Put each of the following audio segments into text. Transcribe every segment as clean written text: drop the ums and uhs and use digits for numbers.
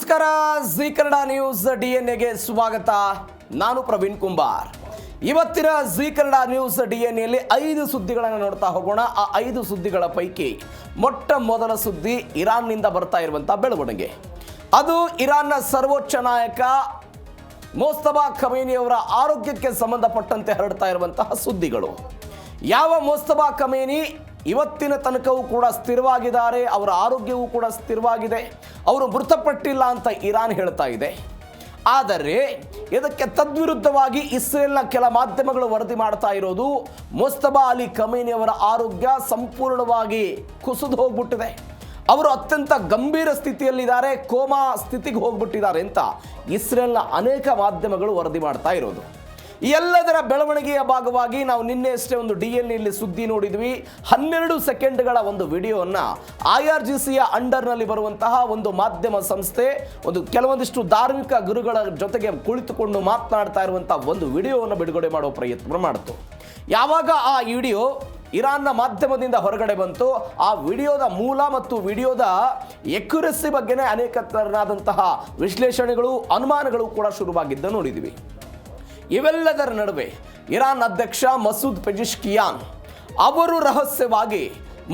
ನಮಸ್ಕಾರ G Kannada news ಡಿಎನ್ಎಗೆ ಸ್ವಾಗತ. ನಾನು ಪ್ರವೀಣ್ ಕುಂಬಾರ್. ಇವತ್ತಿನ ಜಿ ಕನ್ನಡ ನ್ಯೂಸ್ ಡಿಎನ್ಎಯಲ್ಲಿ 5 ಸುದ್ದಿಗಳನ್ನು ನೋಡ್ತಾ ಹೋಗೋಣ. ಆ 5 ಸುದ್ದಿಗಳ ಪೈಕಿ ಮೊಟ್ಟ ಮೊದಲ ಸುದ್ದಿ ಇರಾನ್ನಿಂದ ಬರ್ತಾ ಇರುವಂತಹ ಬೆಳವಣಿಗೆ. ಅದು ಇರಾನ್ನ ಸರ್ವೋಚ್ಚ ನಾಯಕ ಮೋಸ್ತಫಾ ಖಮೇನಿ ಅವರ ಆರೋಗ್ಯಕ್ಕೆ ಸಂಬಂಧಪಟ್ಟಂತೆ ಹರಡ್ತಾ ಇರುವಂತಹ ಸುದ್ದಿಗಳು. ಯಾವ ಮೋಸ್ತಫಾ ಖಮೇನಿ ಇವತ್ತಿನ ತನಕವೂ ಕೂಡ ಸ್ಥಿರವಾಗಿದ್ದಾರೆ, ಅವರ ಆರೋಗ್ಯವೂ ಕೂಡ ಸ್ಥಿರವಾಗಿದೆ, ಅವರು ಮೃತಪಟ್ಟಿಲ್ಲ ಅಂತ ಇರಾನ್ ಹೇಳ್ತಾ ಇದೆ. ಆದರೆ ಇದಕ್ಕೆ ತದ್ವಿರುದ್ಧವಾಗಿ ಇಸ್ರೇಲ್ನ ಕೆಲ ಮಾಧ್ಯಮಗಳು ವರದಿ ಮಾಡ್ತಾ ಇರೋದು ಮೋಸ್ತಫಾ ಅಲಿ ಖಮೇನಿ ಅವರ ಆರೋಗ್ಯ ಸಂಪೂರ್ಣವಾಗಿ ಕುಸಿದು ಹೋಗ್ಬಿಟ್ಟಿದೆ, ಅವರು ಅತ್ಯಂತ ಗಂಭೀರ ಸ್ಥಿತಿಯಲ್ಲಿದ್ದಾರೆ, ಕೋಮಾ ಸ್ಥಿತಿಗೆ ಹೋಗ್ಬಿಟ್ಟಿದ್ದಾರೆ ಅಂತ ಇಸ್ರೇಲ್ನ ಅನೇಕ ಮಾಧ್ಯಮಗಳು ವರದಿ ಮಾಡ್ತಾ ಇರೋದು. ಈ ಎಲ್ಲದರ ಬೆಳವಣಿಗೆಯ ಭಾಗವಾಗಿ ನಾವು ನಿನ್ನೆ ಅಷ್ಟೇ ಒಂದು ಡಿಎನ್ಎಲ್ಲಿ ಸುದ್ದಿ ನೋಡಿದ್ವಿ. 12 ಸೆಕೆಂಡ್ಗಳ ಒಂದು ವಿಡಿಯೋವನ್ನು IRGCಯ ಅಂಡರ್ನಲ್ಲಿ ಬರುವಂತಹ ಒಂದು ಮಾಧ್ಯಮ ಸಂಸ್ಥೆ ಕೆಲವೊಂದಿಷ್ಟು ಧಾರ್ಮಿಕ ಗುರುಗಳ ಜೊತೆಗೆ ಕುಳಿತುಕೊಂಡು ಮಾತನಾಡ್ತಾ ಇರುವಂತಹ ಒಂದು ವಿಡಿಯೋವನ್ನು ಬಿಡುಗಡೆ ಮಾಡುವ ಪ್ರಯತ್ನ ಮಾಡಿತು. ಯಾವಾಗ ಆ ವಿಡಿಯೋ ಇರಾನ್ನ ಮಾಧ್ಯಮದಿಂದ ಹೊರಗಡೆ ಬಂತು, ಆ ವಿಡಿಯೋದ ಮೂಲ ಮತ್ತು ವಿಡಿಯೋದ ಎಕ್ಯುರಸಿ ಬಗ್ಗೆನೇ ಅನೇಕ ತರನಾದಂತಹ ವಿಶ್ಲೇಷಣೆಗಳು, ಅನುಮಾನಗಳು ಕೂಡ ಶುರುವಾಗಿದ್ದ ನೋಡಿದ್ವಿ. ಇವೆಲ್ಲದರ ನಡುವೆ ಇರಾನ್ ಅಧ್ಯಕ್ಷ ಮಸೂದ್ ಪೆಜಿಶ್ಕಿಯಾನ್ ಅವರು ರಹಸ್ಯವಾಗಿ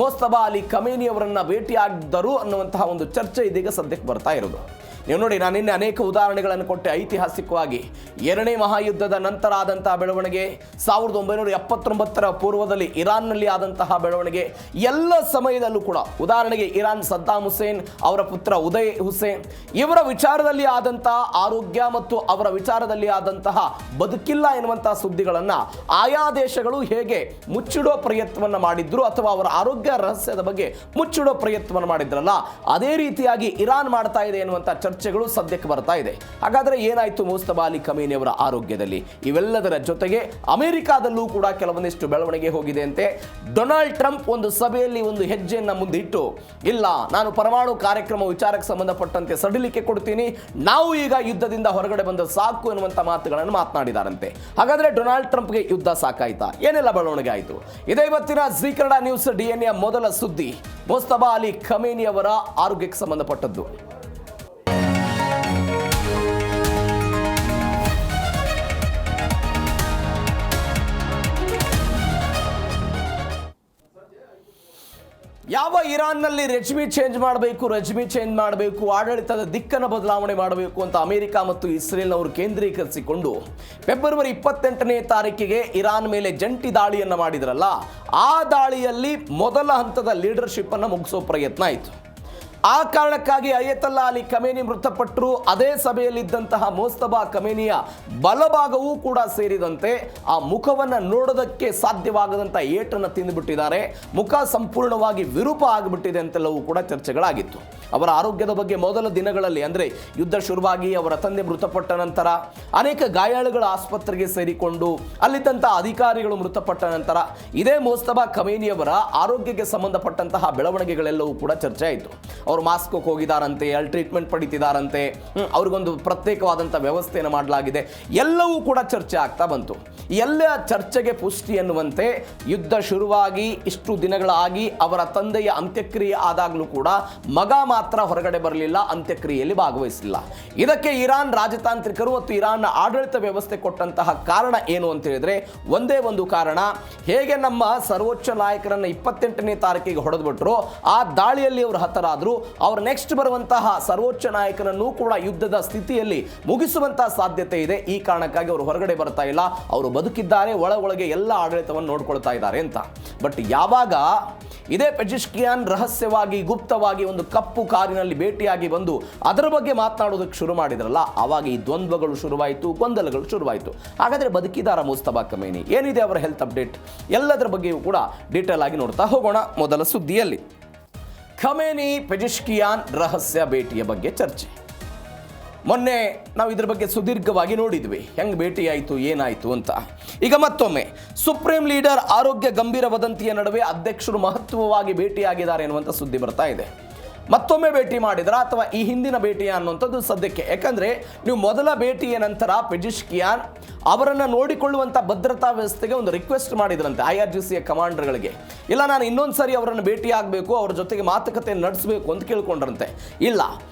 ಮೋಸ್ತಫಾ ಅಲಿ ಖಮೇನಿ ಅವರನ್ನು ಭೇಟಿಯಾಗಿದ್ದರು ಅನ್ನುವಂತಹ ಒಂದು ಚರ್ಚೆ ಇದೀಗ ಸದ್ಯಕ್ಕೆ ಬರ್ತಾ ಇರೋದು. ನೀವು ನೋಡಿ, ನಾನು ನಿನ್ನೆ ಅನೇಕ ಉದಾಹರಣೆಗಳನ್ನು ಕೊಟ್ಟೆ. ಐತಿಹಾಸಿಕವಾಗಿ 2ನೇ ಮಹಾಯುದ್ಧದ ನಂತರ ಆದಂತಹ ಬೆಳವಣಿಗೆ, 1979ರ ಪೂರ್ವದಲ್ಲಿ ಇರಾನ್ನಲ್ಲಿ ಆದಂತಹ ಬೆಳವಣಿಗೆ, ಎಲ್ಲ ಸಮಯದಲ್ಲೂ ಕೂಡ ಉದಾಹರಣೆಗೆ ಇರಾನ್ ಸದ್ದಾಂ ಹುಸೇನ್ ಅವರ ಪುತ್ರ ಉದಯ್ ಹುಸೇನ್ ಇವರ ವಿಚಾರದಲ್ಲಿ ಆದಂತಹ ಆರೋಗ್ಯ ಮತ್ತು ಅವರ ವಿಚಾರದಲ್ಲಿ ಆದಂತಹ ಬದುಕಿಲ್ಲ ಎನ್ನುವಂತಹ ಸುದ್ದಿಗಳನ್ನು ಆಯಾ ದೇಶಗಳು ಹೇಗೆ ಮುಚ್ಚಿಡೋ ಪ್ರಯತ್ನವನ್ನು ಮಾಡಿದ್ರು ಅಥವಾ ಅವರ ಆರೋಗ್ಯ ರಹಸ್ಯದ ಬಗ್ಗೆ ಮುಚ್ಚಿಡೋ ಪ್ರಯತ್ನವನ್ನು ಮಾಡಿದ್ರಲ್ಲ, ಅದೇ ರೀತಿಯಾಗಿ ಇರಾನ್ ಮಾಡ್ತಾ ಇದೆ ಎನ್ನುವಂಥ ಚರ್ಚೆಗಳು ಸದ್ಯಕ್ಕೆ ಬರ್ತಾ ಇದೆ. ಹಾಗಾದರೆ ಏನಾಯಿತು ಮೋಸ್ತಫಾ ಅಲಿ ಖಮೇನಿ ಅವರ ಆರೋಗ್ಯದಲ್ಲಿ? ಇವೆಲ್ಲದರ ಜೊತೆಗೆ ಅಮೆರಿಕಾದಲ್ಲೂ ಕೂಡ ಕೆಲವೊಂದಿಷ್ಟು ಬೆಳವಣಿಗೆ ಹೋಗಿದೆ ಅಂತೆ. ಡೊನಾಲ್ಡ್ ಟ್ರಂಪ್ ಒಂದು ಸಭೆಯಲ್ಲಿ ಒಂದು ಹೆಜ್ಜೆಯನ್ನು ಮುಂದಿಟ್ಟು, ಇಲ್ಲ, ನಾನು ಪರಮಾಣು ಕಾರ್ಯಕ್ರಮ ವಿಚಾರಕ್ಕೆ ಸಂಬಂಧಪಟ್ಟಂತೆ ಸಡಿಲಿಕೆ ಕೊಡ್ತೀನಿ, ನಾವು ಈಗ ಯುದ್ಧದಿಂದ ಹೊರಗಡೆ ಬಂದ ಸಾಕು ಎನ್ನುವಂಥ ಮಾತುಗಳನ್ನು ಮಾತನಾಡಿದಾರಂತೆ. ಹಾಗಾದರೆ ಡೊನಾಲ್ಡ್ ಟ್ರಂಪ್ಗೆ ಯುದ್ಧ ಸಾಕಾಯ್ತಾ? ಏನೆಲ್ಲ ಬೆಳವಣಿಗೆ ಆಯಿತು? ಇದೇ ಇವತ್ತಿನ ಜಿ ಕನ್ನಡ ನ್ಯೂಸ್ ಡಿಎನ್ಎ ಮೊದಲ ಸುದ್ದಿ ಮೋಸ್ತಫಾ ಅಲಿ ಖಮೇನಿ ಅವರ ಆರೋಗ್ಯಕ್ಕೆ ಸಂಬಂಧಪಟ್ಟದ್ದು. ಯಾವ ಇರಾನ್ನಲ್ಲಿ ರೆಜಿಮಿ ಚೇಂಜ್ ಮಾಡಬೇಕು, ಆಡಳಿತದ ದಿಕ್ಕನ್ನು ಬದಲಾವಣೆ ಮಾಡಬೇಕು ಅಂತ ಅಮೆರಿಕ ಮತ್ತು ಇಸ್ರೇಲ್ನವರು ಕೇಂದ್ರೀಕರಿಸಿಕೊಂಡು ಫೆಬ್ರವರಿ 28ನೇ ತಾರೀಕಿಗೆ ಇರಾನ್ ಮೇಲೆ ಜಂಟಿ ದಾಳಿಯನ್ನು ಮಾಡಿದ್ರಲ್ಲ, ಆ ದಾಳಿಯಲ್ಲಿ ಮೊದಲ ಹಂತದ ಲೀಡರ್ಶಿಪ್ ಅನ್ನು ಮುಗಿಸೋ ಪ್ರಯತ್ನ ಆಯಿತು. ಆ ಕಾರಣಕ್ಕಾಗಿ ಅಯತೊಲ್ಲಾ ಅಲಿ ಖಮೇನಿ ಮೃತಪಟ್ಟರು. ಅದೇ ಸಭೆಯಲ್ಲಿದ್ದಂತಹ ಮೋಸ್ತಫಾ ಖಮೇನಿಯ ಬಲಭಾಗವೂ ಕೂಡ ಸೇರಿದಂತೆ ಆ ಮುಖವನ್ನು ನೋಡೋದಕ್ಕೆ ಸಾಧ್ಯವಾಗದಂಥ ಏಟನ್ನು ತಿಂದುಬಿಟ್ಟಿದ್ದಾರೆ. ಮುಖ ಸಂಪೂರ್ಣವಾಗಿ ವಿರೂಪ ಆಗಿಬಿಟ್ಟಿದೆ ಅಂತೆಲ್ಲವೂ ಕೂಡ ಚರ್ಚೆಗಳಾಗಿತ್ತು. ಅವರ ಆರೋಗ್ಯದ ಬಗ್ಗೆ ಮೊದಲ ದಿನಗಳಲ್ಲಿ, ಅಂದರೆ ಯುದ್ಧ ಶುರುವಾಗಿ ಅವರ ತಂದೆ ಮೃತಪಟ್ಟ ನಂತರ ಅನೇಕ ಗಾಯಾಳುಗಳ ಆಸ್ಪತ್ರೆಗೆ ಸೇರಿಕೊಂಡು ಅಲ್ಲಿದ್ದಂಥ ಅಧಿಕಾರಿಗಳು ಮೃತಪಟ್ಟ ನಂತರ ಇದೇ ಮೋಸ್ತಫಾ ಖಮೇನಿಯವರ ಆರೋಗ್ಯಕ್ಕೆ ಸಂಬಂಧಪಟ್ಟಂತಹ ಬೆಳವಣಿಗೆಗಳೆಲ್ಲವೂ ಕೂಡ ಚರ್ಚೆ ಆಯಿತು. ಅವರು ಮಾಸ್ಕೋಗೆ ಹೋಗಿದ್ದಾರಂತೆ, ಅಲ್ಲಿ ಟ್ರೀಟ್ಮೆಂಟ್ ಪಡಿತಿದ್ದಾರಂತೆ, ಅವ್ರಿಗೊಂದು ಪ್ರತ್ಯೇಕವಾದಂಥ ವ್ಯವಸ್ಥೆಯನ್ನು ಮಾಡಲಾಗಿದೆ, ಎಲ್ಲವೂ ಕೂಡ ಚರ್ಚೆ ಆಗ್ತಾ ಬಂತು. ಎಲ್ಲ ಚರ್ಚೆಗೆ ಪುಷ್ಟಿ ಎನ್ನುವಂತೆ ಯುದ್ಧ ಶುರುವಾಗಿ ಇಷ್ಟು ದಿನಗಳಾಗಿ ಅವರ ತಂದೆಯ ಅಂತ್ಯಕ್ರಿಯೆ ಆದಾಗಲೂ ಕೂಡ ಮಗ ಮಾತ್ರ ಹೊರಗಡೆ ಬರಲಿಲ್ಲ, ಅಂತ್ಯಕ್ರಿಯೆಯಲ್ಲಿ ಭಾಗವಹಿಸಲಿಲ್ಲ. ಇದಕ್ಕೆ ಇರಾನ್ ರಾಜತಾಂತ್ರಿಕರು ಮತ್ತು ಇರಾನ್ನ ಆಡಳಿತ ವ್ಯವಸ್ಥೆ ಕೊಟ್ಟಂತಹ ಕಾರಣ ಏನು ಅಂತ ಹೇಳಿದ್ರೆ, ಒಂದೇ ಒಂದು ಕಾರಣ, ಹೇಗೆ ನಮ್ಮ ಸರ್ವೋಚ್ಚ ನಾಯಕರನ್ನು 28ನೇ ತಾರೀಕಿಗೆ ಹೊಡೆದ್ಬಿಟ್ರು, ಆ ದಾಳಿಯಲ್ಲಿ ಅವರು ಹತರಾದರು, ಅವರು ನೆಕ್ಸ್ಟ್ ಬರುವಂತಹ ಸರ್ವೋಚ್ಚ ನಾಯಕರನ್ನು ಕೂಡ ಯುದ್ಧದ ಸ್ಥಿತಿಯಲ್ಲಿ ಮುಗಿಸುವಂತಹ ಸಾಧ್ಯತೆ ಇದೆ. ಈ ಕಾರಣಕ್ಕಾಗಿ ಅವರು ಹೊರಗಡೆ ಬರ್ತಾ ಇಲ್ಲ, ಅವರು ಬದುಕಿದ್ದಾರೆ, ಒಳಗೆ ಎಲ್ಲ ಆಡಳಿತವನ್ನು ನೋಡ್ಕೊಳ್ತಾ ಇದ್ದಾರೆ ಅಂತ. ಬಟ್ ಯಾವಾಗ ಇದೇ ಪೆಜಿಶ್ಕಿಯಾನ್ ರಹಸ್ಯವಾಗಿ ಗುಪ್ತವಾಗಿ ಒಂದು ಕಪ್ಪು ಕಾರಿನಲ್ಲಿ ಭೇಟಿಯಾಗಿ ಬಂದು ಅದರ ಬಗ್ಗೆ ಮಾತನಾಡೋದಕ್ಕೆ ಶುರು ಮಾಡಿದ್ರಲ್ಲ, ಆವಾಗ ಈ ದ್ವಂದ್ವಗಳು ಶುರುವಾಯಿತು, ಗೊಂದಲಗಳು ಶುರುವಾಯಿತು. ಹಾಗಾದರೆ ಬದುಕಿದಾರ ಮೋಸ್ತಫಾ ಖಮೇನಿ? ಏನಿದೆ ಅವರ ಹೆಲ್ತ್ ಅಪ್ಡೇಟ್? ಎಲ್ಲದರ ಬಗ್ಗೆಯೂ ಕೂಡ ಡೀಟೇಲ್ ಆಗಿ ನೋಡ್ತಾ ಹೋಗೋಣ. ಮೊದಲ ಸುದ್ದಿಯಲ್ಲಿ ಖಮೇನಿ ಪೆಜಿಶ್ಕಿಯಾನ್ ರಹಸ್ಯ ಭೇಟಿಯ ಬಗ್ಗೆ ಚರ್ಚೆ. ಮೊನ್ನೆ ನಾವು ಇದ್ರ ಬಗ್ಗೆ ಸುದೀರ್ಘವಾಗಿ ನೋಡಿದ್ವಿ, ಹೆಂಗೆ ಭೇಟಿಯಾಯಿತು, ಏನಾಯಿತು ಅಂತ. ಈಗ ಮತ್ತೊಮ್ಮೆ ಸುಪ್ರೀಂ ಲೀಡರ್ ಆರೋಗ್ಯ ಗಂಭೀರ ವದಂತಿಯ ನಡುವೆ ಅಧ್ಯಕ್ಷರು ಮಹತ್ವವಾಗಿ ಭೇಟಿಯಾಗಿದ್ದಾರೆ ಎನ್ನುವಂಥ ಸುದ್ದಿ ಬರ್ತಾ ಇದೆ. ಮತ್ತೊಮ್ಮೆ ಭೇಟಿ ಮಾಡಿದ್ರ ಅಥವಾ ಈ ಹಿಂದಿನ ಭೇಟಿಯ ಅನ್ನುವಂಥದ್ದು ಸದ್ಯಕ್ಕೆ, ಯಾಕಂದರೆ ನೀವು ಮೊದಲ ಭೇಟಿಯ ನಂತರ ಪೆಜಿಶ್ಕಿಯಾನ್ ಅವರನ್ನು ನೋಡಿಕೊಳ್ಳುವಂಥ ಭದ್ರತಾ ವ್ಯವಸ್ಥೆಗೆ ಒಂದು ರಿಕ್ವೆಸ್ಟ್ ಮಾಡಿದ್ರಂತೆ IRGCಯ ಕಮಾಂಡರ್ಗಳಿಗೆ. ಇಲ್ಲ, ನಾನು ಇನ್ನೊಂದು ಸರಿ ಅವರನ್ನು ಭೇಟಿ ಆಗಬೇಕು, ಅವರ ಜೊತೆಗೆ ಮಾತುಕತೆ ನಡೆಸಬೇಕು ಅಂತ ಕೇಳ್ಕೊಂಡ್ರಂತೆ. ಇಲ್ಲ,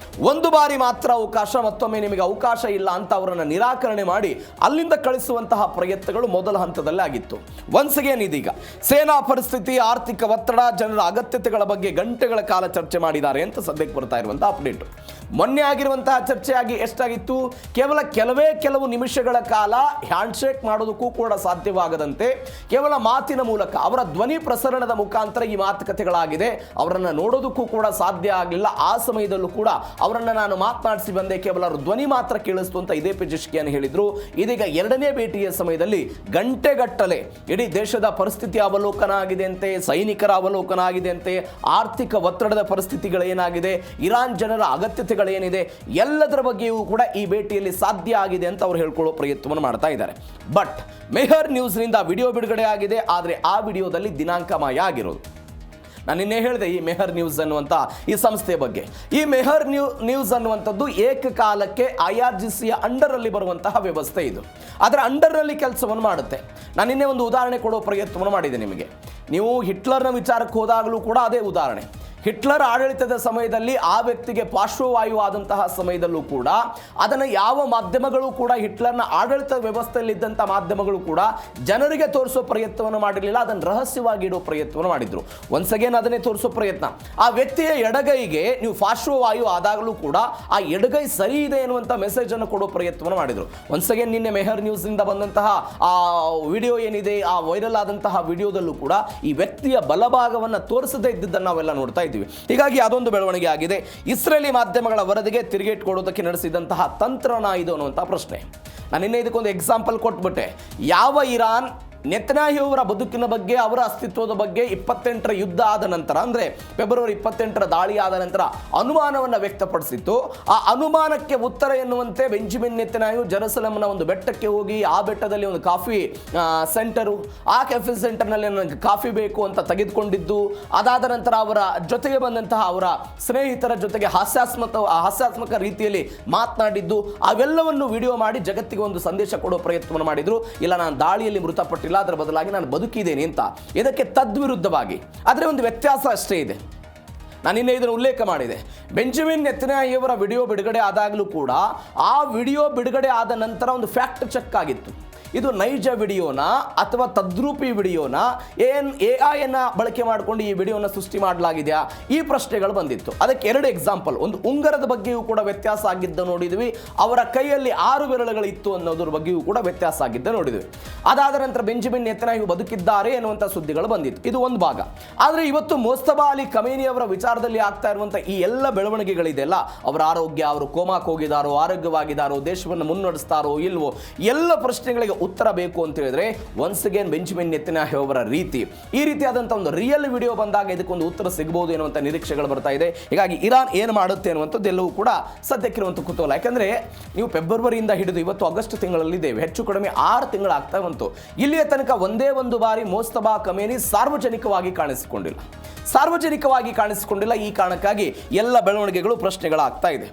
ಒಂದು ಬಾರಿ ಮಾತ್ರ ಅವಕಾಶ, ಮತ್ತೊಮ್ಮೆ ನಿಮಗೆ ಅವಕಾಶ ಇಲ್ಲ ಅಂತ ಅವರನ್ನು ನಿರಾಕರಣೆ ಮಾಡಿ ಅಲ್ಲಿಂದ ಕಳಿಸುವಂತಹ ಪ್ರಯತ್ನಗಳು ಮೊದಲ ಹಂತದಲ್ಲೇ ಆಗಿತ್ತು. ಒನ್ಸ್ ಅಗೇನ್ ಇದೀಗ ಸೇನಾ ಪರಿಸ್ಥಿತಿ, ಆರ್ಥಿಕ ಒತ್ತಡ, ಜನರ ಅಗತ್ಯತೆಗಳ ಬಗ್ಗೆ ಗಂಟೆಗಳ ಕಾಲ ಚರ್ಚೆ ಮಾಡಿದ್ದಾರೆ ಅಂತ ಸದ್ಯಕ್ಕೆ ಬರ್ತಾ ಇರುವಂತಹ ಅಪ್ಡೇಟ್. ಮೊನ್ನೆ ಆಗಿರುವಂತಹ ಚರ್ಚೆಯಾಗಿ ಎಷ್ಟಾಗಿತ್ತು? ಕೇವಲ ಕೆಲವು ನಿಮಿಷಗಳ ಕಾಲ ಹ್ಯಾಂಡ್ಶೇಕ್ ಮಾಡೋದಕ್ಕೂ ಕೂಡ ಸಾಧ್ಯವಾಗದಂತೆ ಕೇವಲ ಮಾತಿನ ಮೂಲಕ ಅವರ ಧ್ವನಿ ಪ್ರಸರಣದ ಮುಖಾಂತರ ಈ ಮಾತುಕತೆಗಳಾಗಿದೆ. ಅವರನ್ನು ನೋಡೋದಕ್ಕೂ ಕೂಡ ಸಾಧ್ಯ ಆಗಲಿಲ್ಲ. ಆ ಸಮಯದಲ್ಲೂ ಕೂಡ ಅವರನ್ನು ನಾನು ಮಾತನಾಡಿಸಿ ಬಂದೆ, ಕೇವಲ ಅವ್ರ ಧ್ವನಿ ಮಾತ್ರ ಕೇಳಿಸ್ತು ಅಂತ ಇದೇ ಪೆಜಿಶ್ಕಿಯನ್ ಹೇಳಿದ್ರು. ಇದೀಗ ಎರಡನೇ ಭೇಟಿಯ ಸಮಯದಲ್ಲಿ ಗಂಟೆಗಟ್ಟಲೆ ಇಡೀ ದೇಶದ ಪರಿಸ್ಥಿತಿ ಅವಲೋಕನ ಆಗಿದೆ ಅಂತೆ, ಸೈನಿಕರ ಅವಲೋಕನ ಆಗಿದೆ ಅಂತೆ, ಆರ್ಥಿಕ ಒತ್ತಡದ ಪರಿಸ್ಥಿತಿಗಳೇನಾಗಿದೆ, ಇರಾನ್ ಜನರ ಅಗತ್ಯತೆಗಳೇನಿದೆ, ಎಲ್ಲದರ ಬಗ್ಗೆಯೂ ಕೂಡ ಈ ಭೇಟಿಯಲ್ಲಿ ಸಾಧ್ಯ ಆಗಿದೆ ಅಂತ ಅವರು ಹೇಳ್ಕೊಳ್ಳೋ ಪ್ರಯತ್ನವನ್ನು ಮಾಡ್ತಾ ಇದ್ದಾರೆ. ಬಟ್ ಮೆಹರ್ ನ್ಯೂಸ್ನಿಂದ ವಿಡಿಯೋ ಬಿಡುಗಡೆ ಆಗಿದೆ. ಆದರೆ ಆ ವಿಡಿಯೋದಲ್ಲಿ ದಿನಾಂಕ ಮಾಯ ಆಗಿರೋದು. ನಾನು ನಿನ್ನೆ ಹೇಳಿದೆ ಈ ಮೆಹರ್ ನ್ಯೂಸ್ ಅನ್ನುವಂಥ ಈ ಸಂಸ್ಥೆಯ ಬಗ್ಗೆ. ಈ ಮೆಹರ್ ನ್ಯೂಸ್ ಅನ್ನುವಂಥದ್ದು ಏಕಕಾಲಕ್ಕೆ IRGCಯ ಅಂಡರಲ್ಲಿ ಬರುವಂತಹ ವ್ಯವಸ್ಥೆ ಇದು. ಅದರ ಅಂಡರ್ನಲ್ಲಿ ಕೆಲಸವನ್ನು ಮಾಡುತ್ತೆ. ನಾನು ನಿನ್ನೆ ಒಂದು ಉದಾಹರಣೆ ಕೊಡೋ ಪ್ರಯತ್ನವನ್ನು ಮಾಡಿದೆ ನಿಮಗೆ. ನೀವು ಹಿಟ್ಲರ್ನ ವಿಚಾರಕ್ಕೆ ಹೋದಾಗಲೂ ಕೂಡ ಅದೇ ಉದಾಹರಣೆ. ಹಿಟ್ಲರ್ ಆಡಳಿತದ ಸಮಯದಲ್ಲಿ ಆ ವ್ಯಕ್ತಿಗೆ ಪಾರ್ಶ್ವವಾಯು ಆದಂತಹ ಸಮಯದಲ್ಲೂ ಕೂಡ ಅದನ್ನು ಯಾವ ಮಾಧ್ಯಮಗಳು ಕೂಡ, ಹಿಟ್ಲರ್ನ ಆಡಳಿತ ವ್ಯವಸ್ಥೆಯಲ್ಲಿದ್ದಂಥ ಮಾಧ್ಯಮಗಳು ಕೂಡ ಜನರಿಗೆ ತೋರಿಸೋ ಪ್ರಯತ್ನವನ್ನು ಮಾಡಿರಲಿಲ್ಲ. ಅದನ್ನು ರಹಸ್ಯವಾಗಿ ಇಡೋ ಪ್ರಯತ್ನವನ್ನು ಮಾಡಿದ್ರು. ಒನ್ಸ್ ಅಗೇನ್ ಅದನ್ನೇ ತೋರಿಸೋ ಪ್ರಯತ್ನ. ಆ ವ್ಯಕ್ತಿಯ ಎಡಗೈಗೆ ನೀವು ಪಾರ್ಶ್ವವಾಯು ಆದಾಗಲೂ ಕೂಡ ಆ ಎಡಗೈ ಸರಿ ಇದೆ ಎನ್ನುವಂಥ ಮೆಸೇಜನ್ನು ಕೊಡೋ ಪ್ರಯತ್ನವನ್ನು ಮಾಡಿದರು. ಒನ್ಸ್ ಅಗೇನ್ ನಿನ್ನೆ ಮೆಹರ್ ನ್ಯೂಸ್ನಿಂದ ಬಂದಂತಹ ಆ ವಿಡಿಯೋ ಏನಿದೆ, ಆ ವೈರಲ್ ಆದಂತಹ ವಿಡಿಯೋದಲ್ಲೂ ಕೂಡ ಈ ವ್ಯಕ್ತಿಯ ಬಲಭಾಗವನ್ನು ತೋರಿಸದೇ ಇದ್ದಿದ್ದನ್ನು ನಾವೆಲ್ಲ ನೋಡ್ತಾ ಇದ್ದೀವಿ. ಹೀಗಾಗಿ ಅದೊಂದು ಬೆಳವಣಿಗೆ ಆಗಿದೆ. ಇಸ್ರೇಲಿ ಮಾಧ್ಯಮಗಳ ವರದಿಗೆ ತಿರುಗೇಟ್ ಕೊಡೋದಕ್ಕೆ ನಡೆಸಿದಂತಹ ತಂತ್ರನ ಇದು ಅನ್ನುವಂಥ ಪ್ರಶ್ನೆ. ನಾನು ನಿನ್ನೆ ಇದಕ್ಕೊಂದು ಎಕ್ಸಾಂಪಲ್ ಕೊಟ್ಬಿಟ್ಟೆ. ಯಾವ ಇರಾನ್ ನೆತನ್ಯಾಹು ಅವರ ಬದುಕಿನ ಬಗ್ಗೆ, ಅವರ ಅಸ್ತಿತ್ವದ ಬಗ್ಗೆ 28ರ ಯುದ್ಧ ಆದ ನಂತರ, ಅಂದರೆ ಫೆಬ್ರವರಿ 28ರ ದಾಳಿ ಆದ ನಂತರ ಅನುಮಾನವನ್ನು ವ್ಯಕ್ತಪಡಿಸಿತ್ತು. ಆ ಅನುಮಾನಕ್ಕೆ ಉತ್ತರ ಎನ್ನುವಂತೆ ಬೆಂಜಮಿನ್ ನೆತನ್ಯಾಹು ಜೆರುಸಲೆಂನ ಒಂದು ಬೆಟ್ಟಕ್ಕೆ ಹೋಗಿ ಆ ಬೆಟ್ಟದಲ್ಲಿ ಒಂದು ಕಾಫಿ ಸೆಂಟರು, ಆ ಕಾಫಿ ಸೆಂಟರ್ನಲ್ಲಿ ನನಗೆ ಕಾಫಿ ಬೇಕು ಅಂತ ತೆಗೆದುಕೊಂಡಿದ್ದು, ಅದಾದ ನಂತರ ಅವರ ಜೊತೆಗೆ ಬಂದಂತಹ ಅವರ ಸ್ನೇಹಿತರ ಜೊತೆಗೆ ಹಾಸ್ಯಾತ್ಮಕ ರೀತಿಯಲ್ಲಿ ಮಾತನಾಡಿದ್ದು, ಅವೆಲ್ಲವನ್ನು ವಿಡಿಯೋ ಮಾಡಿ ಜಗತ್ತಿಗೆ ಒಂದು ಸಂದೇಶ ಕೊಡೋ ಪ್ರಯತ್ನವನ್ನು ಮಾಡಿದ್ರು. ಇಲ್ಲ, ನಾನು ದಾಳಿಯಲ್ಲಿ ಮೃತಪಟ್ಟಿಲ್ಲ, ಅದರ ಬದಲಾಗಿ ನಾನು ಬದುಕಿದ್ದೇನೆ ಅಂತ. ಇದಕ್ಕೆ ತದ್ವಿರುದ್ಧವಾಗಿ, ಆದರೆ ಒಂದು ವ್ಯತ್ಯಾಸ ಅಷ್ಟೇ ಇದೆ. ನಾನು ನಿನ್ನೆ ಇದನ್ನು ಉಲ್ಲೇಖ ಮಾಡಿದೆ. ಬೆಂಜಮಿನ್ ನೆತನ್ಯಾಹು ಅವರ ವಿಡಿಯೋ ಬಿಡುಗಡೆ ಆದಾಗಲೂ ಕೂಡ ಆ ವಿಡಿಯೋ ಬಿಡುಗಡೆ ಆದ ನಂತರ ಒಂದು ಫ್ಯಾಕ್ಟ್ ಚೆಕ್ ಆಗಿತ್ತು. ಇದು ನೈಜ ವಿಡಿಯೋನಾ ಅಥವಾ ತದ್ರೂಪಿ ವಿಡಿಯೋನಾ, AI ಬಳಕೆ ಮಾಡಿಕೊಂಡು ಈ ವಿಡಿಯೋನ ಸೃಷ್ಟಿ ಮಾಡಲಾಗಿದೆಯಾ, ಈ ಪ್ರಶ್ನೆಗಳು ಬಂದಿತ್ತು. ಅದಕ್ಕೆ 2 ಎಕ್ಸಾಂಪಲ್. ಒಂದು ಉಂಗರದ ಬಗ್ಗೆಯೂ ಕೂಡ ವ್ಯತ್ಯಾಸ ಆಗಿದ್ದ ನೋಡಿದ್ವಿ. ಅವರ ಕೈಯಲ್ಲಿ 6 ಬೆರಳುಗಳು ಇತ್ತು ಅನ್ನೋದ್ರ ಬಗ್ಗೆಯೂ ಕೂಡ ವ್ಯತ್ಯಾಸ ಆಗಿದ್ದ ನೋಡಿದ್ವಿ. ಅದಾದ ನಂತರ ಬೆಂಜಮಿನ್ ನೆತನ್ಯಾಹು ಬದುಕಿದ್ದಾರೆ ಎನ್ನುವಂಥ ಸುದ್ದಿಗಳು ಬಂದಿತ್ತು. ಇದು ಒಂದು ಭಾಗ. ಆದರೆ ಇವತ್ತು ಮುಸ್ತಫಾ ಅಲಿ ಖಮೇನಿ ಅವರ ವಿಚಾರದಲ್ಲಿ ಆಗ್ತಾ ಇರುವಂಥ ಈ ಎಲ್ಲ ಬೆಳವಣಿಗೆಗಳಿದೆಯಲ್ಲ, ಅವರ ಆರೋಗ್ಯ, ಅವರು ಕೋಮಾಕ್ಕೆ ಹೋಗಿದ್ದಾರೋ, ಆರೋಗ್ಯವಾಗಿದ್ದಾರೋ, ದೇಶವನ್ನು ಮುನ್ನಡೆಸ್ತಾರೋ ಇಲ್ವೋ, ಎಲ್ಲ ಪ್ರಶ್ನೆಗಳಿಗೆ ಉತ್ತರ ಬೇಕು ಅಂತ ಹೇಳಿದ್ರೆ ಒನ್ಸ್ ಅಗೇನ್ ಬೆಂಜಮಿನ್ ನೆತನ್ಯಾಹು ಅವರ ಈ ರೀತಿಯಾದಂಥ ಒಂದು ರಿಯಲ್ ವಿಡಿಯೋ ಬಂದಾಗ ಇದಕ್ಕೊಂದು ಉತ್ತರ ಸಿಗಬಹುದು ಎನ್ನುವಂಥ ನಿರೀಕ್ಷೆಗಳು ಬರ್ತಾ ಇದೆ. ಹೀಗಾಗಿ ಇರಾನ್ ಏನು ಮಾಡುತ್ತೆ ಅನ್ನುವಂಥದ್ದು ಎಲ್ಲವೂ ಕೂಡ ಸದ್ಯಕ್ಕಿರುವಂಥ ಕುತೂಹಲ. ಯಾಕಂದರೆ ನೀವು ಫೆಬ್ರವರಿಯಿಂದ ಹಿಡಿದು ಇವತ್ತು ಆಗಸ್ಟ್ ತಿಂಗಳಲ್ಲಿದ್ದೇವೆ, ಹೆಚ್ಚು ಕಡಿಮೆ 6 ತಿಂಗಳಾಗ್ತಾ ಬಂತು. ಇಲ್ಲಿಯ ತನಕ ಒಂದೇ ಒಂದು ಬಾರಿ ಮುಸ್ತಫಾ ಖಮೇನಿ ಸಾರ್ವಜನಿಕವಾಗಿ ಕಾಣಿಸಿಕೊಂಡಿಲ್ಲ. ಈ ಕಾರಣಕ್ಕಾಗಿ ಎಲ್ಲ ಬೆಳವಣಿಗೆಗಳು, ಪ್ರಶ್ನೆಗಳಾಗ್ತಾ ಇದೆ.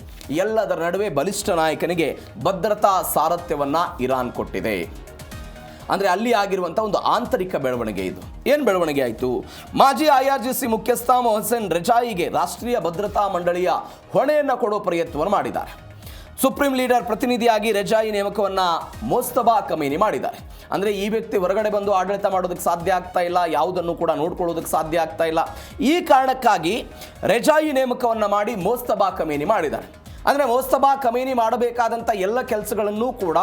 ಎಲ್ಲದರ ನಡುವೆ ಬಲಿಷ್ಠ ನಾಯಕನಿಗೆ ಭದ್ರತಾ ಸಾರಥ್ಯವನ್ನ ಇರಾನ್ ಕೊಟ್ಟಿದೆ. ಅಂದರೆ ಅಲ್ಲಿ ಆಗಿರುವಂಥ ಒಂದು ಆಂತರಿಕ ಬೆಳವಣಿಗೆ ಇದು. ಏನು ಬೆಳವಣಿಗೆ ಆಯಿತು? ಮಾಜಿ IRGC ಮುಖ್ಯಸ್ಥ ಮೊಹಸೆನ್ ರೆಜಾಯಿಗೆ ರಾಷ್ಟ್ರೀಯ ಭದ್ರತಾ ಮಂಡಳಿಯ ಹೊಣೆಯನ್ನು ಕೊಡೋ ಪ್ರಯತ್ನವನ್ನು ಮಾಡಿದ್ದಾರೆ. ಸುಪ್ರೀಂ ಲೀಡರ್ ಪ್ರತಿನಿಧಿಯಾಗಿ ರೆಜಾಯಿ ನೇಮಕವನ್ನು ಮುಸ್ತಫಾ ಖಮೇನಿ ಮಾಡಿದ್ದಾರೆ. ಅಂದರೆ ಈ ವ್ಯಕ್ತಿ ಹೊರಗಡೆ ಬಂದು ಆಡಳಿತ ಮಾಡೋದಕ್ಕೆ ಸಾಧ್ಯ ಆಗ್ತಾ ಇಲ್ಲ, ಯಾವುದನ್ನು ಕೂಡ ನೋಡ್ಕೊಳ್ಳೋದಕ್ಕೆ ಸಾಧ್ಯ ಆಗ್ತಾ ಇಲ್ಲ. ಈ ಕಾರಣಕ್ಕಾಗಿ ರೆಜಾಯಿ ನೇಮಕವನ್ನು ಮಾಡಿ ಮುಸ್ತಫಾ ಖಮೇನಿ ಮಾಡಿದ್ದಾರೆ. ಅಂದರೆ ಮುಸ್ತಫಾ ಖಮೇನಿ ಮಾಡಬೇಕಾದಂಥ ಎಲ್ಲ ಕೆಲಸಗಳನ್ನು ಕೂಡ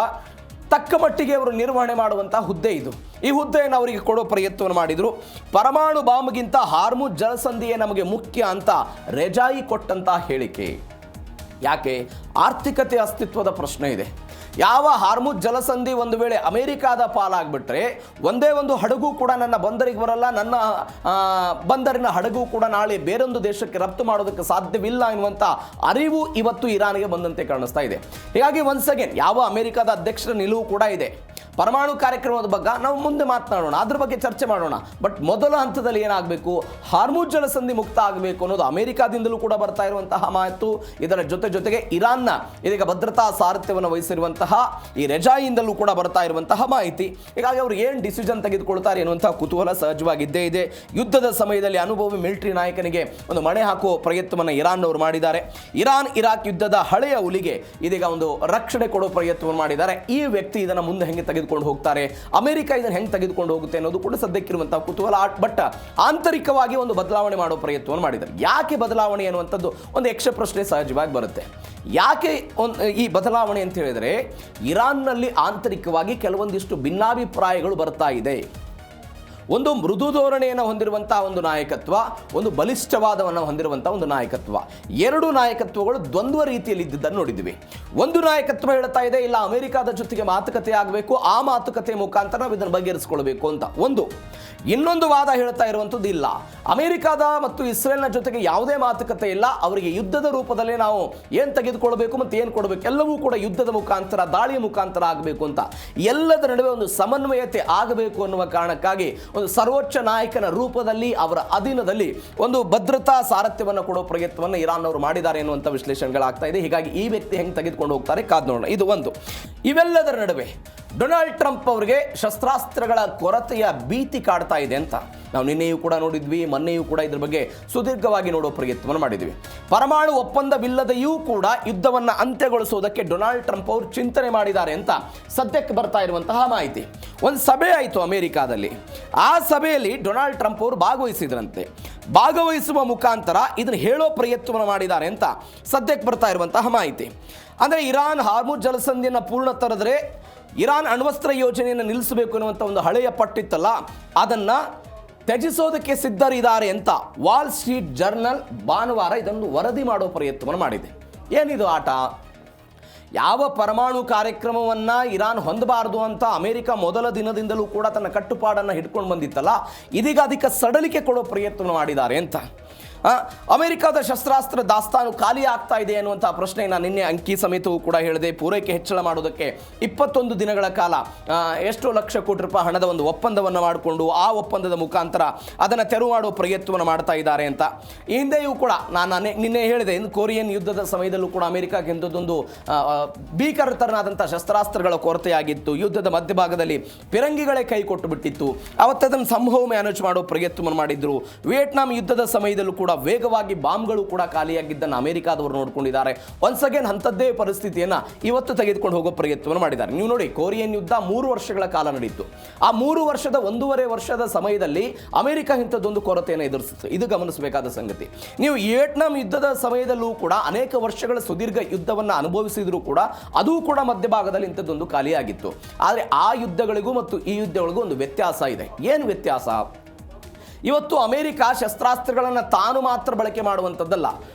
ತಕ್ಕ ಮಟ್ಟಿಗೆ ಅವರು ನಿರ್ವಹಣೆ ಮಾಡುವಂಥ ಹುದ್ದೆ ಇದು. ಈ ಹುದ್ದೆಯನ್ನು ಅವರಿಗೆ ಕೊಡೋ ಪ್ರಯತ್ನವನ್ನು ಮಾಡಿದರು. ಪರಮಾಣು ಬಾಂಬ್ಗಿಂತ ಹಾರ್ಮುಜ್ ಜಲಸಂಧಿಯೇ ನಮಗೆ ಮುಖ್ಯ ಅಂತ ರೆಜಾಯಿ ಕೊಟ್ಟಂಥ ಹೇಳಿಕೆ. ಯಾಕೆ? ಆರ್ಥಿಕತೆ ಅಸ್ತಿತ್ವದ ಪ್ರಶ್ನೆ ಇದೆ. ಯಾವ ಹಾರ್ಮುಜ್ ಜಲಸಂಧಿ ಒಂದು ವೇಳೆ ಅಮೆರಿಕಾದ ಪಾಲಾಗ್ಬಿಟ್ರೆ ಒಂದೇ ಒಂದು ಹಡಗು ಕೂಡ ನನ್ನ ಬಂದರಿಗೆ ಬರಲ್ಲ, ನನ್ನ ಬಂದರಿನ ಹಡಗು ಕೂಡ ನಾಳೆ ಬೇರೊಂದು ದೇಶಕ್ಕೆ ರಫ್ತು ಮಾಡೋದಕ್ಕೆ ಸಾಧ್ಯವಿಲ್ಲ ಎನ್ನುವಂಥ ಅರಿವು ಇವತ್ತು ಇರಾನ್ಗೆ ಬಂದಂತೆ ಕಾಣಿಸ್ತಾ ಇದೆ. ಹೀಗಾಗಿ ಒನ್ಸ್ ಅಗೇನ್ ಯಾವ ಅಮೆರಿಕಾದ ಅಧ್ಯಕ್ಷರ ನಿಲುವು ಕೂಡ ಇದೆ, ಪರಮಾಣು ಕಾರ್ಯಕ್ರಮದ ಬಗ್ಗೆ ನಾವು ಮುಂದೆ ಮಾತನಾಡೋಣ, ಅದ್ರ ಬಗ್ಗೆ ಚರ್ಚೆ ಮಾಡೋಣ. ಬಟ್ ಮೊದಲ ಹಂತದಲ್ಲಿ ಏನಾಗಬೇಕು, ಹಾರ್ಮುಜ್ ಜಲಸಂಧಿ ಮುಕ್ತ ಆಗಬೇಕು ಅನ್ನೋದು ಅಮೆರಿಕಾದಿಂದಲೂ ಕೂಡ ಬರ್ತಾ ಇರುವಂತಹ ಮಾತು. ಇದರ ಜೊತೆಗೆ ಇರಾನ್ನ ಇದೀಗ ಭದ್ರತಾ ಸಾರಥ್ಯವನ್ನು ವಹಿಸಿರುವಂತಹ ಈ ರೆಜಾಯಿಂದಲೂ ಕೂಡ ಬರ್ತಾ ಇರುವಂತಹ ಮಾಹಿತಿ. ಹೀಗಾಗಿ ಅವರು ಏನು ಡಿಸಿಷನ್ ತೆಗೆದುಕೊಳ್ತಾರೆ ಎನ್ನುವಂತಹ ಕುತೂಹಲ ಸಹಜವಾಗಿದ್ದೇ ಇದೆ. ಯುದ್ಧದ ಸಮಯದಲ್ಲಿ ಅನುಭವಿ ಮಿಲಿಟರಿ ನಾಯಕನಿಗೆ ಒಂದು ಮಣೆ ಹಾಕುವ ಪ್ರಯತ್ನವನ್ನು ಇರಾನ್ ಅವರು ಮಾಡಿದ್ದಾರೆ. ಇರಾನ್ ಇರಾಕ್ ಯುದ್ಧದ ಹಳೆಯ ಹುಲಿಗೆ ಇದೀಗ ಒಂದು ರಕ್ಷಣೆ ಕೊಡೋ ಪ್ರಯತ್ನವನ್ನು ಮಾಡಿದ್ದಾರೆ. ಈ ವ್ಯಕ್ತಿ ಇದನ್ನು ಮುಂದೆ ಹೆಂಗೆ ತೆಗೆದುಕೊಂಡು ಹೋಗ್ತಾರೆ, ಅಮೆರಿಕ ಇದನ್ನು ಹೆಂಗೆ ತೆಗೆದುಕೊಂಡು ಹೋಗುತ್ತೆ ಅನ್ನೋದು ಕೂಡ ಸದ್ಯಕ್ಕಿರುವಂತಹ ಕುತೂಹಲ. ಬಟ್ ಆಂತರಿಕವಾಗಿ ಒಂದು ಬದಲಾವಣೆ ಮಾಡೋ ಪ್ರಯತ್ನವನ್ನು ಮಾಡಿದ್ದಾರೆ. ಯಾಕೆ ಬದಲಾವಣೆ ಅನ್ನುವಂಥದ್ದು ಒಂದು ಯಕ್ಷ ಪ್ರಶ್ನೆ ಸಹಜವಾಗಿ ಬರುತ್ತೆ. ಯಾಕೆ ಈ ಬದಲಾವಣೆ ಅಂತ ಹೇಳಿದರೆ, ಇರಾನ್ನಲ್ಲಿ ಆಂತರಿಕವಾಗಿ ಕೆಲವೊಂದಿಷ್ಟು ಭಿನ್ನಾಭಿಪ್ರಾಯಗಳು ಬರ್ತಾ ಇದೆ. ಒಂದು ಮೃದು ಧೋರಣೆಯನ್ನು ಹೊಂದಿರುವಂತಹ ಒಂದು ನಾಯಕತ್ವ, ಒಂದು ಬಲಿಷ್ಠವಾದವನ್ನು ಹೊಂದಿರುವಂತಹ ಒಂದು ನಾಯಕತ್ವ. ಎರಡು ನಾಯಕತ್ವಗಳು ದ್ವಂದ್ವ ರೀತಿಯಲ್ಲಿ ಇದ್ದಿದ್ದನ್ನು ನೋಡಿದ್ವಿ. ಒಂದು ನಾಯಕತ್ವ ಹೇಳ್ತಾ ಇದೆ, ಇಲ್ಲ ಅಮೆರಿಕದ ಜೊತೆಗೆ ಮಾತುಕತೆ ಆಗಬೇಕು, ಆ ಮಾತುಕತೆ ಮುಖಾಂತರ ನಾವು ಇದನ್ನು ಬಗೆಹರಿಸಿಕೊಳ್ಬೇಕು ಅಂತ ಒಂದು. ಇನ್ನೊಂದು ವಾದ ಹೇಳ್ತಾ ಇರುವಂಥದ್ದು, ಇಲ್ಲ ಅಮೆರಿಕದ ಮತ್ತು ಇಸ್ರೇಲ್ನ ಜೊತೆಗೆ ಯಾವುದೇ ಮಾತುಕತೆ ಇಲ್ಲ, ಅವರಿಗೆ ಯುದ್ಧದ ರೂಪದಲ್ಲೇ ನಾವು ಏನು ತೆಗೆದುಕೊಳ್ಬೇಕು ಮತ್ತು ಏನು ಕೊಡಬೇಕು ಎಲ್ಲವೂ ಕೂಡ ಯುದ್ಧದ ಮುಖಾಂತರ, ದಾಳಿಯ ಮುಖಾಂತರ ಆಗಬೇಕು ಅಂತ. ಎಲ್ಲದರ ನಡುವೆ ಒಂದು ಸಮನ್ವಯತೆ ಆಗಬೇಕು ಅನ್ನುವ ಕಾರಣಕ್ಕಾಗಿ ಒಂದು ಸರ್ವೋಚ್ಚ ನಾಯಕನ ರೂಪದಲ್ಲಿ ಅವರ ಅಧೀನದಲ್ಲಿ ಒಂದು ಭದ್ರತಾ ಸಾರಥ್ಯವನ್ನು ಕೊಡೋ ಪ್ರಯತ್ನವನ್ನು ಇರಾನ್ ಅವರು ಮಾಡಿದ್ದಾರೆ ಎನ್ನುವಂಥ ವಿಶ್ಲೇಷಣೆಗಳಾಗ್ತಾ ಇದೆ. ಹೀಗಾಗಿ ಈ ವ್ಯಕ್ತಿ ಹೆಂಗೆ ತೆಗೆದುಕೊಂಡು ಹೋಗ್ತಾರೆ ಕಾದ್ ನೋಡೋಣ. ಇದು ಒಂದು. ಇವೆಲ್ಲದರ ನಡುವೆ ಡೊನಾಲ್ಡ್ ಟ್ರಂಪ್ ಅವರಿಗೆ ಶಸ್ತ್ರಾಸ್ತ್ರಗಳ ಕೊರತೆಯ ಭೀತಿ ಕಾಡ್ತಾ ಇದೆ ಅಂತ ನಾವು ನಿನ್ನೆಯೂ ಕೂಡ ನೋಡಿದ್ವಿ, ಮೊನ್ನೆಯೂ ಕೂಡ ಇದ್ರ ಬಗ್ಗೆ ಸುದೀರ್ಘವಾಗಿ ನೋಡೋ ಪ್ರಯತ್ನವನ್ನು ಮಾಡಿದ್ವಿ. ಪರಮಾಣು ಒಪ್ಪಂದವಿಲ್ಲದೆಯೂ ಕೂಡ ಯುದ್ಧವನ್ನು ಅಂತ್ಯಗೊಳಿಸುವುದಕ್ಕೆ ಡೊನಾಲ್ಡ್ ಟ್ರಂಪ್ ಅವರು ಚಿಂತನೆ ಮಾಡಿದ್ದಾರೆ ಅಂತ ಸದ್ಯಕ್ಕೆ ಬರ್ತಾ ಇರುವಂತಹ ಮಾಹಿತಿ. ಒಂದು ಸಭೆ ಆಯಿತು ಅಮೆರಿಕಾದಲ್ಲಿ. ಆ ಸಭೆಯಲ್ಲಿ ಡೊನಾಲ್ಡ್ ಟ್ರಂಪ್ ಅವರು ಭಾಗವಹಿಸಿದ್ರಂತೆ. ಭಾಗವಹಿಸುವ ಮುಖಾಂತರ ಇದನ್ನು ಹೇಳೋ ಪ್ರಯತ್ನವನ್ನು ಮಾಡಿದ್ದಾರೆ ಅಂತ ಸದ್ಯಕ್ಕೆ ಬರ್ತಾ ಇರುವಂತಹ ಮಾಹಿತಿ. ಅಂದರೆ ಇರಾನ್ ಹಾರ್ಮುಜ್ ಜಲಸಂಧಿಯನ್ನು ಪೂರ್ಣ ತರೆದರೆ ಇರಾನ್ ಅಣ್ವಸ್ತ್ರ ಯೋಜನೆಯನ್ನು ನಿಲ್ಲಿಸಬೇಕು ಅನ್ನುವಂಥ ಒಂದು ಹಳೆಯ ಪಟ್ಟಿತ್ತಲ್ಲ, ಅದನ್ನು ತ್ಯಜಿಸೋದಕ್ಕೆ ಸಿದ್ಧರಿದ್ದಾರೆ ಅಂತ ವಾಲ್ ಸ್ಟ್ರೀಟ್ ಜರ್ನಲ್ ಭಾನುವಾರ ಇದನ್ನು ವರದಿ ಮಾಡೋ ಪ್ರಯತ್ನವನ್ನು ಮಾಡಿದೆ. ಏನಿದು ಆಟ? ಯಾವ ಪರಮಾಣು ಕಾರ್ಯಕ್ರಮವನ್ನು ಇರಾನ್ ಹೊಂದಬಾರದು ಅಂತ ಅಮೆರಿಕ ಮೊದಲ ದಿನದಿಂದಲೂ ಕೂಡ ತನ್ನ ಕಟ್ಟುಪಾಡನ್ನು ಹಿಡ್ಕೊಂಡು ಬಂದಿತ್ತಲ್ಲ, ಇದೀಗ ಅದಕ್ಕೆ ಸಡಲಿಕೆ ಕೊಡೋ ಪ್ರಯತ್ನ ಮಾಡಿದ್ದಾರೆ ಅಂತ. ಅಮೆರಿಕದ ಶಸ್ತ್ರಾಸ್ತ್ರ ದಾಸ್ತಾನು ಖಾಲಿ ಆಗ್ತಾ ಇದೆ ಅನ್ನುವಂಥ ಪ್ರಶ್ನೆ ನಾನು ನಿನ್ನೆ ಅಂಕಿ ಸಮೇತವೂ ಕೂಡ ಹೇಳಿದೆ. ಪೂರೈಕೆ ಹೆಚ್ಚಳ ಮಾಡೋದಕ್ಕೆ 21 ದಿನಗಳ ಕಾಲ ಎಷ್ಟೋ ಲಕ್ಷ ಕೋಟಿ ರೂಪಾಯಿ ಹಣದ ಒಂದು ಒಪ್ಪಂದವನ್ನು ಮಾಡಿಕೊಂಡು ಆ ಒಪ್ಪಂದದ ಮುಖಾಂತರ ಅದನ್ನು ತೆರವು ಮಾಡೋ ಪ್ರಯತ್ನವನ್ನು ಮಾಡ್ತಾ ಇದ್ದಾರೆ ಅಂತ. ಈ ಹಿಂದೆಯೂ ಕೂಡ ನಾನು ನಿನ್ನೆ ಹೇಳಿದೆ, ಕೊರಿಯನ್ ಯುದ್ಧದ ಸಮಯದಲ್ಲೂ ಕೂಡ ಅಮೆರಿಕಕ್ಕೆ ಇಂಥದ್ದೊಂದು ಭೀಕರತರನಾದಂಥ ಶಸ್ತ್ರಾಸ್ತ್ರಗಳ ಕೊರತೆಯಾಗಿತ್ತು. ಯುದ್ಧದ ಮಧ್ಯಭಾಗದಲ್ಲಿ ಫಿರಂಗಿಗಳೇ ಕೈ ಕೊಟ್ಟು ಬಿಟ್ಟಿತ್ತು. ಅವತ್ತದನ್ನು ಸಂಭವ ಮ್ಯಾನೇಜ್ ಮಾಡೋ ಪ್ರಯತ್ನವನ್ನು ಮಾಡಿದ್ರು. ವಿಯೆಟ್ನಾಂ ಯುದ್ಧದ ಸಮಯದಲ್ಲೂ ಕೂಡ ವೇಗವಾಗಿ ಬಾಂಬ್ಗಳು ಕೂಡ ಖಾಲಿಯಾಗಿದ್ದನ್ನು ಅಮೆರಿಕಾದವರು ನೋಡ್ಕೊಂಡಿದ್ದಾರೆ. ಒನ್ಸ್ ಅಗೇನ್ ಅಂಥದ್ದೇ ಪರಿಸ್ಥಿತಿಯನ್ನು ಇವತ್ತು ತೆಗೆದುಕೊಂಡು ಹೋಗೋ ಪ್ರಯತ್ನವನ್ನು ಮಾಡಿದ್ದಾರೆ. ನೀವು ನೋಡಿ, ಕೊರಿಯನ್ ಯುದ್ಧ 3 ವರ್ಷಗಳ ಕಾಲ ನಡೆಯಿತು. ಆ 1.5 ವರ್ಷದ ಸಮಯದಲ್ಲಿ ಅಮೆರಿಕ ಇಂಥದ್ದೊಂದು ಕೊರತೆಯನ್ನು ಎದುರಿಸಿತು. ಇದು ಗಮನಿಸಬೇಕಾದ ಸಂಗತಿ. ನೀವು ವಿಯೆಟ್ನಾಂ ಯುದ್ಧದ ಸಮಯದಲ್ಲೂ ಕೂಡ ಅನೇಕ ವರ್ಷಗಳ ಸುದೀರ್ಘ ಯುದ್ಧವನ್ನು ಅನುಭವಿಸಿದರೂ ಕೂಡ ಅದೂ ಕೂಡ ಮಧ್ಯಭಾಗದಲ್ಲಿ ಇಂಥದ್ದೊಂದು ಖಾಲಿಯಾಗಿತ್ತು. ಆದರೆ ಆ ಯುದ್ಧಗಳಿಗೂ ಮತ್ತು ಈ ಯುದ್ಧಗಳಿಗೂ ಒಂದು ವ್ಯತ್ಯಾಸ ಇದೆ. ಏನು ವ್ಯತ್ಯಾಸ? ಇವತ್ತು ಅಮೆರಿಕ ಶಸ್ತ್ರಾಸ್ತ್ರಗಳನ್ನು ತಾನು ಮಾತ್ರ ಬಳಕೆ ಮಾಡುವಂಥದ್ದಲ್ಲ,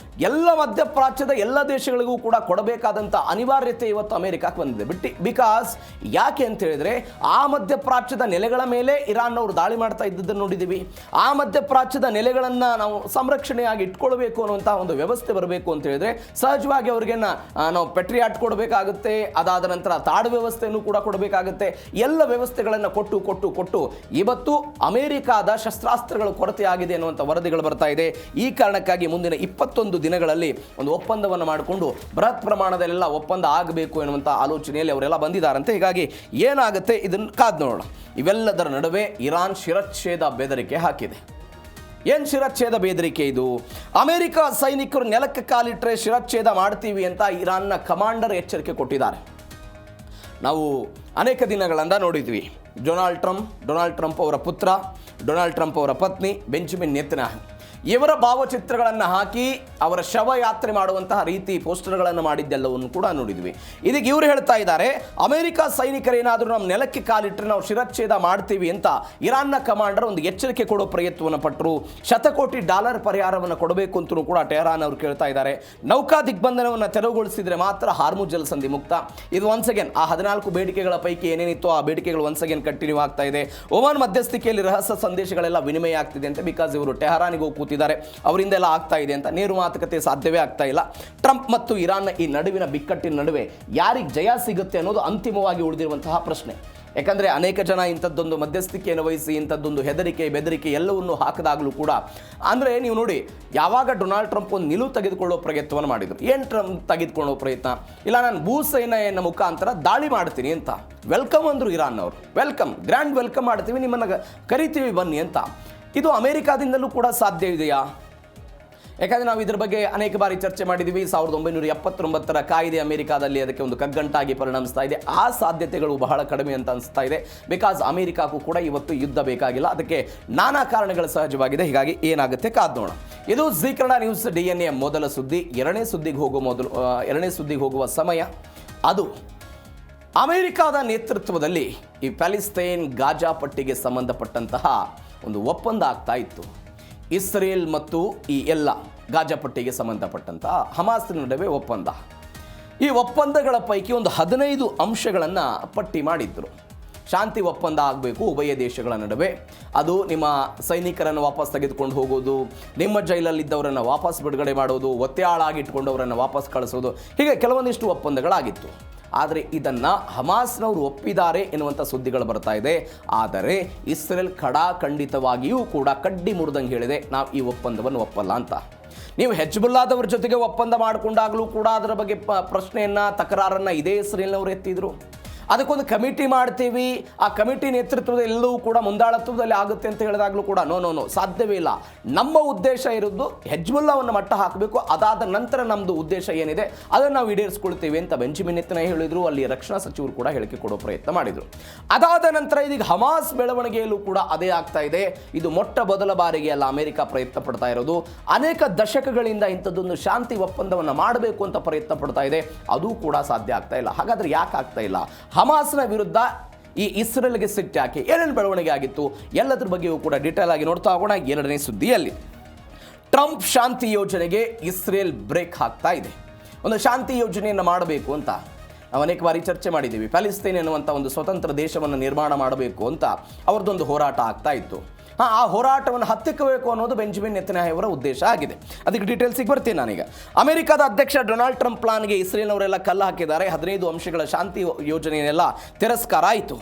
ಎಲ್ಲ ಮಧ್ಯಪ್ರಾಚ್ಯದ ಎಲ್ಲ ದೇಶಗಳಿಗೂ ಕೂಡ ಕೊಡಬೇಕಾದಂಥ ಅನಿವಾರ್ಯತೆ ಇವತ್ತು ಅಮೆರಿಕಕ್ಕೆ ಬಂದಿದೆ. ಬಿಕಾಸ್ ಯಾಕೆ ಅಂತ ಹೇಳಿದರೆ, ಆ ಮಧ್ಯಪ್ರಾಚ್ಯದ ನೆಲೆಗಳ ಮೇಲೆ ಇರಾನ್ ಅವರು ದಾಳಿ ಮಾಡ್ತಾ ಇದ್ದದ್ದನ್ನು ನೋಡಿದ್ದೀವಿ. ಆ ಮಧ್ಯಪ್ರಾಚ್ಯದ ನೆಲೆಗಳನ್ನು ನಾವು ಸಂರಕ್ಷಣೆಯಾಗಿ ಇಟ್ಕೊಳ್ಬೇಕು ಅನ್ನುವಂಥ ಒಂದು ವ್ಯವಸ್ಥೆ ಬರಬೇಕು ಅಂತ ಹೇಳಿದರೆ ಸಹಜವಾಗಿ ಅವ್ರಿಗೆ ನಾವು ಪೆಟ್ರಿಯಾಟ್ ಕೊಡಬೇಕಾಗುತ್ತೆ. ಅದಾದ ನಂತರ ತಾಡು ವ್ಯವಸ್ಥೆಯನ್ನು ಕೂಡ ಕೊಡಬೇಕಾಗುತ್ತೆ. ಎಲ್ಲ ವ್ಯವಸ್ಥೆಗಳನ್ನು ಕೊಟ್ಟು ಇವತ್ತು ಅಮೆರಿಕಾದ ಶಸ್ತ್ರಾಸ್ತ್ರಗಳ ಕೊರತೆ ಆಗಿದೆ ಅನ್ನುವಂಥ ವರದಿಗಳು ಬರ್ತಾ ಇದೆ. ಈ ಕಾರಣಕ್ಕಾಗಿ ಮುಂದಿನ 21 ದಿನಗಳಲ್ಲಿ ಒಂದು ಒಪ್ಪಂದವನ್ನು ಮಾಡಿಕೊಂಡು ಬೃಹತ್ ಪ್ರಮಾಣದಲ್ಲೆಲ್ಲ ಒಪ್ಪಂದ ಆಗಬೇಕು ಎನ್ನುವಂಥ ಆಲೋಚನೆಯಲ್ಲಿ ಅವರೆಲ್ಲ ಬಂದಿದ್ದಾರಂತೆ. ಹೀಗಾಗಿ ಏನಾಗುತ್ತೆ ಇದನ್ನು ಕಾದು ನೋಡೋಣ. ಇವೆಲ್ಲದರ ನಡುವೆ ಇರಾನ್ ಶಿರಚ್ಛೇದ ಬೆದರಿಕೆ ಹಾಕಿದೆ. ಏನು ಶಿರಚ್ಛೇದ ಬೆದರಿಕೆ ಇದು? ಅಮೆರಿಕ ಸೈನಿಕರು ನೆಲಕ್ಕೆ ಕಾಲಿಟ್ಟರೆ ಶಿರಚ್ಛೇದ ಮಾಡ್ತೀವಿ ಅಂತ ಇರಾನ್ನ ಕಮಾಂಡರ್ ಎಚ್ಚರಿಕೆ ಕೊಟ್ಟಿದ್ದಾರೆ. ನಾವು ಅನೇಕ ದಿನಗಳಿಂದ ನೋಡಿದ್ವಿ. ಡೊನಾಲ್ಡ್ ಟ್ರಂಪ್ ಅವರ ಪುತ್ರ, ಡೊನಾಲ್ಡ್ ಟ್ರಂಪ್ ಅವರ ಪತ್ನಿ ಬೆಂಜಮಿನ್ ನೆತನ್ಯಾಹು ಇವರ ಭಾವಚಿತ್ರಗಳನ್ನು ಹಾಕಿ ಅವರ ಶವಯಾತ್ರೆ ಮಾಡುವಂತಹ ರೀತಿ ಪೋಸ್ಟರ್ಗಳನ್ನು ಮಾಡಿದ್ದೆಲ್ಲವನ್ನು ಕೂಡ ನೋಡಿದ್ವಿ. ಇದಕ್ಕೆ ಇವರು ಹೇಳ್ತಾ ಇದ್ದಾರೆ, ಅಮೆರಿಕ ಸೈನಿಕರೇನಾದರೂ ನಮ್ಮ ನೆಲಕ್ಕೆ ಕಾಲಿಟ್ಟರೆ ನಾವು ಶಿರಚ್ಛೇದ ಮಾಡ್ತೀವಿ ಅಂತ ಇರಾನ್ನ ಕಮಾಂಡರ್ ಒಂದು ಎಚ್ಚರಿಕೆ ಕೊಡೋ ಪ್ರಯತ್ನವನ್ನು ಪಟ್ಟರು. $100 ಕೋಟಿ ಪರಿಹಾರವನ್ನು ಕೊಡಬೇಕು ಅಂತಲೂ ಕೂಡ ಟೆಹರಾನ್ ಅವರು ಕೇಳ್ತಾ ಇದ್ದಾರೆ. ನೌಕಾ ದಿಗ್ಬಂಧನವನ್ನು ತೆರವುಗೊಳಿಸಿದರೆ ಮಾತ್ರ ಹಾರ್ಮುಜ್ ಜಲಸಂಧಿ ಮುಕ್ತ. ಇದು ಒನ್ಸ್ ಅಗೇನ್ ಆ 14 ಬೇಡಿಕೆಗಳ ಪೈಕಿ ಏನೇನಿತ್ತು ಆ ಬೇಡಿಕೆಗಳು ಒನ್ಸ್ ಅಗೇನ್ ಕಂಟಿನ್ಯೂ ಆಗ್ತಾ ಇದೆ. ಒಮಾನ್ ಮಧ್ಯಸ್ಥಿಕೆಯಲ್ಲಿ ರಹಸ್ಯ ಸಂದೇಶಗಳೆಲ್ಲ ವಿನಿಮಯ ಆಗ್ತಿದೆ ಅಂತ. ಬಿಕಾಸ್ ಇವರು ಟೆಹರಾನಿಗೆ ಹೋಗಿ ಅವರಿಂದೆಲ್ಲ ಆಗ್ತಾ ಇದೆ ಅಂತ. ನೇರ ಮಾತುಕತೆ ಸಾಧ್ಯವೇ ಆಗ್ತಾ ಇಲ್ಲ. ಟ್ರಂಪ್ ಮತ್ತು ಇರಾನ್ನ ಈ ನಡುವಿನ ಬಿಕ್ಕಟ್ಟಿನ ನಡುವೆ ಯಾರಿಗೆ ಜಯ ಸಿಗುತ್ತೆ ಅನ್ನೋದು ಅಂತಿಮವಾಗಿ ಉಳಿದಿರುವಂತಹ ಪ್ರಶ್ನೆ. ಯಾಕಂದರೆ ಅನೇಕ ಜನ ಇಂಥದ್ದೊಂದು ಮಧ್ಯಸ್ಥಿಕೆಯನ್ನು ವಹಿಸಿ ಇಂಥದ್ದೊಂದು ಹೆದರಿಕೆ ಬೆದರಿಕೆ ಎಲ್ಲವನ್ನು ಹಾಕಿದಾಗಲೂ ಕೂಡ ಅಂದರೆ ನೀವು ನೋಡಿ, ಯಾವಾಗ ಡೊನಾಲ್ಡ್ ಟ್ರಂಪ್ ಒಂದು ನಿಲುವು ತೆಗೆದುಕೊಳ್ಳೋ ಪ್ರಯತ್ನವನ್ನು ಮಾಡಿದರು. ಏನು ಟ್ರಂಪ್ ತೆಗೆದುಕೊಳ್ಳೋ ಪ್ರಯತ್ನ? ಇಲ್ಲ, ನಾನು ಭೂಸೇನೆಯ ಮುಖಾಂತರ ದಾಳಿ ಮಾಡ್ತೀನಿ ಅಂತ ವೆಲ್ಕಮ್ ಅಂದರು ಇರಾನ್ ಅವರು. ಗ್ರ್ಯಾಂಡ್ ವೆಲ್ಕಮ್ ಮಾಡ್ತೀವಿ, ನಿಮ್ಮನ್ನು ಕರಿತೀವಿ ಬನ್ನಿ ಅಂತ. ಇದು ಅಮೆರಿಕಾದಿಂದಲೂ ಕೂಡ ಸಾಧ್ಯ ಇದೆಯಾ? ಯಾಕಂದರೆ ನಾವು ಇದ್ರ ಬಗ್ಗೆ ಅನೇಕ ಬಾರಿ ಚರ್ಚೆ ಮಾಡಿದ್ದೀವಿ. 1979 ಕಾಯ್ದೆ ಅಮೆರಿಕಾದಲ್ಲಿ ಅದಕ್ಕೆ ಒಂದು ಕಗ್ಗಂಟಾಗಿ ಪರಿಣಮಿಸ್ತಾ ಇದೆ. ಆ ಸಾಧ್ಯತೆಗಳು ಬಹಳ ಕಡಿಮೆ ಅಂತ ಅನಿಸ್ತಾ ಇದೆ. ಬಿಕಾಸ್ ಅಮೆರಿಕಾಕ್ಕೂ ಕೂಡ ಇವತ್ತು ಯುದ್ಧ ಬೇಕಾಗಿಲ್ಲ, ಅದಕ್ಕೆ ನಾನಾ ಕಾರಣಗಳು ಸಹಜವಾಗಿದೆ. ಹೀಗಾಗಿ ಏನಾಗುತ್ತೆ ಕಾದ್ ನೋಡೋಣ. ಇದು ಜೀ ಕನ್ನಡ ನ್ಯೂಸ್ DNA ಮೊದಲ ಸುದ್ದಿ. ಎರಡನೇ ಸುದ್ದಿಗೆ ಹೋಗುವ ಸಮಯ ಅದು ಅಮೆರಿಕಾದ ನೇತೃತ್ವದಲ್ಲಿ ಈ ಪ್ಯಾಲೆಸ್ತೈನ್ ಗಾಜಾ ಪಟ್ಟಿಗೆ ಸಂಬಂಧಪಟ್ಟಂತಹ ಒಂದು ಒಪ್ಪಂದ ಆಗ್ತಾ ಇತ್ತು. ಇಸ್ರೇಲ್ ಮತ್ತು ಈ ಎಲ್ಲ ಗಾಜಾ ಪಟ್ಟಿಗೆ ಸಂಬಂಧಪಟ್ಟಂತಹ ಹಮಾಸ್ ನಡುವೆ ಒಪ್ಪಂದ. ಈ ಒಪ್ಪಂದಗಳ ಪೈಕಿ ಒಂದು 15 ಅಂಶಗಳನ್ನು ಪಟ್ಟಿ ಮಾಡಿದ್ರು. ಶಾಂತಿ ಒಪ್ಪಂದ ಆಗಬೇಕು ಉಭಯ ದೇಶಗಳ ನಡುವೆ. ಅದು ನಿಮ್ಮ ಸೈನಿಕರನ್ನು ವಾಪಸ್ ತೆಗೆದುಕೊಂಡು ಹೋಗೋದು, ನಿಮ್ಮ ಜೈಲಲ್ಲಿದ್ದವರನ್ನು ವಾಪಸ್ ಬಿಡುಗಡೆ ಮಾಡೋದು, ಒತ್ತೆಯಾಳಾಗಿಟ್ಕೊಂಡವರನ್ನು ವಾಪಸ್ ಕಳಿಸೋದು, ಹೀಗೆ ಕೆಲವೊಂದಿಷ್ಟು ಒಪ್ಪಂದಗಳಾಗಿತ್ತು. ಆದರೆ ಇದನ್ನು ಹಮಾಸ್ನವರು ಒಪ್ಪಿದ್ದಾರೆ ಎನ್ನುವಂಥ ಸುದ್ದಿಗಳು ಬರ್ತಾ ಇದೆ. ಆದರೆ ಇಸ್ರೇಲ್ ಖಂಡಿತವಾಗಿಯೂ ಕೂಡ ಕಡ್ಡಿ ಮುರಿದಂಗೆ ಹೇಳಿದೆ, ನಾವು ಈ ಒಪ್ಪಂದವನ್ನು ಒಪ್ಪಲ್ಲ ಅಂತ. ನೀವು ಹೆಜ್ಬುಲ್ಲಾದವ್ರ ಜೊತೆಗೆ ಒಪ್ಪಂದ ಮಾಡಿಕೊಂಡಾಗಲೂ ಕೂಡ ಅದರ ಬಗ್ಗೆ ಪ್ರಶ್ನೆಯನ್ನು ತಕರಾರನ್ನು ಇದೇ ಇಸ್ರೇಲ್ನವರು ಎತ್ತಿದ್ರು. ಅದಕ್ಕೊಂದು ಕಮಿಟಿ ಮಾಡ್ತೀವಿ, ಆ ಕಮಿಟಿ ನೇತೃತ್ವದಲ್ಲಿ ಎಲ್ಲವೂ ಕೂಡ ಮುಂದಾಳತ್ವದಲ್ಲಿ ಆಗುತ್ತೆ ಅಂತ ಹೇಳಿದಾಗಲೂ ಕೂಡ ನೋ ಸಾಧ್ಯವೇ ಇಲ್ಲ. ನಮ್ಮ ಉದ್ದೇಶ ಇರೋದು ಹೆಜ್ಬುಲ್ಲಾವನ್ನು ಮಟ್ಟ ಹಾಕಬೇಕು, ಅದಾದ ನಂತರ ನಮ್ಮದು ಉದ್ದೇಶ ಏನಿದೆ ಅದನ್ನು ನಾವು ಈಡೇರಿಸ್ಕೊಳ್ತೀವಿ ಅಂತ ಬೆಂಜಮಿನ್ ನೆತನ್ಯಾಹು ಹೇಳಿದರು. ಅಲ್ಲಿ ರಕ್ಷಣಾ ಸಚಿವರು ಕೂಡ ಹೇಳಿಕೆ ಕೊಡೋ ಪ್ರಯತ್ನ ಮಾಡಿದರು. ಅದಾದ ನಂತರ ಇದೀಗ ಹಮಾಸ್ ಬೆಳವಣಿಗೆಯಲ್ಲೂ ಕೂಡ ಅದೇ ಆಗ್ತಾ ಇದೆ. ಇದು ಮೊಟ್ಟ ಮೊದಲ ಬಾರಿಗೆ ಅಲ್ಲ ಅಮೆರಿಕ ಪ್ರಯತ್ನ ಪಡ್ತಾ ಇರೋದು. ಅನೇಕ ದಶಕಗಳಿಂದ ಇಂಥದ್ದೊಂದು ಶಾಂತಿ ಒಪ್ಪಂದವನ್ನು ಮಾಡಬೇಕು ಅಂತ ಪ್ರಯತ್ನ ಪಡ್ತಾ ಇದೆ, ಅದು ಕೂಡ ಸಾಧ್ಯ ಆಗ್ತಾ ಇಲ್ಲ. ಹಾಗಾದರೆ ಯಾಕೆ ಆಗ್ತಾ ಇಲ್ಲ? ಹಮಾಸ್ನ ವಿರುದ್ಧ ಈ ಇಸ್ರೇಲ್ಗೆ ಸಿಟ್ಟು ಯಾಕೆ? ಏನೇನು ಬೆಳವಣಿಗೆ ಆಗಿತ್ತು ಎಲ್ಲದ್ರ ಬಗ್ಗೆಯೂ ಕೂಡ ಡೀಟೇಲ್ ಆಗಿ ನೋಡ್ತಾ ಹೋಗೋಣ. ಎರಡನೇ ಸುದ್ದಿಯಲ್ಲಿ ಟ್ರಂಪ್ ಶಾಂತಿ ಯೋಜನೆಗೆ ಇಸ್ರೇಲ್ ಬ್ರೇಕ್ ಹಾಕ್ತಾ ಇದೆ. ಒಂದು ಶಾಂತಿ ಯೋಜನೆಯನ್ನು ಮಾಡಬೇಕು ಅಂತ ನಾವು ಅನೇಕ ಬಾರಿ ಚರ್ಚೆ ಮಾಡಿದ್ದೀವಿ. ಪ್ಯಾಲೆಸ್ತೈನ್ ಎನ್ನುವಂಥ ಒಂದು ಸ್ವತಂತ್ರ ದೇಶವನ್ನು ನಿರ್ಮಾಣ ಮಾಡಬೇಕು ಅಂತ ಅವ್ರದ್ದೊಂದು ಹೋರಾಟ ಆಗ್ತಾ ಇತ್ತು. ಆ ಹೋರಾಟವನ್ನು ಹತ್ತಿಕ್ಕಬೇಕು ಅನ್ನೋದು ಬೆಂಜಮಿನ್ ನೆತನ್ಯಾಹು ಅವರ ಉದ್ದೇಶ ಆಗಿದೆ. ಅದಕ್ಕೆ ಡೀಟೇಲ್ಸಿಗೆ ಬರ್ತೀನಿ ನಾನೀಗ. ಅಮೆರಿಕದ ಅಧ್ಯಕ್ಷ ಡೊನಾಲ್ಡ್ ಟ್ರಂಪ್ ಪ್ಲಾನ್ಗೆ ಇಸ್ರೇಲ್ನವರೆಲ್ಲ ಕಲ್ಲು ಹಾಕಿದ್ದಾರೆ. 15 ಅಂಶಗಳ ಶಾಂತಿ ಯೋಜನೆಯನ್ನೆಲ್ಲ ತಿರಸ್ಕಾರ ಆಯಿತು.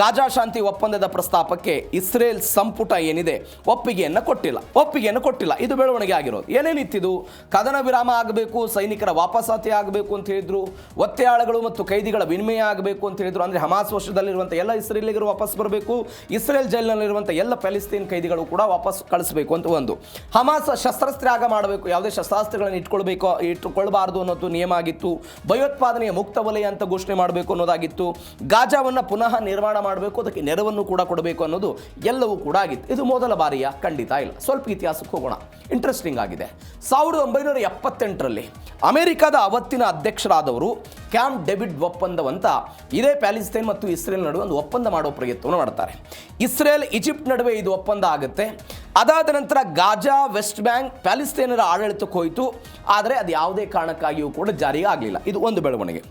ಗಾಜಾ ಶಾಂತಿ ಒಪ್ಪಂದದ ಪ್ರಸ್ತಾಪಕ್ಕೆ ಇಸ್ರೇಲ್ ಸಂಪುಟ ಏನಿದೆ ಒಪ್ಪಿಗೆಯನ್ನು ಕೊಟ್ಟಿಲ್ಲ. ಇದು ಬೆಳವಣಿಗೆ ಆಗಿರೋದು. ಏನೇನಿತ್ತಿದು? ಕದನ ವಿರಾಮ ಆಗಬೇಕು, ಸೈನಿಕರ ವಾಪಸಾತಿ ಆಗಬೇಕು ಅಂತ ಹೇಳಿದ್ರು, ಒತ್ತೆಯಾಳುಗಳು ಮತ್ತು ಕೈದಿಗಳ ವಿನಿಮಯ ಆಗಬೇಕು ಅಂತ ಹೇಳಿದ್ರು. ಅಂದರೆ ಹಮಾಸ್ ವಶದಲ್ಲಿರುವಂಥ ಎಲ್ಲ ಇಸ್ರೇಲಿಗರು ವಾಪಸ್ ಬರಬೇಕು, ಇಸ್ರೇಲ್ ಜೈಲಿನಲ್ಲಿರುವಂಥ ಎಲ್ಲ ಪ್ಯಾಲೆಸ್ತೈನ್ ಕೈದಿಗಳು ಕೂಡ ವಾಪಸ್ ಕಳಿಸಬೇಕು ಅಂತ ಒಂದು. ಹಮಾಸ್ ಶಸ್ತ್ರತ್ಯಾಗ ಮಾಡಬೇಕು, ಯಾವುದೇ ಶಸ್ತ್ರಾಸ್ತ್ರಗಳನ್ನು ಇಟ್ಟುಕೊಳ್ಳಬಾರದು ಅನ್ನೋದು ನಿಯಮ ಆಗಿತ್ತು. ಭಯೋತ್ಪಾದನೆಯ ಮುಕ್ತ ವಲಯ ಅಂತ ಘೋಷಣೆ ಮಾಡಬೇಕು ಅನ್ನೋದಾಗಿತ್ತು. ಗಾಜಾವನ್ನು ಪುನಃ ನಿರ್ಮಾಣ ಮಾಡಬೇಕು, ಅದಕ್ಕೆ ನೆರವನ್ನು ಕೂಡ ಕೊಡಬೇಕು ಅನ್ನೋದು ಎಲ್ಲವೂ ಕೂಡ ಆಗಿತ್ತು. ಇದು ಮೊದಲ ಬಾರಿಯ? ಖಂಡಿತ ಇಲ್ಲ. ಸ್ವಲ್ಪ ಇತಿಹಾಸಕ್ಕೆ ಹೋಗೋಣ, ಇಂಟ್ರೆಸ್ಟಿಂಗ್ ಆಗಿದೆ. 1978ರಲ್ಲಿ ಅಮೆರಿಕದ ಅವತ್ತಿನ ಅಧ್ಯಕ್ಷರಾದವರು ಕ್ಯಾಂಪ್ ಡೇವಿಡ್ ಒಪ್ಪಂದವಂತ ಇದೇ ಪ್ಯಾಲೆಸ್ತೈನ್ ಮತ್ತು ಇಸ್ರೇಲ್ ನಡುವೆ ಒಂದು ಒಪ್ಪಂದ ಮಾಡೋ ಪ್ರಯತ್ನವನ್ನು ಮಾಡ್ತಾರೆ. ಇಸ್ರೇಲ್ ಈಜಿಪ್ಟ್ ನಡುವೆ ಇದು ಒಪ್ಪಂದ ಆಗುತ್ತೆ. ಅದಾದ ನಂತರ ಗಾಜಾ, ವೆಸ್ಟ್ ಬ್ಯಾಂಕ್ ಪ್ಯಾಲೆಸ್ತೈನರ ಆಡಳಿತಕ್ಕೆ ಹೋಯಿತು. ಆದರೆ ಅದು ಯಾವುದೇ ಕಾರಣಕ್ಕಾಗಿಯೂ ಕೂಡ ಜಾರಿಗೆ ಆಗಲಿಲ್ಲ. ಇದು ಒಂದು ಬೆಳವಣಿಗೆ.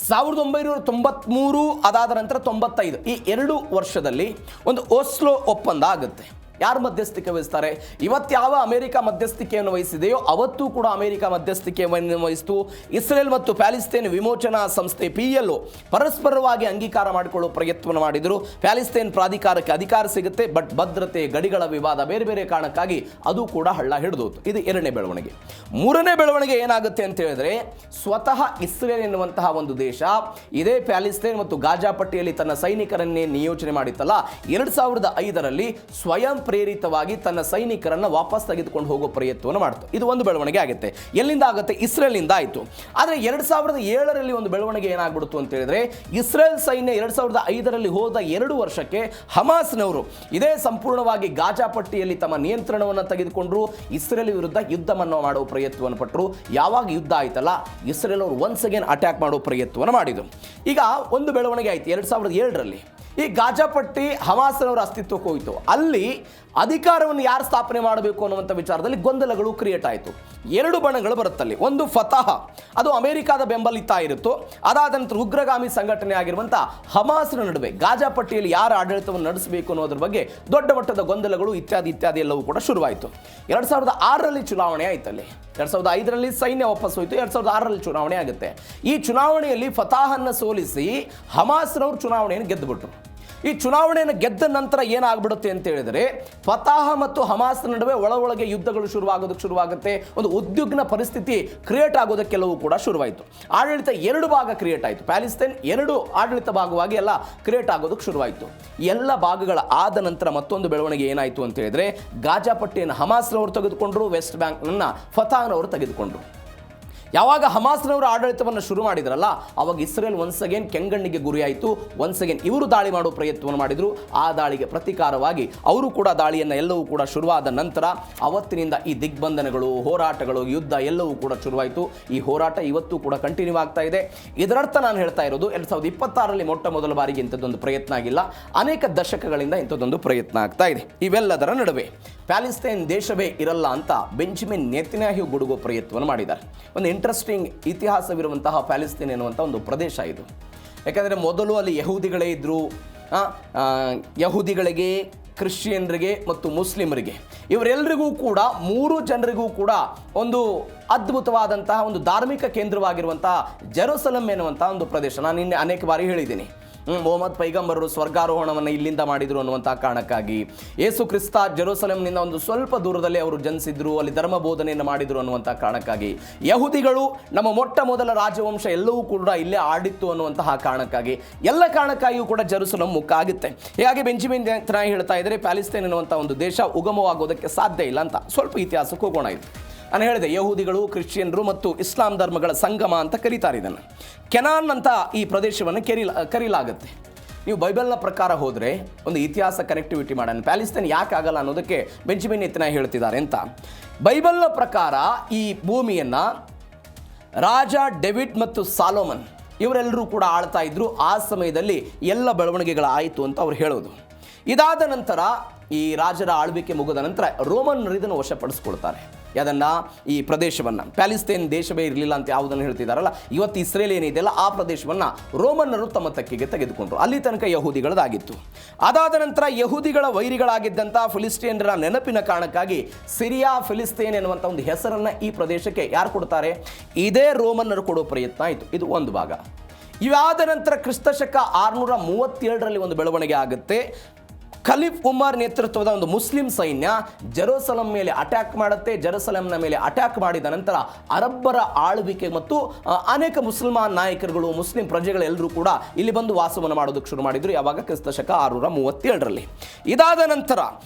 1993 ಅದಾದ ನಂತರ 95 ಈ 2 ವರ್ಷದಲ್ಲಿ ಒಂದು ಓಸ್ಲೋ ಒಪ್ಪಂದ ಆಗುತ್ತೆ. ಯಾರು ಮಧ್ಯಸ್ಥಿಕೆ ವಹಿಸ್ತಾರೆ? ಇವತ್ತು ಯಾವ ಅಮೆರಿಕ ಮಧ್ಯಸ್ಥಿಕೆಯನ್ನು ವಹಿಸಿದೆಯೋ ಅವತ್ತೂ ಕೂಡ ಅಮೆರಿಕ ಮಧ್ಯಸ್ಥಿಕೆಯನ್ನು ವಹಿಸಿತು. ಇಸ್ರೇಲ್ ಮತ್ತು ಪ್ಯಾಲೆಸ್ತೈನ್ ವಿಮೋಚನಾ ಸಂಸ್ಥೆ PLO ಪರಸ್ಪರವಾಗಿ ಅಂಗೀಕಾರ ಮಾಡಿಕೊಳ್ಳುವ ಪ್ರಯತ್ನವನ್ನು ಮಾಡಿದರು. ಪ್ಯಾಲೆಸ್ತೈನ್ ಪ್ರಾಧಿಕಾರಕ್ಕೆ ಅಧಿಕಾರ ಸಿಗುತ್ತೆ, ಬಟ್ ಭದ್ರತೆ, ಗಡಿಗಳ ವಿವಾದ, ಬೇರೆ ಬೇರೆ ಕಾರಣಕ್ಕಾಗಿ ಅದು ಕೂಡ ಹಳ್ಳ ಹಿಡಿದೋತು. ಇದು ಎರಡನೇ ಬೆಳವಣಿಗೆ. ಮೂರನೇ ಬೆಳವಣಿಗೆ ಏನಾಗುತ್ತೆ ಅಂತ ಹೇಳಿದ್ರೆ, ಸ್ವತಃ ಇಸ್ರೇಲ್ ಎನ್ನುವಂತಹ ಒಂದು ದೇಶ ಇದೇ ಪ್ಯಾಲೆಸ್ತೈನ್ ಮತ್ತು ಗಾಜಾ ಪಟ್ಟಿಯಲ್ಲಿ ತನ್ನ ಸೈನಿಕರನ್ನೇ ನಿಯೋಜನೆ ಮಾಡಿತ್ತಲ್ಲ, 2005ರಲ್ಲಿ ಸ್ವಯಂ ಪ್ರೇರಿತವಾಗಿ ತನ್ನ ಸೈನಿಕರನ್ನು ವಾಪಸ್ ತೆಗೆದುಕೊಂಡು ಹೋಗೋ ಪ್ರಯತ್ನವನ್ನು ಮಾಡ್ತು. ಇದು ಒಂದು ಬೆಳವಣಿಗೆ ಆಗುತ್ತೆ. ಎಲ್ಲಿಂದ ಆಗುತ್ತೆ? ಇಸ್ರೇಲ್ನಿಂದ ಆಯಿತು. ಆದರೆ 2007ರಲ್ಲಿ ಒಂದು ಬೆಳವಣಿಗೆ ಏನಾಗ್ಬಿಡ್ತು ಅಂತ ಹೇಳಿದ್ರೆ, ಇಸ್ರೇಲ್ ಸೈನ್ಯ 2005ರಲ್ಲಿ ಹೋದ 2 ವರ್ಷಕ್ಕೆ ಹಮಾಸ್ನವರು ಇದೇ ಸಂಪೂರ್ಣವಾಗಿ ಗಾಜಾ ಪಟ್ಟಿಯಲ್ಲಿ ತಮ್ಮ ನಿಯಂತ್ರಣವನ್ನು ತೆಗೆದುಕೊಂಡ್ರು. ಇಸ್ರೇಲ್ ವಿರುದ್ಧ ಯುದ್ಧವನ್ನು ಮಾಡೋ ಪ್ರಯತ್ನವನ್ನು ಪಟ್ಟರು. ಯಾವಾಗ ಯುದ್ಧ ಆಯ್ತಲ್ಲ, ಇಸ್ರೇಲ್ ಅವರು ಒನ್ಸ್ ಅಗೇನ್ ಅಟ್ಯಾಕ್ ಮಾಡೋ ಪ್ರಯತ್ನವನ್ನು ಮಾಡಿದರು. ಈಗ ಒಂದು ಬೆಳವಣಿಗೆ ಆಯಿತು 2007ರಲ್ಲಿ. ಈ ಗಾಜಾ ಪಟ್ಟಿ ಹಮಾಸ್ನವರ ಅಸ್ತಿತ್ವಕ್ಕೆ ಹೋಯಿತು. ಅಲ್ಲಿ ಅಧಿಕಾರವನ್ನು ಯಾರು ಸ್ಥಾಪನೆ ಮಾಡಬೇಕು ಅನ್ನುವಂಥ ವಿಚಾರದಲ್ಲಿ ಗೊಂದಲಗಳು ಕ್ರಿಯೇಟ್ ಆಯಿತು. ಎರಡು ಬಣಗಳು ಬರುತ್ತಲ್ಲಿ. ಒಂದು ಫತಾಹ, ಅದು ಅಮೆರಿಕಾದ ಬೆಂಬಲಿತ ಇರುತ್ತೋ, ಅದಾದ ನಂತರ ಉಗ್ರಗಾಮಿ ಸಂಘಟನೆ ಆಗಿರುವಂಥ ಹಮಾಸ್ನ ನಡುವೆ ಗಾಜಾ ಪಟ್ಟಿಯಲ್ಲಿ ಯಾರು ಆಡಳಿತವನ್ನು ನಡೆಸಬೇಕು ಅನ್ನೋದ್ರ ಬಗ್ಗೆ ದೊಡ್ಡ ಮಟ್ಟದ ಗೊಂದಲಗಳು ಇತ್ಯಾದಿ ಎಲ್ಲವೂ ಕೂಡ ಶುರುವಾಯಿತು. 2006ರಲ್ಲಿ ಚುನಾವಣೆ ಆಯ್ತಲ್ಲಿ. 2005ರಲ್ಲಿ ಸೈನ್ಯ ವಾಪಸ್ ಹೋಯಿತು. 2006ರಲ್ಲಿ ಚುನಾವಣೆ ಆಗುತ್ತೆ. ಈ ಚುನಾವಣೆಯಲ್ಲಿ ಫತಾಹನ್ನು ಸೋಲಿಸಿ ಹಮಾಸ್ನವರು ಚುನಾವಣೆಯನ್ನು ಗೆದ್ದುಬಿಟ್ರು. ಈ ಚುನಾವಣೆಯನ್ನು ಗೆದ್ದ ನಂತರ ಏನಾಗ್ಬಿಡುತ್ತೆ ಅಂತ ಹೇಳಿದರೆ, ಫತಾಹ ಮತ್ತು ಹಮಾಸ್ ನಡುವೆ ಒಳಗೆ ಯುದ್ಧಗಳು ಶುರುವಾಗುತ್ತೆ. ಒಂದು ಉದ್ವಿಗ್ನ ಪರಿಸ್ಥಿತಿ ಕ್ರಿಯೇಟ್ ಆಗೋದಕ್ಕೆಲ್ಲವೂ ಕೂಡ ಶುರುವಾಯಿತು. ಆಡಳಿತ ಎರಡು ಭಾಗ ಕ್ರಿಯೇಟ್ ಆಯಿತು. ಪ್ಯಾಲೆಸ್ತೈನ್ ಎರಡು ಆಡಳಿತ ಭಾಗವಾಗಿ ಎಲ್ಲ ಕ್ರಿಯೇಟ್ ಆಗೋದಕ್ಕೆ ಶುರುವಾಯಿತು. ಎಲ್ಲ ಭಾಗಗಳ ಆದ ನಂತರ ಮತ್ತೊಂದು ಬೆಳವಣಿಗೆ ಏನಾಯಿತು ಅಂತ ಹೇಳಿದರೆ, ಗಾಜಾ ಪಟ್ಟಿಯನ್ನು ಹಮಾಸ್ನವರು ತೆಗೆದುಕೊಂಡ್ರು, ವೆಸ್ಟ್ ಬ್ಯಾಂಕ್ನನ್ನು ಫತಾಹ್ನವರು ತೆಗೆದುಕೊಂಡ್ರು. ಯಾವಾಗ ಹಮಾಸ್ನವರು ಆಡಳಿತವನ್ನು ಶುರು ಮಾಡಿದ್ರಲ್ಲ, ಅವಾಗ ಇಸ್ರೇಲ್ ಒನ್ಸ್ ಅಗೇನ್ ಕೆಂಗಣ್ಣಿಗೆ ಗುರಿಯಾಯಿತು. ಒನ್ಸ್ ಅಗೇನ್ ಇವರು ದಾಳಿ ಮಾಡುವ ಪ್ರಯತ್ನವನ್ನು ಮಾಡಿದರು. ಆ ದಾಳಿಗೆ ಪ್ರತೀಕಾರವಾಗಿ ಅವರು ಕೂಡ ದಾಳಿಯನ್ನು ಎಲ್ಲವೂ ಕೂಡ ಶುರುವಾದ ನಂತರ ಅವತ್ತಿನಿಂದ ಈ ದಿಗ್ಬಂಧನಗಳು, ಹೋರಾಟಗಳು, ಯುದ್ಧ ಎಲ್ಲವೂ ಕೂಡ ಶುರುವಾಯಿತು. ಈ ಹೋರಾಟ ಇವತ್ತು ಕೂಡ ಕಂಟಿನ್ಯೂ ಆಗ್ತಾ ಇದೆ. ಇದರರ್ಥ ನಾನು ಹೇಳ್ತಾ ಇರೋದು, 2026ರಲ್ಲಿ ಮೊಟ್ಟ ಮೊದಲ ಬಾರಿಗೆ ಇಂಥದ್ದೊಂದು ಪ್ರಯತ್ನ ಆಗಿಲ್ಲ. ಅನೇಕ ದಶಕಗಳಿಂದ ಇಂಥದ್ದೊಂದು ಪ್ರಯತ್ನ ಆಗ್ತಾ ಇದೆ. ಇವೆಲ್ಲದರ ನಡುವೆ ಪ್ಯಾಲೆಸ್ತೈನ್ ದೇಶವೇ ಇರಲ್ಲ ಅಂತ ಬೆಂಜಮಿನ್ ನೆತನ್ಯಾಹು ಗುಡುಗೋ ಪ್ರಯತ್ನವನ್ನು ಮಾಡಿದ್ದಾರೆ. ಒಂದು ಇಂಟ್ರೆಸ್ಟಿಂಗ್ ಇತಿಹಾಸವಿರುವಂತಹ ಪ್ಯಾಲೆಸ್ತೈನ್ ಎನ್ನುವಂಥ ಒಂದು ಪ್ರದೇಶ ಇದು. ಯಾಕಂದರೆ ಮೊದಲು ಅಲ್ಲಿ ಯಹೂದಿಗಳೇ ಇದ್ದರು. ಯಹೂದಿಗಳಿಗೆ, ಕ್ರಿಶ್ಚಿಯನ್ರಿಗೆ ಮತ್ತು ಮುಸ್ಲಿಮರಿಗೆ, ಇವರೆಲ್ಲರಿಗೂ ಕೂಡ, ಮೂರು ಜನರಿಗೂ ಕೂಡ ಒಂದು ಅದ್ಭುತವಾದಂತಹ ಒಂದು ಧಾರ್ಮಿಕ ಕೇಂದ್ರವಾಗಿರುವಂತಹ ಜೆರುಸಲೆಮ್ ಎನ್ನುವಂಥ ಒಂದು ಪ್ರದೇಶ. ನಾನು ನಿನ್ನೆ ಅನೇಕ ಬಾರಿ ಹೇಳಿದ್ದೀನಿ. ಮೊಹಮ್ಮದ್ ಪೈಗಂಬರರು ಸ್ವರ್ಗಾರೋಹಣವನ್ನು ಇಲ್ಲಿಂದ ಮಾಡಿದರು ಅನ್ನುವಂಥ ಕಾರಣಕ್ಕಾಗಿ, ಯೇಸು ಕ್ರಿಸ್ತ ಜೆರುಸಲೆಮ್ನಿಂದ ಒಂದು ಸ್ವಲ್ಪ ದೂರದಲ್ಲಿ ಅವರು ಜನಿಸಿದ್ರು, ಅಲ್ಲಿ ಧರ್ಮ ಬೋಧನೆಯನ್ನು ಮಾಡಿದರು ಅನ್ನುವಂಥ ಕಾರಣಕ್ಕಾಗಿ, ಯಹೂದಿಗಳು ನಮ್ಮ ಮೊಟ್ಟ ಮೊದಲ ರಾಜವಂಶ ಎಲ್ಲವೂ ಕೂಡ ಇಲ್ಲೇ ಆಡಿತ್ತು ಅನ್ನುವಂತಹ ಕಾರಣಕ್ಕಾಗಿ, ಎಲ್ಲ ಕಾರಣಕ್ಕಾಗಿಯೂ ಕೂಡ ಜೆರುಸಲೆಮ್ ಮುಖ ಆಗುತ್ತೆ. ಹೀಗಾಗಿ ಬೆಂಜಮಿನ್ ನೆತನ್ಯಾಹು ಹೇಳ್ತಾ ಇದ್ದಾರೆ, ಪ್ಯಾಲೆಸ್ತೈನ್ ಅನ್ನುವಂಥ ಒಂದು ದೇಶ ಉಗಮವಾಗೋದಕ್ಕೆ ಸಾಧ್ಯ ಇಲ್ಲ ಅಂತ. ಸ್ವಲ್ಪ ಇತಿಹಾಸಕ್ಕೆ ಹೋಗೋಣ. ಇದು ನಾನು ಹೇಳಿದೆ, ಯಹೂದಿಗಳು, ಕ್ರಿಶ್ಚಿಯನ್ರು ಮತ್ತು ಇಸ್ಲಾಂ ಧರ್ಮಗಳ ಸಂಗಮ ಅಂತ ಕರೀತಾರೆ ಇದನ್ನು. ಕೆನಾನ್ ಅಂತ ಈ ಪ್ರದೇಶವನ್ನು ಕರೀಲಾಗುತ್ತೆ. ನೀವು ಬೈಬಲ್ನ ಪ್ರಕಾರ ಹೋದರೆ ಒಂದು ಇತಿಹಾಸ ಕನೆಕ್ಟಿವಿಟಿ ಮಾಡೋಣ. ಪ್ಯಾಲೆಸ್ತೈನ್ ಯಾಕೆ ಆಗಲ್ಲ ಅನ್ನೋದಕ್ಕೆ ಬೆಂಜಮಿನ್ ನೆತನ್ಯಾಹು ಹೇಳ್ತಿದ್ದಾರೆ ಅಂತ. ಬೈಬಲ್ನ ಪ್ರಕಾರ ಈ ಭೂಮಿಯನ್ನು ರಾಜ ಡೇವಿಡ್ ಮತ್ತು ಸಾಲೋಮನ್ ಇವರೆಲ್ಲರೂ ಕೂಡ ಆಳ್ತಾ ಇದ್ರು. ಆ ಸಮಯದಲ್ಲಿ ಎಲ್ಲ ಬೆಳವಣಿಗೆಗಳಾಯಿತು ಅಂತ ಅವ್ರು ಹೇಳೋದು. ಇದಾದ ನಂತರ ಈ ರಾಜರ ಆಳ್ವಿಕೆ ಮುಗಿದ ನಂತರ ರೋಮನ್ನರು ಇದನ್ನು ವಶಪಡಿಸ್ಕೊಳ್ತಾರೆ. ಅದನ್ನು, ಈ ಪ್ರದೇಶವನ್ನು, ಪ್ಯಾಲೆಸ್ತೈನ್ ದೇಶವೇ ಇರಲಿಲ್ಲ ಅಂತ ಯಾವುದನ್ನು ಹೇಳ್ತಿದ್ದಾರಲ್ಲ, ಇವತ್ತು ಇಸ್ರೇಲ್ ಏನಿದೆಯಲ್ಲ ಆ ಪ್ರದೇಶವನ್ನು ರೋಮನ್ನರು ತಮ್ಮ ತೆಕ್ಕೆಗೆ ತೆಗೆದುಕೊಂಡ್ರು. ಅಲ್ಲಿ ತನಕ ಯಹೂದಿಗಳದಾಗಿತ್ತು. ಅದಾದ ನಂತರ ಯಹೂದಿಗಳ ವೈರಿಗಳಾಗಿದ್ದಂಥ ಫಿಲಿಸ್ತೀನರ ನೆನಪಿನ ಕಾರಣಕ್ಕಾಗಿ ಸಿರಿಯಾ ಫಿಲಿಸ್ತೀನ್ ಎನ್ನುವಂಥ ಒಂದು ಹೆಸರನ್ನು ಈ ಪ್ರದೇಶಕ್ಕೆ ಯಾರು ಕೊಡ್ತಾರೆ? ಇದೇ ರೋಮನ್ನರು ಕೊಡೋ ಪ್ರಯತ್ನ ಆಯಿತು. ಇದು ಒಂದು ಭಾಗ. ಇವಾದ ನಂತರ ಕ್ರಿಸ್ತಶಕ 637ರಲ್ಲಿ ಒಂದು ಬೆಳವಣಿಗೆ ಆಗುತ್ತೆ. ಖಲೀಫ್ ಉಮರ್ ನೇತೃತ್ವದ ಒಂದು ಮುಸ್ಲಿಂ ಸೈನ್ಯ ಜೆರುಸಲೆಮ್ ಮೇಲೆ ಅಟ್ಯಾಕ್ ಮಾಡುತ್ತೆ. ಜೆರುಸಲೆಮ್ನ ಮೇಲೆ ಅಟ್ಯಾಕ್ ಮಾಡಿದ ನಂತರ ಅರಬ್ಬರ ಆಳ್ವಿಕೆ ಮತ್ತು ಅನೇಕ ಮುಸಲ್ಮಾನ್ ನಾಯಕರುಗಳು, ಮುಸ್ಲಿಂ ಪ್ರಜೆಗಳೆಲ್ಲರೂ ಕೂಡ ಇಲ್ಲಿ ಬಂದು ವಾಸವನ್ನು ಮಾಡೋದಕ್ಕೆ ಶುರು ಮಾಡಿದರು. ಯಾವಾಗ? ಕ್ರಿಸ್ತಶಕ 637ರಲ್ಲಿ. ಇದಾದ ನಂತರ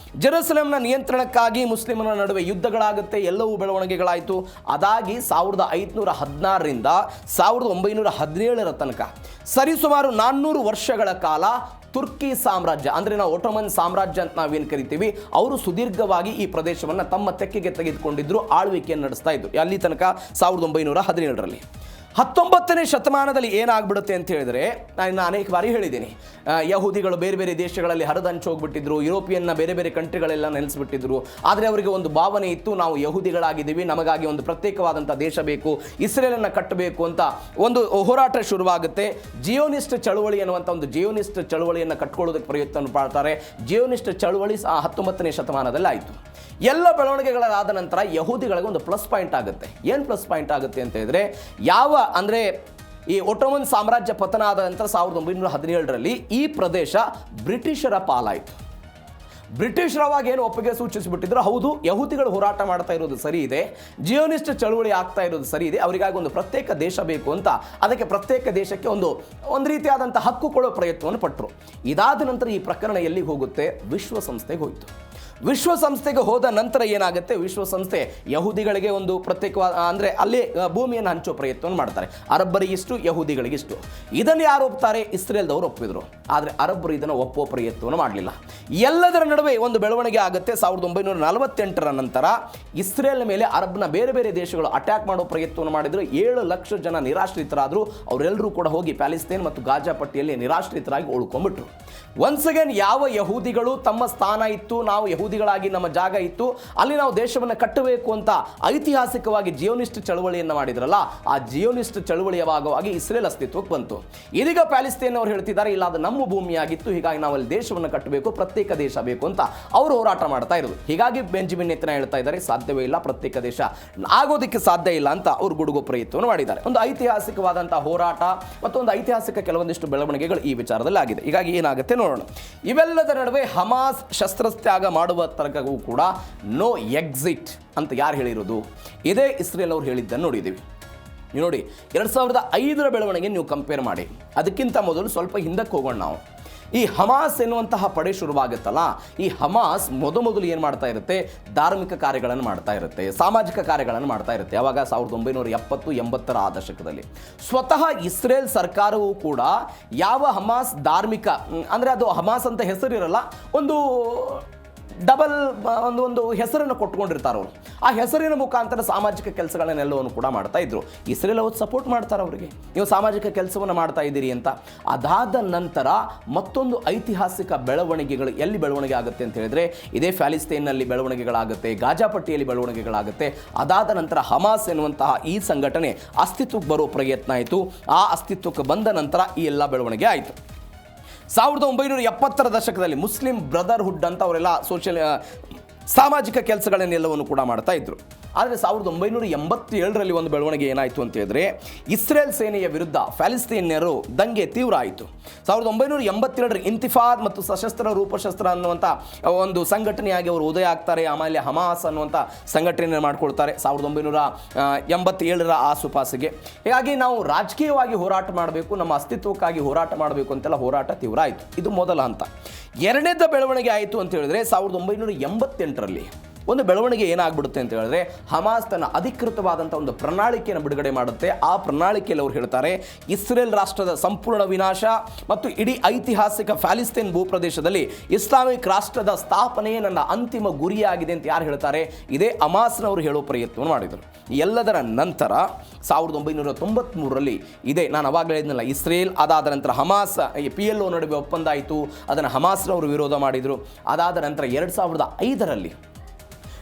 ಜೆರುಸಲೆಮ್ನ ನಿಯಂತ್ರಣಕ್ಕಾಗಿ ಮುಸ್ಲಿಮರ ನಡುವೆ ಯುದ್ಧಗಳಾಗುತ್ತೆ. ಎಲ್ಲವೂ ಬೆಳವಣಿಗೆಗಳಾಯಿತು. ಅದಾಗಿ 1516ರಿಂದ 1917ರ ತನಕ ಸರಿಸುಮಾರು 400 ವರ್ಷಗಳ ಕಾಲ ತುರ್ಕಿ ಸಾಮ್ರಾಜ್ಯ, ಅಂದರೆ ನಾವು ಒಟೋಮನ್ ಸಾಮ್ರಾಜ್ಯ ಅಂತ ನಾವೇನು ಕರಿತೀವಿ, ಅವರು ಸುದೀರ್ಘವಾಗಿ ಈ ಪ್ರದೇಶವನ್ನು ತಮ್ಮ ತೆಕ್ಕೆಗೆ ತೆಗೆದುಕೊಂಡಿದ್ರು, ಆಳ್ವಿಕೆಯನ್ನು ನಡೆಸ್ತಾ ಇದ್ರು. ಅಲ್ಲಿ ತನಕ 1917ರಲ್ಲಿ. 19ನೇ ಶತಮಾನದಲ್ಲಿ ಏನಾಗ್ಬಿಡುತ್ತೆ ಅಂತ ಹೇಳಿದರೆ, ನಾನು ಅನೇಕ ಬಾರಿ ಹೇಳಿದ್ದೀನಿ, ಯಹೂದಿಗಳು ಬೇರೆ ಬೇರೆ ದೇಶಗಳಲ್ಲಿ ಹರಿದಂಚು ಹೋಗ್ಬಿಟ್ಟಿದ್ರು, ಯುರೋಪಿಯನ್ನ ಬೇರೆ ಬೇರೆ ಕಂಟ್ರಿಗಳೆಲ್ಲ ನೆಲೆಸಿಬಿಟ್ಟಿದ್ರು. ಆದರೆ ಅವರಿಗೆ ಒಂದು ಭಾವನೆ ಇತ್ತು, ನಾವು ಯಹೂದಿಗಳಾಗಿದ್ದೀವಿ, ನಮಗಾಗಿ ಒಂದು ಪ್ರತ್ಯೇಕವಾದಂಥ ದೇಶ ಬೇಕು, ಇಸ್ರೇಲನ್ನು ಕಟ್ಟಬೇಕು ಅಂತ ಒಂದು ಹೋರಾಟ ಶುರುವಾಗುತ್ತೆ. ಜಿಯೋನಿಸ್ಟ್ ಚಳುವಳಿ ಅನ್ನುವಂಥ ಒಂದು ಜಿಯೋನಿಸ್ಟ್ ಚಳುವಳಿಯನ್ನು ಕಟ್ಕೊಳ್ಳೋದಕ್ಕೆ ಪ್ರಯತ್ನ ಮಾಡ್ತಾರೆ. ಜಿಯೋನಿಸ್ಟ್ ಚಳುವಳಿ 19ನೇ ಶತಮಾನದಲ್ಲಿ ಆಯಿತು. ಎಲ್ಲ ಬೆಳವಣಿಗೆಗಳಾದ ನಂತರ ಯಹೂದಿಗಳಿಗೆ ಒಂದು ಪ್ಲಸ್ ಪಾಯಿಂಟ್ ಆಗುತ್ತೆ. ಏನು ಪ್ಲಸ್ ಪಾಯಿಂಟ್ ಆಗುತ್ತೆ ಅಂತ ಹೇಳಿದ್ರೆ, ಅಂದರೆ ಈ ಒಟೋಮನ್ ಸಾಮ್ರಾಜ್ಯ ಪತನ ಆದ ನಂತರ 1917ರಲ್ಲಿ ಈ ಪ್ರದೇಶ ಬ್ರಿಟಿಷರ ಪಾಲಾಯಿತು. ಬ್ರಿಟಿಷರವಾಗ ಏನು ಒಪ್ಪಿಗೆ ಸೂಚಿಸಿಬಿಟ್ಟಿದ್ರು, ಹೌದು ಯಹೂದಿಗಳು ಹೋರಾಟ ಮಾಡ್ತಾ ಇರೋದು ಸರಿ ಇದೆ, ಜಿಯೋನಿಸ್ಟ್ ಚಳುವಳಿ ಆಗ್ತಾ ಇರೋದು ಸರಿ ಇದೆ, ಅವರಿಗಾಗಿ ಒಂದು ಪ್ರತ್ಯೇಕ ದೇಶ ಬೇಕು ಅಂತ ಅದಕ್ಕೆ ಪ್ರತ್ಯೇಕ ದೇಶಕ್ಕೆ ಒಂದು ರೀತಿಯಾದಂಥ ಹಕ್ಕು ಕೊಡೋ ಪ್ರಯತ್ನವನ್ನು ಪಟ್ಟರು. ಇದಾದ ನಂತರ ಈ ಪ್ರಕರಣ ಎಲ್ಲಿಗೆ ಹೋಗುತ್ತೆ? ವಿಶ್ವಸಂಸ್ಥೆಗೆ ಹೋಯಿತು. ವಿಶ್ವಸಂಸ್ಥೆಗೆ ಹೋದ ನಂತರ ಏನಾಗುತ್ತೆ, ವಿಶ್ವಸಂಸ್ಥೆ ಯಹೂದಿಗಳಿಗೆ ಒಂದು ಪ್ರತ್ಯೇಕವಾದ, ಅಂದರೆ ಅಲ್ಲಿ ಭೂಮಿಯನ್ನು ಹಂಚೋ ಪ್ರಯತ್ನವನ್ನು ಮಾಡ್ತಾರೆ. ಅರಬ್ಬರಿಗಿಷ್ಟು, ಯಹೂದಿಗಳಿಗಿಷ್ಟು. ಇದನ್ನು ಯಾರು ಒಪ್ತಾರೆ? ಇಸ್ರೇಲ್ದವರು ಒಪ್ಪಿದ್ರು. ಆದರೆ ಅರಬ್ಬರು ಇದನ್ನು ಒಪ್ಪುವ ಪ್ರಯತ್ನವನ್ನು ಮಾಡಲಿಲ್ಲ. ಎಲ್ಲದರ ನಡುವೆ ಒಂದು ಬೆಳವಣಿಗೆ ಆಗುತ್ತೆ. 1948ರ ನಂತರ ಇಸ್ರೇಲ್ ಮೇಲೆ ಅರಬ್ನ ಬೇರೆ ಬೇರೆ ದೇಶಗಳು ಅಟ್ಯಾಕ್ ಮಾಡೋ ಪ್ರಯತ್ನವನ್ನು ಮಾಡಿದ್ರು. 7 ಲಕ್ಷ ಜನ ನಿರಾಶ್ರಿತರಾದರು. ಅವರೆಲ್ಲರೂ ಕೂಡ ಹೋಗಿ ಪ್ಯಾಲೆಸ್ತೈನ್ ಮತ್ತು ಗಾಜಾ ಪಟ್ಟಿಯಲ್ಲಿ ನಿರಾಶ್ರಿತರಾಗಿ ಉಳ್ಕೊಂಡ್ಬಿಟ್ರು. ಒನ್ಸ್ ಅಗೇನ್ ಯಾವ ಯಹೂದಿಗಳು ತಮ್ಮ ಸ್ಥಾನ ಇತ್ತು, ನಾವು ಯಹೂದಿಗಳಾಗಿ ನಮ್ಮ ಜಾಗ ಇತ್ತು, ಅಲ್ಲಿ ನಾವು ದೇಶವನ್ನು ಕಟ್ಟಬೇಕು ಅಂತ ಐತಿಹಾಸಿಕವಾಗಿ ಜಿಯೋನಿಸ್ಟ್ ಚಳವಳಿಯನ್ನು ಮಾಡಿದ್ರಲ್ಲ, ಆ ಜಿಯೋನಿಸ್ಟ್ ಚಳವಳಿಯ ಭಾಗವಾಗಿ ಇಸ್ರೇಲ್ ಅಸ್ತಿತ್ವಕ್ಕೆ ಬಂತು. ಇದೀಗ ಪ್ಯಾಲೆಸ್ತೇನ್ ಅವರು ಹೇಳ್ತಿದ್ದಾರೆ, ಇಲ್ಲ ಅದು ನಮ್ಮ ಭೂಮಿಯಾಗಿತ್ತು, ಹೀಗಾಗಿ ನಾವು ಅಲ್ಲಿ ದೇಶವನ್ನು ಕಟ್ಟಬೇಕು, ಪ್ರತ್ಯೇಕ ದೇಶ ಬೇಕು ಅಂತ ಅವರು ಹೋರಾಟ ಮಾಡ್ತಾ ಇರೋದು. ಹೀಗಾಗಿ ಬೆಂಜಮಿನ್ ನೇತನ್ಯಾಹು ಹೇಳ್ತಾ ಇದ್ದಾರೆ, ಸಾಧ್ಯವೇ ಇಲ್ಲ, ಪ್ರತ್ಯೇಕ ದೇಶ ಆಗೋದಕ್ಕೆ ಸಾಧ್ಯ ಇಲ್ಲ ಅಂತ ಅವರು ಗುಡುಗು ಪ್ರಯತ್ನವನ್ನು ಮಾಡಿದ್ದಾರೆ. ಒಂದು ಐತಿಹಾಸಿಕವಾದಂತಹ ಹೋರಾಟ ಮತ್ತು ಒಂದು ಐತಿಹಾಸಿಕ ಕೆಲವೊಂದಿಷ್ಟು ಬೆಳವಣಿಗೆಗಳು ಈ ವಿಚಾರದಲ್ಲಿ ಆಗಿದೆ. ಹೀಗಾಗಿ ಏನಾಗುತ್ತೆ ನೋಡೋಣ. ಇವೆಲ್ಲದ ನಡುವೆ ಹಮಾಸ್ ಶಸ್ತ್ರತ್ಯಾಗ ಮಾಡುವ ತನಕವೂ ಕೂಡ ನೋ ಎಕ್ಸಿಟ್ ಅಂತ ಯಾರು ಹೇಳಿರೋದು? ಇದೇ ಇಸ್ರೇಲ್ ಅವರು ಹೇಳಿದ್ದನ್ನು ನೋಡಿದ್ದೀವಿ. ನೀವು ನೋಡಿ, 2005ರ ಬೆಳವಣಿಗೆ ನೀವು ಕಂಪೇರ್ ಮಾಡಿ. ಅದಕ್ಕಿಂತ ಮೊದಲು ಸ್ವಲ್ಪ ಹಿಂದಕ್ಕೆ ಹೋಗೋಣ ನಾವು. ಈ ಹಮಾಸ್ ಎನ್ನುವಂತಹ ಪಡೆ ಶುರುವಾಗುತ್ತಲ್ಲ, ಈ ಹಮಾಸ್ ಮೊದಲು ಏನು ಮಾಡ್ತಾ ಇರುತ್ತೆ? ಧಾರ್ಮಿಕ ಕಾರ್ಯಗಳನ್ನು ಮಾಡ್ತಾ ಇರುತ್ತೆ, ಸಾಮಾಜಿಕ ಕಾರ್ಯಗಳನ್ನು ಮಾಡ್ತಾ ಇರುತ್ತೆ. ಯಾವಾಗ 1970-80ರ ಆ ದಶಕದಲ್ಲಿ ಸ್ವತಃ ಇಸ್ರೇಲ್ ಸರ್ಕಾರವೂ ಕೂಡ ಯಾವ ಹಮಾಸ್ ಧಾರ್ಮಿಕ, ಅಂದರೆ ಅದು ಹಮಾಸ್ ಅಂತ ಹೆಸರಿರಲ್ಲ, ಒಂದು ಡಬಲ್ ಒಂದು ಹೆಸರನ್ನು ಕೊಟ್ಕೊಂಡಿರ್ತಾರೆ ಅವರು. ಆ ಹೆಸರಿನ ಮುಖಾಂತರ ಸಾಮಾಜಿಕ ಕೆಲಸಗಳನ್ನೆಲ್ಲವನ್ನು ಕೂಡ ಮಾಡ್ತಾ ಇದ್ರು. ಇಸ್ರೇಲ್ ಅವರು ಸಪೋರ್ಟ್ ಮಾಡ್ತಾರೆ ಅವರಿಗೆ, ನೀವು ಸಾಮಾಜಿಕ ಕೆಲಸವನ್ನು ಮಾಡ್ತಾ ಇದ್ದೀರಿ ಅಂತ. ಅದಾದ ನಂತರ ಮತ್ತೊಂದು ಐತಿಹಾಸಿಕ ಬೆಳವಣಿಗೆಗಳು ಎಲ್ಲಿ ಬೆಳವಣಿಗೆ ಆಗುತ್ತೆ ಅಂತ ಹೇಳಿದ್ರೆ, ಇದೇ ಪ್ಯಾಲೆಸ್ತೇನ್ನಲ್ಲಿ ಬೆಳವಣಿಗೆಗಳಾಗುತ್ತೆ, ಗಾಜಾಪಟ್ಟಿಯಲ್ಲಿ ಬೆಳವಣಿಗೆಗಳಾಗುತ್ತೆ. ಅದಾದ ನಂತರ ಹಮಾಸ್ ಎನ್ನುವಂತಹ ಈ ಸಂಘಟನೆ ಅಸ್ತಿತ್ವಕ್ಕೆ ಬರೋ ಪ್ರಯತ್ನ ಆಯಿತು. ಆ ಅಸ್ತಿತ್ವಕ್ಕೆ ಬಂದ ನಂತರ ಈ ಎಲ್ಲ ಬೆಳವಣಿಗೆ ಆಯಿತು. 1970ರ ದಶಕದಲ್ಲಿ ಮುಸ್ಲಿಂ ಬ್ರದರ್ಹುಡ್ ಅಂತ ಅವರೆಲ್ಲ ಸಾಮಾಜಿಕ ಕೆಲಸಗಳನ್ನೆಲ್ಲವನ್ನು ಕೂಡ ಮಾಡ್ತಾ ಇದ್ರು. ಆದರೆ 1987ರಲ್ಲಿ ಒಂದು ಬೆಳವಣಿಗೆ ಏನಾಯಿತು ಅಂತ ಹೇಳಿದ್ರೆ, ಇಸ್ರೇಲ್ ಸೇನೆಯ ವಿರುದ್ಧ ಪ್ಯಾಲೆಸ್ತೇನ್ಯರು ದಂಗೆ ತೀವ್ರ ಆಯಿತು. 1982ರ ಇಂತಿಫಾದ್ ಮತ್ತು ಸಶಸ್ತ್ರ ರೂಪಶಸ್ತ್ರ ಅನ್ನುವಂಥ ಒಂದು ಸಂಘಟನೆಯಾಗಿ ಅವರು ಉದಯ ಆಗ್ತಾರೆ. ಆಮೇಲೆ ಹಮಾಸ್ ಅನ್ನುವಂಥ ಸಂಘಟನೆಯನ್ನು ಮಾಡ್ಕೊಳ್ತಾರೆ 1987ರ ಆಸುಪಾಸಿಗೆ. ಹೀಗಾಗಿ ನಾವು ರಾಜಕೀಯವಾಗಿ ಹೋರಾಟ ಮಾಡಬೇಕು, ನಮ್ಮ ಅಸ್ತಿತ್ವಕ್ಕಾಗಿ ಹೋರಾಟ ಮಾಡಬೇಕು ಅಂತೆಲ್ಲ ಹೋರಾಟ ತೀವ್ರ ಆಯಿತು. ಇದು ಮೊದಲ ಹಂತ. ಎರಡನೇದ ಬೆಳವಣಿಗೆ ಆಯಿತು ಅಂತ ಹೇಳಿದ್ರೆ 1988ರಲ್ಲಿ ಒಂದು ಬೆಳವಣಿಗೆ ಏನಾಗ್ಬಿಡುತ್ತೆ ಅಂತ ಹೇಳಿದ್ರೆ, ಹಮಾಸ್ ತನ್ನ ಅಧಿಕೃತವಾದಂಥ ಒಂದು ಪ್ರಣಾಳಿಕೆಯನ್ನು ಬಿಡುಗಡೆ ಮಾಡುತ್ತೆ. ಆ ಪ್ರಣಾಳಿಕೆಯಲ್ಲಿ ಅವರು ಹೇಳ್ತಾರೆ, ಇಸ್ರೇಲ್ ರಾಷ್ಟ್ರದ ಸಂಪೂರ್ಣ ವಿನಾಶ ಮತ್ತು ಇಡೀ ಐತಿಹಾಸಿಕ ಪ್ಯಾಲೆಸ್ತೇನ್ ಭೂಪ್ರದೇಶದಲ್ಲಿ ಇಸ್ಲಾಮಿಕ್ ರಾಷ್ಟ್ರದ ಸ್ಥಾಪನೆಯೇ ನನ್ನ ಅಂತಿಮ ಗುರಿಯಾಗಿದೆ ಅಂತ ಯಾರು ಹೇಳ್ತಾರೆ? ಇದೇ ಹಮಾಸ್ನವರು ಹೇಳೋ ಪ್ರಯತ್ನವನ್ನು ಮಾಡಿದರು. ಎಲ್ಲದರ ನಂತರ 1993ರಲ್ಲಿ ಇದೇ ನಾನು ಅವಾಗಲೇ ಹೇಳಿದ್ನಲ್ಲ, ಇಸ್ರೇಲ್, ಅದಾದ ನಂತರ ಹಮಾಸ್, PLO ನಡುವೆ ಒಪ್ಪಂದ ಆಯಿತು. ಅದನ್ನು ಹಮಾಸ್ನವರು ವಿರೋಧ ಮಾಡಿದರು. ಅದಾದ ನಂತರ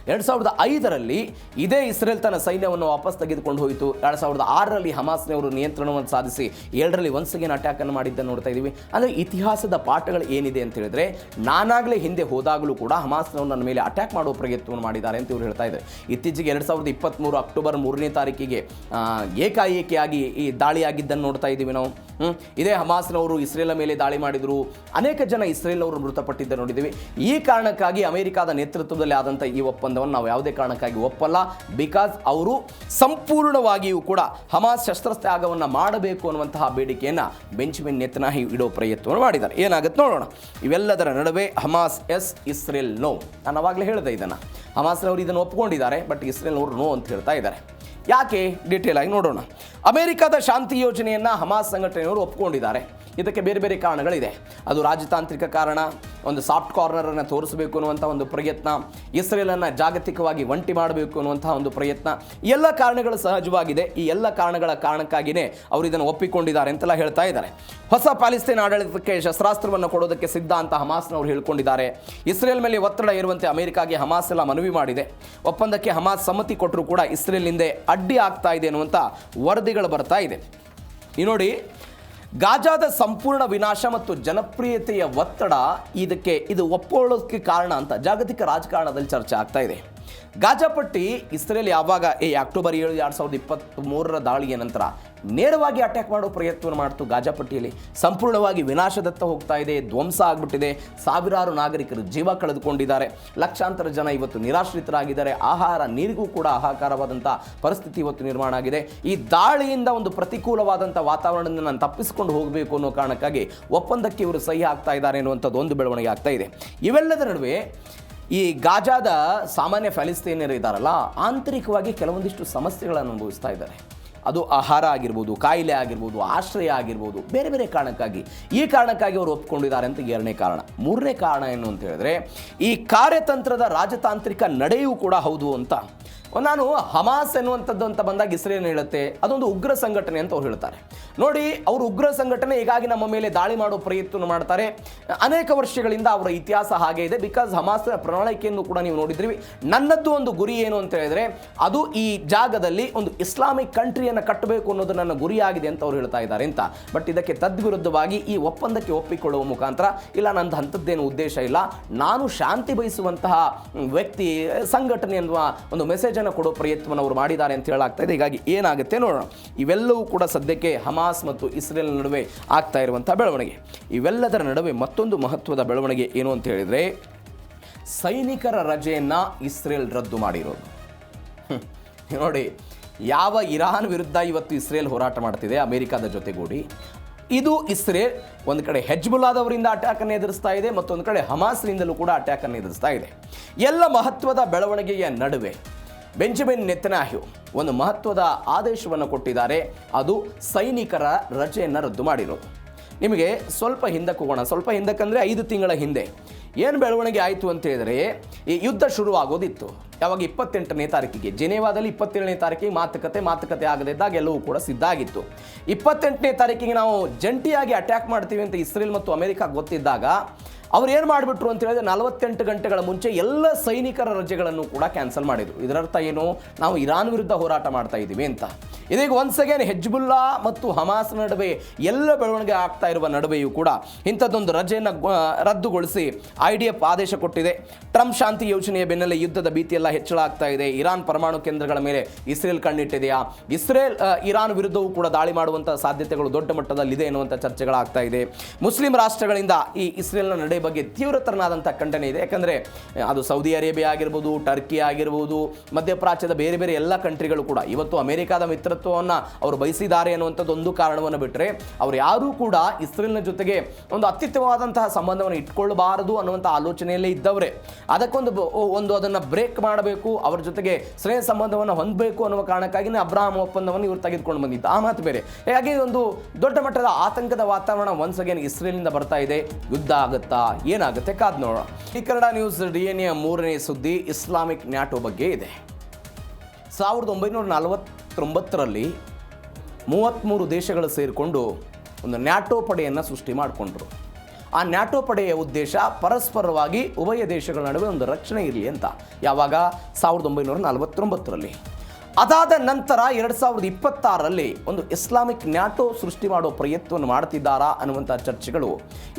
2005ರಲ್ಲಿ ಇದೇ ಇಸ್ರೇಲ್ ತನ್ನ ಸೈನ್ಯವನ್ನು ವಾಪಸ್ ತೆಗೆದುಕೊಂಡು ಹೋಯಿತು. 2006ರಲ್ಲಿ ಹಮಾಸ್ನವರು ನಿಯಂತ್ರಣವನ್ನು ಸಾಧಿಸಿ 7ರಲ್ಲಿ ಒನ್ಸ್ ಅಗೇನ್ ಅಟ್ಯಾಕನ್ನು ಮಾಡಿದ್ದನ್ನು ನೋಡ್ತಾ ಇದ್ದೀವಿ. ಅಂದರೆ ಇತಿಹಾಸದ ಪಾಠಗಳು ಏನಿದೆ ಅಂತ ಹೇಳಿದ್ರೆ, ನಾನಾಗಲೇ ಹಿಂದೆ ಹೋದಾಗಲೂ ಕೂಡ ಹಮಾಸ್ನವರು ನನ್ನ ಮೇಲೆ ಅಟ್ಯಾಕ್ ಮಾಡುವ ಪ್ರಯತ್ನವನ್ನು ಮಾಡಿದ್ದಾರೆ ಅಂತ ಇವರು ಹೇಳ್ತಾ ಇದ್ದಾರೆ. ಇತ್ತೀಚೆಗೆ 2023 ಅಕ್ಟೋಬರ್ 3ನೇ ತಾರೀಕಿಗೆ ಏಕಾಏಕಿಯಾಗಿ ಈ ದಾಳಿಯಾಗಿದ್ದನ್ನು ನೋಡ್ತಾ ಇದ್ದೀವಿ ನಾವು. ಇದೇ ಹಮಾಸ್ನವರು ಇಸ್ರೇಲ್ ಮೇಲೆ ದಾಳಿ ಮಾಡಿದರು. ಅನೇಕ ಜನ ಇಸ್ರೇಲ್ನವರು ಮೃತಪಟ್ಟಿದ್ದ ನೋಡಿದ್ದೀವಿ. ಈ ಕಾರಣಕ್ಕಾಗಿ ಅಮೆರಿಕದ ನೇತೃತ್ವದಲ್ಲಿ ಆದಂಥ ಈ ಒಪ್ಪಂದವನ್ನು ನಾವು ಯಾವುದೇ ಕಾರಣಕ್ಕಾಗಿ ಒಪ್ಪಲ್ಲ. ಬಿಕಾಸ್ ಅವರು ಸಂಪೂರ್ಣವಾಗಿಯೂ ಕೂಡ ಹಮಾಸ್ ಶಸ್ತ್ರತ್ಯಾಗವನ್ನು ಮಾಡಬೇಕು ಅನ್ನುವಂತಹ ಬೇಡಿಕೆಯನ್ನು ಬೆಂಜಮಿನ್ ನೇತನ್ಯಾಹು ಇಡೋ ಪ್ರಯತ್ನವನ್ನು ಮಾಡಿದ್ದಾರೆ. ಏನಾಗುತ್ತೆ ನೋಡೋಣ. ಇವೆಲ್ಲದರ ನಡುವೆ ಹಮಾಸ್ ಎಸ್, ಇಸ್ರೇಲ್ ನೋ. ನಾನು ಅವಾಗಲೇ ಹೇಳಿದೆ ಇದನ್ನು. ಹಮಾಸ್ನವರು ಇದನ್ನು ಒಪ್ಪಿಕೊಂಡಿದ್ದಾರೆ, ಬಟ್ ಇಸ್ರೇಲ್ನವರು ನೋ ಅಂತ ಹೇಳ್ತಾ ಇದ್ದಾರೆ. ಯಾಕೆ? ಡೀಟೇಲ್ ಆಗಿ ನೋಡೋಣ. ಅಮೆರಿಕದ ಶಾಂತಿ ಯೋಜನೆಯನ್ನು ಹಮಾಸ್ ಸಂಘಟನೆಯವರು ಒಪ್ಪಿಕೊಂಡಿದ್ದಾರೆ. ಇದಕ್ಕೆ ಬೇರೆ ಬೇರೆ ಕಾರಣಗಳಿದೆ. ಅದು ರಾಜತಾಂತ್ರಿಕ ಕಾರಣ, ಒಂದು ಸಾಫ್ಟ್ ಕಾರ್ನರನ್ನು ತೋರಿಸಬೇಕು ಅನ್ನುವಂಥ ಒಂದು ಪ್ರಯತ್ನ, ಇಸ್ರೇಲನ್ನು ಜಾಗತಿಕವಾಗಿ ಒಂಟಿ ಮಾಡಬೇಕು ಅನ್ನುವಂಥ ಒಂದು ಪ್ರಯತ್ನ, ಎಲ್ಲ ಕಾರಣಗಳು ಸಹಜವಾಗಿದೆ. ಈ ಎಲ್ಲ ಕಾರಣಗಳ ಕಾರಣಕ್ಕಾಗಿಯೇ ಅವರು ಇದನ್ನು ಒಪ್ಪಿಕೊಂಡಿದ್ದಾರೆ ಅಂತೆಲ್ಲ ಹೇಳ್ತಾ ಇದ್ದಾರೆ. ಹೊಸ ಪ್ಯಾಲೆಸ್ತೇನ್ ಆಡಳಿತಕ್ಕೆ ಶಸ್ತ್ರಾಸ್ತ್ರವನ್ನು ಕೊಡೋದಕ್ಕೆ ಸಿದ್ಧ ಅಂತ ಹಮಾಸ್ನವರು ಹೇಳ್ಕೊಂಡಿದ್ದಾರೆ. ಇಸ್ರೇಲ್ ಮೇಲೆ ಒತ್ತಡ ಇರುವಂತೆ ಅಮೆರಿಕಾಗೆ ಹಮಾಸ್ ಎಲ್ಲ ಮನವಿ ಮಾಡಿದೆ. ಒಪ್ಪಂದಕ್ಕೆ ಹಮಾಸ್ ಸಮ್ಮತಿ ಕೊಟ್ಟರೂ ಕೂಡ ಇಸ್ರೇಲ್ನಿಂದ ಅಡ್ಡಿ ಆಗ್ತಾ ಇದೆ ಅನ್ನುವಂಥ ವರದಿಗಳು ಬರ್ತಾ ಇದೆ. ಈ ನೋಡಿ, ಗಾಜಾದ ಸಂಪೂರ್ಣ ವಿನಾಶ ಮತ್ತು ಜನಪ್ರಿಯತೆಯ ಒತ್ತಡ ಇದು ಒಪ್ಪಿಕೊಳ್ಳೋದಕ್ಕೆ ಕಾರಣ ಅಂತ ಜಾಗತಿಕ ರಾಜಕಾರಣದಲ್ಲಿ ಚರ್ಚೆ ಆಗ್ತಾ ಇದೆ. ಗಾಜಾಪಟ್ಟಿ ಇಸ್ರೇಲ್ ಯಾವಾಗ ಅಕ್ಟೋಬರ್ 7, 2023ರ ದಾಳಿಯ ನಂತರ ನೇರವಾಗಿ ಅಟ್ಯಾಕ್ ಮಾಡೋ ಪ್ರಯತ್ನವನ್ನು ಮಾಡ್ತು. ಗಾಜಾಪಟ್ಟಿಯಲ್ಲಿ ಸಂಪೂರ್ಣವಾಗಿ ವಿನಾಶದತ್ತ ಹೋಗ್ತಾ ಇದೆ, ಧ್ವಂಸ ಆಗಿಬಿಟ್ಟಿದೆ. ಸಾವಿರಾರು ನಾಗರಿಕರು ಜೀವ ಕಳೆದುಕೊಂಡಿದ್ದಾರೆ. ಲಕ್ಷಾಂತರ ಜನ ಇವತ್ತು ನಿರಾಶ್ರಿತರಾಗಿದ್ದಾರೆ. ಆಹಾರ ನೀರಿಗೂ ಕೂಡ ಹಾಹಾಕಾರವಾದಂಥ ಪರಿಸ್ಥಿತಿ ಇವತ್ತು ನಿರ್ಮಾಣ ಆಗಿದೆ. ಈ ದಾಳಿಯಿಂದ ಒಂದು ಪ್ರತಿಕೂಲವಾದಂಥ ವಾತಾವರಣದಿಂದ ನಾನು ತಪ್ಪಿಸಿಕೊಂಡು ಹೋಗಬೇಕು ಅನ್ನೋ ಕಾರಣಕ್ಕಾಗಿ ಒಪ್ಪಂದಕ್ಕೆ ಇವರು ಸಹಿ ಆಗ್ತಾ ಇದ್ದಾರೆ ಅನ್ನುವಂಥದ್ದು ಒಂದು ಬೆಳವಣಿಗೆ ಆಗ್ತಾ ಇದೆ. ಇವೆಲ್ಲದರ ನಡುವೆ ಈ ಗಾಜಾದ ಸಾಮಾನ್ಯ ಪ್ಯಾಲೆಸ್ತೇನ್ಯರು ಇದ್ದಾರಲ್ಲ, ಆಂತರಿಕವಾಗಿ ಕೆಲವೊಂದಿಷ್ಟು ಸಮಸ್ಯೆಗಳನ್ನು ಅನುಭವಿಸ್ತಾ ಇದ್ದಾರೆ. ಅದು ಆಹಾರ ಆಗಿರ್ಬೋದು, ಕಾಯಿಲೆ ಆಗಿರ್ಬೋದು, ಆಶ್ರಯ ಆಗಿರ್ಬೋದು, ಬೇರೆ ಬೇರೆ ಕಾರಣಕ್ಕಾಗಿ. ಈ ಕಾರಣಕ್ಕಾಗಿ ಅವರು ಒಪ್ಕೊಂಡಿದ್ದಾರೆ ಅಂತ ಎರಡನೇ ಕಾರಣ. ಮೂರನೇ ಕಾರಣ ಏನು ಅಂತ ಹೇಳಿದ್ರೆ, ಈ ಕಾರ್ಯತಂತ್ರದ ರಾಜತಾಂತ್ರಿಕ ನಡೆಯೂ ಕೂಡ ಹೌದು ಅಂತ. ನಾನು ಹಮಾಸ್ ಎನ್ನುವಂಥದ್ದು ಅಂತ ಬಂದಾಗ ಇಸ್ರೇಲ್ ಹೇಳುತ್ತೆ ಅದೊಂದು ಉಗ್ರ ಸಂಘಟನೆ ಅಂತ ಅವ್ರು ಹೇಳ್ತಾರೆ. ನೋಡಿ, ಅವರು ಉಗ್ರ ಸಂಘಟನೆ ಹೀಗಾಗಿ ನಮ್ಮ ಮೇಲೆ ದಾಳಿ ಮಾಡೋ ಪ್ರಯತ್ನ ಮಾಡ್ತಾರೆ. ಅನೇಕ ವರ್ಷಗಳಿಂದ ಅವರ ಇತಿಹಾಸ ಹಾಗೆ ಇದೆ. ಬಿಕಾಸ್ ಹಮಾಸ್ ಪ್ರಣಾಳಿಕೆಯನ್ನು ಕೂಡ ನೀವು ನೋಡಿದ್ರಿ. ನನ್ನದ್ದು ಒಂದು ಗುರಿ ಏನು ಅಂತ ಹೇಳಿದ್ರೆ ಅದು ಈ ಜಾಗದಲ್ಲಿ ಒಂದು ಇಸ್ಲಾಮಿಕ್ ಕಂಟ್ರಿಯನ್ನು ಕಟ್ಟಬೇಕು ಅನ್ನೋದು ನನ್ನ ಗುರಿಯಾಗಿದೆ ಅಂತ ಅವ್ರು ಹೇಳ್ತಾ ಇದ್ದಾರೆ ಅಂತ. ಬಟ್ ಇದಕ್ಕೆ ತದ್ವಿರುದ್ಧವಾಗಿ ಈ ಒಪ್ಪಂದಕ್ಕೆ ಒಪ್ಪಿಕೊಳ್ಳುವ ಮುಖಾಂತರ ಇಲ್ಲ, ನಂದು ಅಂಥದ್ದೇನು ಉದ್ದೇಶ ಇಲ್ಲ, ನಾನು ಶಾಂತಿ ಬಯಸುವಂತಹ ವ್ಯಕ್ತಿ, ಸಂಘಟನೆ ಅನ್ನುವ ಒಂದು ಮೆಸೇಜನ್ನು ಕೊಡೋ ಪ್ರಯತ್ನವನ್ನು ಅವರು ಮಾಡಿದ್ದಾರೆ ಅಂತ ಹೇಳಾಗ್ತಾ ಇದೆ. ಹೀಗಾಗಿ ಏನಾಗುತ್ತೆ ನೋಡೋಣ. ಇವೆಲ್ಲವೂ ಕೂಡ ಸದ್ಯಕ್ಕೆ ಹಮಾಸ್ ಮತ್ತು ಇಸ್ರೇಲ್ ನಡುವೆ ಆಗ್ತಾ ಇರುವಂಥ ಬೆಳವಣಿಗೆ. ಇವೆಲ್ಲದರ ನಡುವೆ ಮತ್ತೊಂದು ಮಹತ್ವದ ಬೆಳವಣಿಗೆ ಏನು ಅಂತ ಹೇಳಿದರೆ ಸೈನಿಕರ ರಜೆಯನ್ನು ಇಸ್ರೇಲ್ ರದ್ದು ಮಾಡಿರೋದು. ನೋಡಿ, ಯಾವ ಇರಾನ್ ವಿರುದ್ಧ ಇವತ್ತು ಇಸ್ರೇಲ್ ಹೋರಾಟ ಮಾಡ್ತಿದೆ ಅಮೆರಿಕದ ಜೊತೆಗೂಡಿ, ಇದು ಇಸ್ರೇಲ್ ಒಂದು ಕಡೆ ಹೆಜ್ಬುಲ್ಲಾದವರಿಂದ ಅಟ್ಯಾಕನ್ನು ಎದುರಿಸ್ತಾ ಇದೆ, ಮತ್ತೊಂದು ಕಡೆ ಹಮಾಸ್ನಿಂದಲೂ ಕೂಡ ಅಟ್ಯಾಕನ್ನು ಎದುರಿಸ್ತಾ ಇದೆ. ಎಲ್ಲ ಮಹತ್ವದ ಬೆಳವಣಿಗೆಯ ನಡುವೆ ಬೆಂಜಮಿನ್ ನೆತನ್ಯಾಹು ಒಂದು ಮಹತ್ವದ ಆದೇಶವನ್ನು ಕೊಟ್ಟಿದ್ದಾರೆ. ಅದು ಸೈನಿಕರ ರಜೆಯನ್ನು ರದ್ದು ಮಾಡಿರೋದು. ನಿಮಗೆ ಸ್ವಲ್ಪ ಹಿಂದಕ್ಕೆ ಹೋಗೋಣ. ಸ್ವಲ್ಪ ಹಿಂದಕ್ಕಂದರೆ 5 ತಿಂಗಳ ಹಿಂದೆ ಏನು ಬೆಳವಣಿಗೆ ಆಯಿತು ಅಂತ ಹೇಳಿದರೆ, ಈ ಯುದ್ಧ ಶುರುವಾಗೋದಿತ್ತು ಯಾವಾಗ 28ನೇ ತಾರೀಕಿಗೆ ಜಿನೇವಾದಲ್ಲಿ 27ನೇ ತಾರೀಕಿಗೆ ಮಾತುಕತೆ ಆಗದಿದ್ದಾಗ ಎಲ್ಲವೂ ಕೂಡ ಸಿದ್ಧ ಆಗಿತ್ತು. 28ನೇ ತಾರೀಕಿಗೆ ನಾವು ಜಂಟಿಯಾಗಿ ಅಟ್ಯಾಕ್ ಮಾಡ್ತೀವಿ ಅಂತ ಇಸ್ರೇಲ್ ಮತ್ತು ಅಮೆರಿಕ ಗೊತ್ತಿದ್ದಾಗ ಅವ್ರು ಏನು ಮಾಡಿಬಿಟ್ರು ಅಂತ ಹೇಳಿದ್ರೆ 48 ಗಂಟೆಗಳ ಮುಂಚೆ ಎಲ್ಲ ಸೈನಿಕರ ರಜೆಗಳನ್ನು ಕೂಡ ಕ್ಯಾನ್ಸಲ್ ಮಾಡಿದರು. ಇದರರ್ಥ ಏನು, ನಾವು ಇರಾನ್ ವಿರುದ್ಧ ಹೋರಾಟ ಮಾಡ್ತಾ ಇದ್ದೀವಿ ಅಂತ. ಇದೀಗ ಒನ್ಸ್ ಅಗೇನ್ ಹೆಜ್ಬುಲ್ಲಾ ಮತ್ತು ಹಮಾಸ್ ನಡುವೆ ಎಲ್ಲ ಬೆಳವಣಿಗೆ ಆಗ್ತಾ ಇರುವ ನಡುವೆಯೂ ಕೂಡ ಇಂಥದ್ದೊಂದು ರಜೆಯನ್ನು ರದ್ದುಗೊಳಿಸಿ IDF ಆದೇಶ ಕೊಟ್ಟಿದೆ. ಟ್ರಂಪ್ ಶಾಂತಿ ಯೋಜನೆಯ ಬೆನ್ನಲ್ಲೇ ಯುದ್ಧದ ಭೀತಿಯೆಲ್ಲ ಹೆಚ್ಚಳ ಆಗ್ತಾ ಇದೆ. ಇರಾನ್ ಪರಮಾಣು ಕೇಂದ್ರಗಳ ಮೇಲೆ ಇಸ್ರೇಲ್ ಕಣ್ಣಿಟ್ಟಿದೆಯಾ, ಇಸ್ರೇಲ್ ಇರಾನ್ ವಿರುದ್ಧವೂ ಕೂಡ ದಾಳಿ ಮಾಡುವಂಥ ಸಾಧ್ಯತೆಗಳು ದೊಡ್ಡ ಮಟ್ಟದಲ್ಲಿದೆ ಎನ್ನುವಂಥ ಚರ್ಚೆಗಳಾಗ್ತಾ ಇದೆ. ಮುಸ್ಲಿಂ ರಾಷ್ಟ್ರಗಳಿಂದ ಈ ಇಸ್ರೇಲ್ನ ನಡೆ ಬಗ್ಗೆ ತೀವ್ರತರನಾದಂಥ ಖಂಡನೆ ಇದೆ. ಯಾಕಂದರೆ ಅದು ಸೌದಿ ಅರೇಬಿಯಾ ಆಗಿರ್ಬೋದು, ಟರ್ಕಿ ಆಗಿರ್ಬೋದು, ಮಧ್ಯಪ್ರಾಚ್ಯದ ಬೇರೆ ಬೇರೆ ಎಲ್ಲ ಕಂಟ್ರಿಗಳು ಕೂಡ ಇವತ್ತು ಅಮೆರಿಕದ ಮಿತ್ರತ್ವವನ್ನು ಅವರು ಬಯಸಿದ್ದಾರೆ ಅನ್ನುವಂಥದ್ದು ಒಂದು ಕಾರಣವನ್ನು ಬಿಟ್ಟರೆ ಅವರು ಯಾರೂ ಕೂಡ ಇಸ್ರೇಲ್ನ ಜೊತೆಗೆ ಒಂದು ಅತ್ಯುತ್ತಮವಾದಂತಹ ಸಂಬಂಧವನ್ನು ಇಟ್ಕೊಳ್ಬಾರದು ಅನ್ನುವಂಥ ಆಲೋಚನೆಯಲ್ಲೇ ಇದ್ದವರೇ. ಅದಕ್ಕೊಂದು ಅದನ್ನು ಬ್ರೇಕ್ ಮಾಡಬೇಕು, ಅವರ ಜೊತೆಗೆ ಸ್ನೇಹ ಸಂಬಂಧವನ್ನು ಹೊಂದಬೇಕು ಅನ್ನುವ ಕಾರಣಕ್ಕಾಗಿಯೇ ಅಬ್ರಹಾಂ ಒಪ್ಪಂದವನ್ನು ಇವರು ತೆಗೆದುಕೊಂಡು ಬಂದಿದ್ದು. ಆ ಮಾತು ಬೇರೆ. ಹಾಗಾಗಿ ಒಂದು ದೊಡ್ಡ ಮಟ್ಟದ ಆತಂಕದ ವಾತಾವರಣ ಒನ್ಸ್ ಅಗೇನ್ ಇಸ್ರೇಲಿಂದ ಬರ್ತಾ ಇದೆ. ಯುದ್ಧ ಆಗುತ್ತಾ, ಏನಾಗುತ್ತೆ ಕಾದ್ ನೋಡೋಣ. ಈ ಕನ್ನಡ ನ್ಯೂಸ್ DNA 3ನೇ ಸುದ್ದಿ ಇಸ್ಲಾಮಿಕ್ ನ್ಯಾಟೋ ಬಗ್ಗೆ ಇದೆ. 1949ರಲ್ಲಿ 33 ದೇಶಗಳು ಸೇರಿಕೊಂಡು ಒಂದು ನ್ಯಾಟೋ ಪಡೆಯನ್ನು ಸೃಷ್ಟಿ ಮಾಡಿಕೊಂಡ್ರು. ಆ ನ್ಯಾಟೋ ಪಡೆಯ ಉದ್ದೇಶ ಪರಸ್ಪರವಾಗಿ ಉಭಯ ದೇಶಗಳ ನಡುವೆ ಒಂದು ರಕ್ಷಣೆ ಇರಲಿ ಅಂತ. ಯಾವಾಗ 1949ರಲ್ಲಿ. ಅದಾದ ನಂತರ 2026ರಲ್ಲಿ ಒಂದು ಇಸ್ಲಾಮಿಕ್ ನ್ಯಾಟೋ ಸೃಷ್ಟಿ ಮಾಡೋ ಪ್ರಯತ್ನವನ್ನು ಮಾಡ್ತಿದ್ದಾರಾ ಅನ್ನುವಂಥ ಚರ್ಚೆಗಳು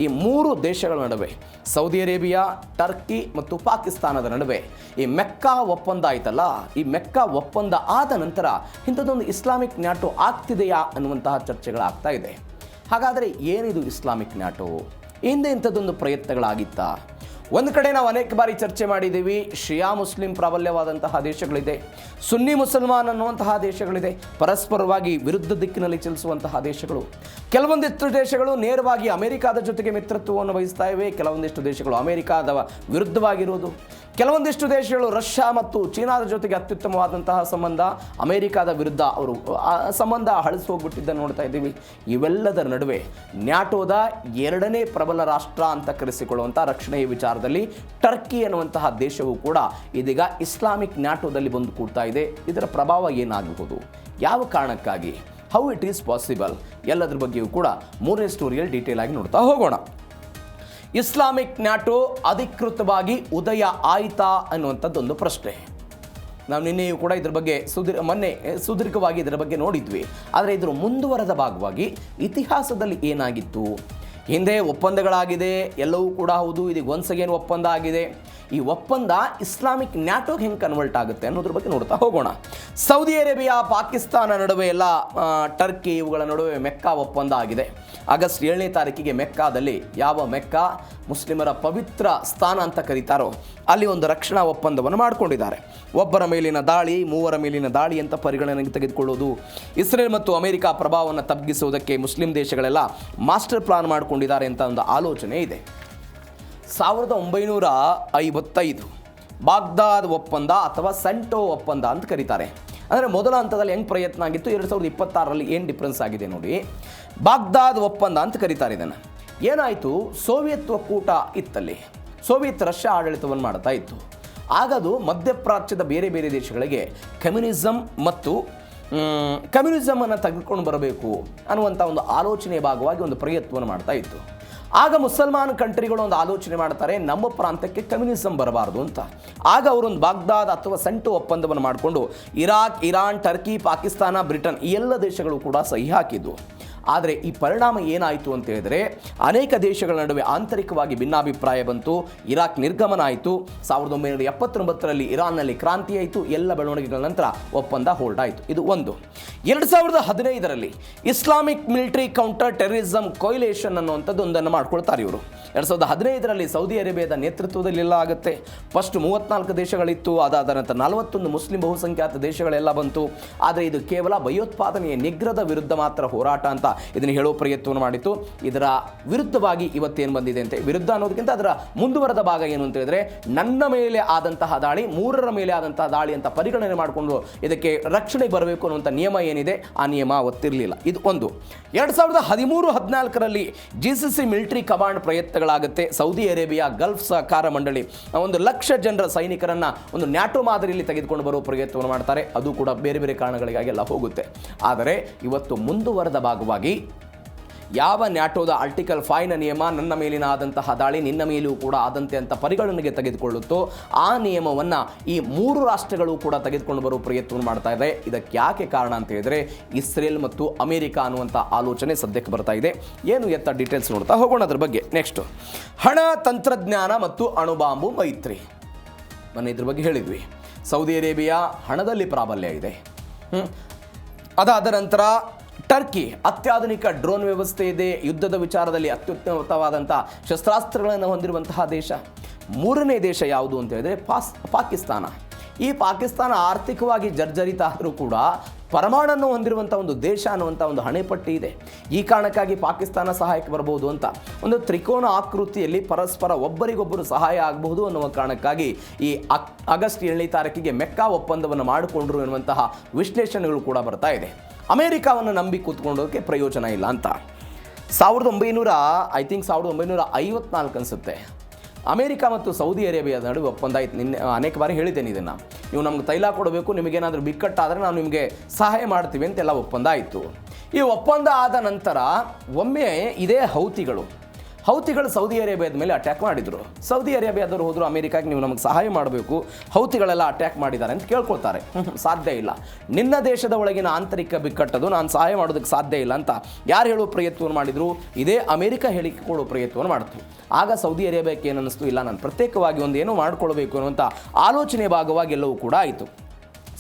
ಈ 3 ದೇಶಗಳ ನಡುವೆ, ಸೌದಿ ಅರೇಬಿಯಾ, ಟರ್ಕಿ ಮತ್ತು ಪಾಕಿಸ್ತಾನದ ನಡುವೆ ಈ ಮೆಕ್ಕಾ ಒಪ್ಪಂದ ಆಯ್ತಲ್ಲ, ಈ ಮೆಕ್ಕಾ ಒಪ್ಪಂದ ಆದ ನಂತರ ಇಂಥದ್ದೊಂದು ಇಸ್ಲಾಮಿಕ್ ನ್ಯಾಟೋ ಆಗ್ತಿದೆಯಾ ಅನ್ನುವಂತಹ ಚರ್ಚೆಗಳಾಗ್ತಾ ಇದೆ. ಹಾಗಾದರೆ ಏನಿದು ಇಸ್ಲಾಮಿಕ್ ನ್ಯಾಟೋ? ಹಿಂದೆ ಇಂಥದ್ದೊಂದು ಪ್ರಯತ್ನಗಳಾಗಿತ್ತಾ? ಒಂದು ಕಡೆ ನಾವು ಅನೇಕ ಬಾರಿ ಚರ್ಚೆ ಮಾಡಿದ್ದೀವಿ, ಶಿಯಾ ಮುಸ್ಲಿಂ ಪ್ರಾಬಲ್ಯವಾದಂತಹ ದೇಶಗಳಿದೆ, ಸುನ್ನಿ ಮುಸಲ್ಮಾನ್ ಅನ್ನುವಂತಹ ದೇಶಗಳಿದೆ, ಪರಸ್ಪರವಾಗಿ ವಿರುದ್ಧ ದಿಕ್ಕಿನಲ್ಲಿ ಚಲಿಸುವಂತಹ ದೇಶಗಳು. ಕೆಲವೊಂದಿಷ್ಟು ದೇಶಗಳು ನೇರವಾಗಿ ಅಮೆರಿಕಾದ ಜೊತೆಗೆ ಮಿತ್ರತ್ವವನ್ನು ವಹಿಸ್ತಾ ಇವೆ, ಕೆಲವೊಂದಿಷ್ಟು ದೇಶಗಳು ಅಮೆರಿಕಾದ ವಿರುದ್ಧವಾಗಿರುವುದು, ಕೆಲವೊಂದಿಷ್ಟು ದೇಶಗಳು ರಷ್ಯಾ ಮತ್ತು ಚೀನಾದ ಜೊತೆಗೆ ಅತ್ಯುತ್ತಮವಾದಂತಹ ಸಂಬಂಧ, ಅಮೆರಿಕಾದ ವಿರುದ್ಧ ಅವರು ಸಂಬಂಧ ಹಳಿಸಿ ಹೋಗ್ಬಿಟ್ಟಿದ್ದನ್ನು ನೋಡ್ತಾ ಇದ್ದೀವಿ. ಇವೆಲ್ಲದರ ನಡುವೆ ನ್ಯಾಟೋದ 2ನೇ ಪ್ರಬಲ ರಾಷ್ಟ್ರ ಅಂತ ಕರೆಸಿಕೊಳ್ಳುವಂಥ ರಕ್ಷಣೆಯ ವಿಚಾರದಲ್ಲಿ ಟರ್ಕಿ ಅನ್ನುವಂತಹ ದೇಶವು ಕೂಡ ಇದೀಗ ಇಸ್ಲಾಮಿಕ್ ನ್ಯಾಟೋದಲ್ಲಿ ಬಂದು ಕೂಡ್ತಾ ಇದೆ. ಇದರ ಪ್ರಭಾವ ಏನಾಗಬಹುದು, ಯಾವ ಕಾರಣಕ್ಕಾಗಿ, ಹೌ ಇಟ್ ಈಸ್ ಪಾಸಿಬಲ್, ಎಲ್ಲದರ ಬಗ್ಗೆಯೂ ಕೂಡ 3ನೇ ಸ್ಟೋರಿಯಲ್ಲಿ ಡೀಟೇಲ್ ಆಗಿ ನೋಡ್ತಾ ಹೋಗೋಣ. ಇಸ್ಲಾಮಿಕ್ ನ್ಯಾಟೋ ಅಧಿಕೃತವಾಗಿ ಉದಯ ಆಯಿತಾ ಅನ್ನುವಂಥದ್ದೊಂದು ಪ್ರಶ್ನೆ. ನಾವು ನಿನ್ನೆಯೂ ಕೂಡ ಇದರ ಬಗ್ಗೆ ಮೊನ್ನೆ ಸುದೀರ್ಘವಾಗಿ ಇದರ ಬಗ್ಗೆ ನೋಡಿದ್ವಿ. ಆದರೆ ಇದರ ಮುಂದುವರೆದ ಭಾಗವಾಗಿ ಇತಿಹಾಸದಲ್ಲಿ ಏನಾಗಿತ್ತು, ಹಿಂದೆ ಒಪ್ಪಂದಗಳಾಗಿದೆ, ಎಲ್ಲವೂ ಕೂಡ ಹೌದು, ಇದೀಗ ಒನ್ಸ್ ಅಗೇನ್ ಒಪ್ಪಂದ ಆಗಿದೆ. ಈ ಒಪ್ಪಂದ ಇಸ್ಲಾಮಿಕ್ ನ್ಯಾಟೋಗೆ ಹೆಂಗೆ ಕನ್ವರ್ಟ್ ಆಗುತ್ತೆ ಅನ್ನೋದ್ರ ಬಗ್ಗೆ ನೋಡ್ತಾ ಹೋಗೋಣ. ಸೌದಿ ಅರೇಬಿಯಾ, ಪಾಕಿಸ್ತಾನ ನಡುವೆ ಎಲ್ಲ ಟರ್ಕಿ ಇವುಗಳ ನಡುವೆ ಮೆಕ್ಕಾ ಒಪ್ಪಂದ ಆಗಿದೆ. ಆಗಸ್ಟ್ 7ನೇ ತಾರೀಕಿಗೆ ಮೆಕ್ಕಾದಲ್ಲಿ, ಯಾವ ಮೆಕ್ಕಾ ಮುಸ್ಲಿಮರ ಪವಿತ್ರ ಸ್ಥಾನ ಅಂತ ಕರೀತಾರೋ ಅಲ್ಲಿ ಒಂದು ರಕ್ಷಣಾ ಒಪ್ಪಂದವನ್ನು ಮಾಡಿಕೊಂಡಿದ್ದಾರೆ. ಒಬ್ಬರ ಮೇಲಿನ ದಾಳಿ, 3ರ ಮೇಲಿನ ದಾಳಿ ಅಂತ ಪರಿಗಣನೆಗೆ ತೆಗೆದುಕೊಳ್ಳೋದು, ಇಸ್ರೇಲ್ ಮತ್ತು ಅಮೆರಿಕ ಪ್ರಭಾವವನ್ನು ತಗ್ಗಿಸುವುದಕ್ಕೆ ಮುಸ್ಲಿಂ ದೇಶಗಳೆಲ್ಲ ಮಾಸ್ಟರ್ ಪ್ಲಾನ್ ಮಾಡಿಕೊಂಡಿದ್ದಾರೆ ಅಂತ ಒಂದು ಆಲೋಚನೆ ಇದೆ. 1955 ಬಾಗ್ದಾದ್ ಒಪ್ಪಂದ ಅಥವಾ ಸೆಂಟೋ ಒಪ್ಪಂದ ಅಂತ ಕರೀತಾರೆ. ಅಂದರೆ ಮೊದಲ ಹಂತದಲ್ಲಿ ಹೆಂಗೆ ಪ್ರಯತ್ನ ಆಗಿತ್ತು, 2026ರಲ್ಲಿ ಏನು ಡಿಫ್ರೆನ್ಸ್ ಆಗಿದೆ ನೋಡಿ. ಬಾಗ್ದಾದ್ ಒಪ್ಪಂದ ಅಂತ ಕರೀತಾರೆ ಇದನ್ನು. ಏನಾಯಿತು, ಸೋವಿಯತ್ ಒಕ್ಕೂಟ ಇತ್ತಲ್ಲಿ, ಸೋವಿಯತ್ ರಷ್ಯಾ ಆಡಳಿತವನ್ನು ಮಾಡ್ತಾ ಇತ್ತು. ಆಗದು ಮಧ್ಯಪ್ರಾಚ್ಯದ ಬೇರೆ ಬೇರೆ ದೇಶಗಳಿಗೆ ಕಮ್ಯುನಿಸಮ್ ಮತ್ತು ಕಮ್ಯುನಿಸಮನ್ನು ತೆಗೆದುಕೊಂಡು ಬರಬೇಕು ಅನ್ನುವಂಥ ಒಂದು ಆಲೋಚನೆಯ ಭಾಗವಾಗಿ ಒಂದು ಪ್ರಯತ್ನವನ್ನು ಮಾಡ್ತಾ ಇತ್ತು. ಆಗ ಮುಸಲ್ಮಾನ್ ಕಂಟ್ರಿಗಳು ಒಂದು ಆಲೋಚನೆ ಮಾಡ್ತಾರೆ, ನಮ್ಮ ಪ್ರಾಂತಕ್ಕೆ ಕಮ್ಯುನಿಸಮ್ ಬರಬಾರ್ದು ಅಂತ. ಆಗ ಅವರೊಂದು ಬಾಗ್ದಾದ್ ಅಥವಾ ಸಂಟು ಒಪ್ಪಂದವನ್ನು ಮಾಡಿಕೊಂಡು Iraq, Iran, Turkey, Pakistan, Britain ಈ ಎಲ್ಲ ದೇಶಗಳು ಕೂಡ ಸಹಿ ಹಾಕಿದ್ವು. ಆದರೆ ಈ ಪರಿಣಾಮ ಏನಾಯಿತು ಅಂತ ಹೇಳಿದರೆ ಅನೇಕ ದೇಶಗಳ ನಡುವೆ ಆಂತರಿಕವಾಗಿ ಭಿನ್ನಾಭಿಪ್ರಾಯ ಬಂತು. ಇರಾಕ್ ನಿರ್ಗಮನ ಆಯಿತು. 1979ರಲ್ಲಿ ಇರಾನ್ನಲ್ಲಿ ಕ್ರಾಂತಿ ಆಯಿತು. ಎಲ್ಲ ಬೆಳವಣಿಗೆಗಳ ನಂತರ ಒಪ್ಪಂದ ಹೋಲ್ಡ್ ಆಯಿತು. ಇದು ಒಂದು. 2015ರಲ್ಲಿ Islamic military counter terrorism coalition ಅನ್ನುವಂಥದ್ದು ಒಂದನ್ನು ಮಾಡ್ಕೊಳ್ತಾರೆ ಇವರು. 2015ರಲ್ಲಿ ಸೌದಿ ಅರೇಬಿಯಾದ ನೇತೃತ್ವದಲ್ಲಿ ಎಲ್ಲ ಆಗುತ್ತೆ. ಫಸ್ಟ್ 34 ದೇಶಗಳಿತ್ತು. ಅದಾದ ನಂತರ 41 ಮುಸ್ಲಿಂ ಬಹುಸಂಖ್ಯಾತ ದೇಶಗಳೆಲ್ಲ ಬಂತು. ಆದರೆ ಇದು ಕೇವಲ ಭಯೋತ್ಪಾದನೆಯ ನಿಗ್ರಹದ ವಿರುದ್ಧ ಮಾತ್ರ ಹೋರಾಟ ಅಂತ ಇದನ್ನು ಹೇಳೋ ಪ್ರಯತ್ನವನ್ನು ಮಾಡಿತ್ತು. ಇದರ ವಿರುದ್ಧವಾಗಿ ಇವತ್ತೇನು ಬಂದಿದೆ ಅಂತ, ವಿರುದ್ಧ ಅನ್ನೋದಕ್ಕಿಂತ ಅದರ ಮುಂದುವರೆದ ಭಾಗ ಏನು ಅಂತ ಹೇಳಿದ್ರೆ, ನನ್ನ ಮೇಲೆ ಆದಂತಹ ದಾಳಿ 3ರ ಮೇಲೆ ಆದಂತಹ ದಾಳಿ ಅಂತ ಪರಿಗಣನೆ ಮಾಡಿಕೊಂಡು ಇದಕ್ಕೆ ರಕ್ಷಣೆಗೆ ಬರಬೇಕು ಅನ್ನುವಂಥ ನಿಯಮ ಏನಿದೆ ಆ ನಿಯಮ ಅವತ್ತಿರಲಿಲ್ಲ. ಇದು ಒಂದು. 2013-14ರಲ್ಲಿ GCC ಮಿಲಿಟರಿ ಕಮಾಂಡ್ ಪ್ರಯತ್ನಗಳಾಗುತ್ತೆ. ಸೌದಿ ಅರೇಬಿಯಾ ಗಲ್ಫ್ ಸಹಕಾರ ಮಂಡಳಿ 1,00,000 ಜನರ ಸೈನಿಕರನ್ನು ಒಂದು ನ್ಯಾಟೋ ಮಾದರಿಯಲ್ಲಿ ತೆಗೆದುಕೊಂಡು ಬರುವ ಪ್ರಯತ್ನವನ್ನು ಮಾಡ್ತಾರೆ. ಅದು ಕೂಡ ಬೇರೆ ಬೇರೆ ಕಾರಣಗಳಿಗಾಗೆಲ್ಲ ಹೋಗುತ್ತೆ. ಆದರೆ ಇವತ್ತು ಮುಂದುವರೆದ ಭಾಗವಾಗಿ ಯಾವ ನ್ಯಾಟೋದ ಆರ್ಟಿಕಲ್ 5ನ ನಿಯಮ ನನ್ನ ಮೇಲಿನ ಆದಂತಹ ದಾಳಿ ನಿನ್ನ ಮೇಲೂ ಕೂಡ ಆದಂತೆ ಅಂತ ಪರಿಗಣನೆಗೆ ತೆಗೆದುಕೊಳ್ಳುತ್ತೋ ಆ ನಿಯಮವನ್ನು ಈ 3 ರಾಷ್ಟ್ರಗಳು ಕೂಡ ತೆಗೆದುಕೊಂಡು ಬರುವ ಪ್ರಯತ್ನವನ್ನು ಮಾಡ್ತಾ ಇದೆ. ಇದಕ್ಕೆ ಯಾಕೆ ಕಾರಣ ಅಂತ ಹೇಳಿದರೆ ಇಸ್ರೇಲ್ ಮತ್ತು ಅಮೆರಿಕ ಅನ್ನುವಂಥ ಆಲೋಚನೆ ಸದ್ಯಕ್ಕೆ ಬರ್ತಾ ಇದೆ. ಏನು ಎತ್ತ ಡೀಟೇಲ್ಸ್ ನೋಡ್ತಾ ಹೋಗೋಣ ಅದ್ರ ಬಗ್ಗೆ. ನೆಕ್ಸ್ಟ್, ಹಣ, ತಂತ್ರಜ್ಞಾನ ಮತ್ತು ಅಣುಬಾಂಬು ಮೈತ್ರಿ. ಮೊನ್ನೆ ಇದ್ರ ಬಗ್ಗೆ ಹೇಳಿದ್ವಿ. ಸೌದಿ ಅರೇಬಿಯಾ ಹಣದಲ್ಲಿ ಪ್ರಾಬಲ್ಯ ಇದೆ. ಅದಾದ ನಂತರ ಟರ್ಕಿ ಅತ್ಯಾಧುನಿಕ ಡ್ರೋನ್ ವ್ಯವಸ್ಥೆ ಇದೆ. ಯುದ್ಧದ ವಿಚಾರದಲ್ಲಿ ಅತ್ಯುತ್ತಮವಾದಂಥ ಶಸ್ತ್ರಾಸ್ತ್ರಗಳನ್ನು ಹೊಂದಿರುವಂತಹ ದೇಶ. 3ನೇ ದೇಶ ಯಾವುದು ಅಂತ ಹೇಳಿದ್ರೆ ಪಾಕಿಸ್ತಾನ. ಈ ಪಾಕಿಸ್ತಾನ ಆರ್ಥಿಕವಾಗಿ ಜರ್ಜರಿತ ಆದರೂ ಕೂಡ ಪರಮಾಣನ್ನು ಹೊಂದಿರುವಂಥ ಒಂದು ದೇಶ ಅನ್ನುವಂಥ ಒಂದು ಹಣೆಪಟ್ಟಿ ಇದೆ. ಈ ಕಾರಣಕ್ಕಾಗಿ ಪಾಕಿಸ್ತಾನ ಸಹಾಯಕ್ಕೆ ಬರಬಹುದು ಅಂತ ಒಂದು ತ್ರಿಕೋನ ಆಕೃತಿಯಲ್ಲಿ ಪರಸ್ಪರ ಒಬ್ಬರಿಗೊಬ್ಬರು ಸಹಾಯ ಆಗಬಹುದು ಅನ್ನುವ ಕಾರಣಕ್ಕಾಗಿ ಈ ಆಗಸ್ಟ್ 7ನೇ ತಾರೀಕಿಗೆ ಮೆಕ್ಕಾ ಒಪ್ಪಂದವನ್ನು ಮಾಡಿಕೊಂಡ್ರು ಎನ್ನುವಂತಹ ವಿಶ್ಲೇಷಣೆಗಳು ಕೂಡ ಬರ್ತಾ ಇದೆ. ಅಮೆರಿಕಾವನ್ನು ನಂಬಿ ಕೂತ್ಕೊಂಡೋದಕ್ಕೆ ಪ್ರಯೋಜನ ಇಲ್ಲ ಅಂತ 1954 ಅನಿಸುತ್ತೆ ಅಮೆರಿಕ ಮತ್ತು ಸೌದಿ ಅರೇಬಿಯಾದ ನಡುವೆ ಒಪ್ಪಂದ ಆಯ್ತು. ನಿನ್ನೆ ಅನೇಕ ಬಾರಿ ಹೇಳಿದ್ದೇನೆ ಇದನ್ನು. ನೀವು ನಮ್ಗೆ ತೈಲ ಕೊಡಬೇಕು, ನಿಮಗೇನಾದರೂ ಬಿಕ್ಕಟ್ಟಾದರೆ ನಾವು ನಿಮಗೆ ಸಹಾಯ ಮಾಡ್ತೀವಿ ಅಂತೆಲ್ಲ ಒಪ್ಪಂದ ಆಯಿತು. ಈ ಒಪ್ಪಂದ ಆದ ನಂತರ ಒಮ್ಮೆ ಇದೇ ಹೌತಿಗಳು ಸೌದಿ ಅರೇಬಿಯಾದ ಮೇಲೆ ಅಟ್ಯಾಕ್ ಮಾಡಿದರು. ಸೌದಿ ಅರೇಬಿಯಾದವರು ಹೋದರು ಅಮೆರಿಕಾಗೆ ನೀವು ನಮಗೆ ಸಹಾಯ ಮಾಡಬೇಕು, ಹೌತಿಗಳೆಲ್ಲ ಅಟ್ಯಾಕ್ ಮಾಡಿದ್ದಾರೆ ಅಂತ ಕೇಳ್ಕೊಳ್ತಾರೆ. ಸಾಧ್ಯ ಇಲ್ಲ, ನಿನ್ನ ದೇಶದ ಒಳಗಿನ ಆಂತರಿಕ ಬಿಕ್ಕಟ್ಟದು, ನಾನು ಸಹಾಯ ಮಾಡೋದಕ್ಕೆ ಸಾಧ್ಯ ಇಲ್ಲ ಅಂತ ಯಾರು ಹೇಳೋ ಪ್ರಯತ್ನವನ್ನು ಮಾಡಿದರು? ಇದೇ ಅಮೆರಿಕ ಹೇಳಿಕೆ ಕೊಡೋ ಪ್ರಯತ್ನವನ್ನು ಮಾಡಿತು. ಆಗ ಸೌದಿ ಅರೇಬಿಯಾಕ್ಕೆ ಏನು ಅನ್ನಿಸ್ತು, ಇಲ್ಲ ನಾನು ಪ್ರತ್ಯೇಕವಾಗಿ ಒಂದು ಏನೋ ಮಾಡಿಕೊಳ್ಬೇಕು ಅನ್ನುವಂಥ ಆಲೋಚನೆ ಭಾಗವಾಗಿ ಎಲ್ಲವೂ ಕೂಡ ಆಯಿತು.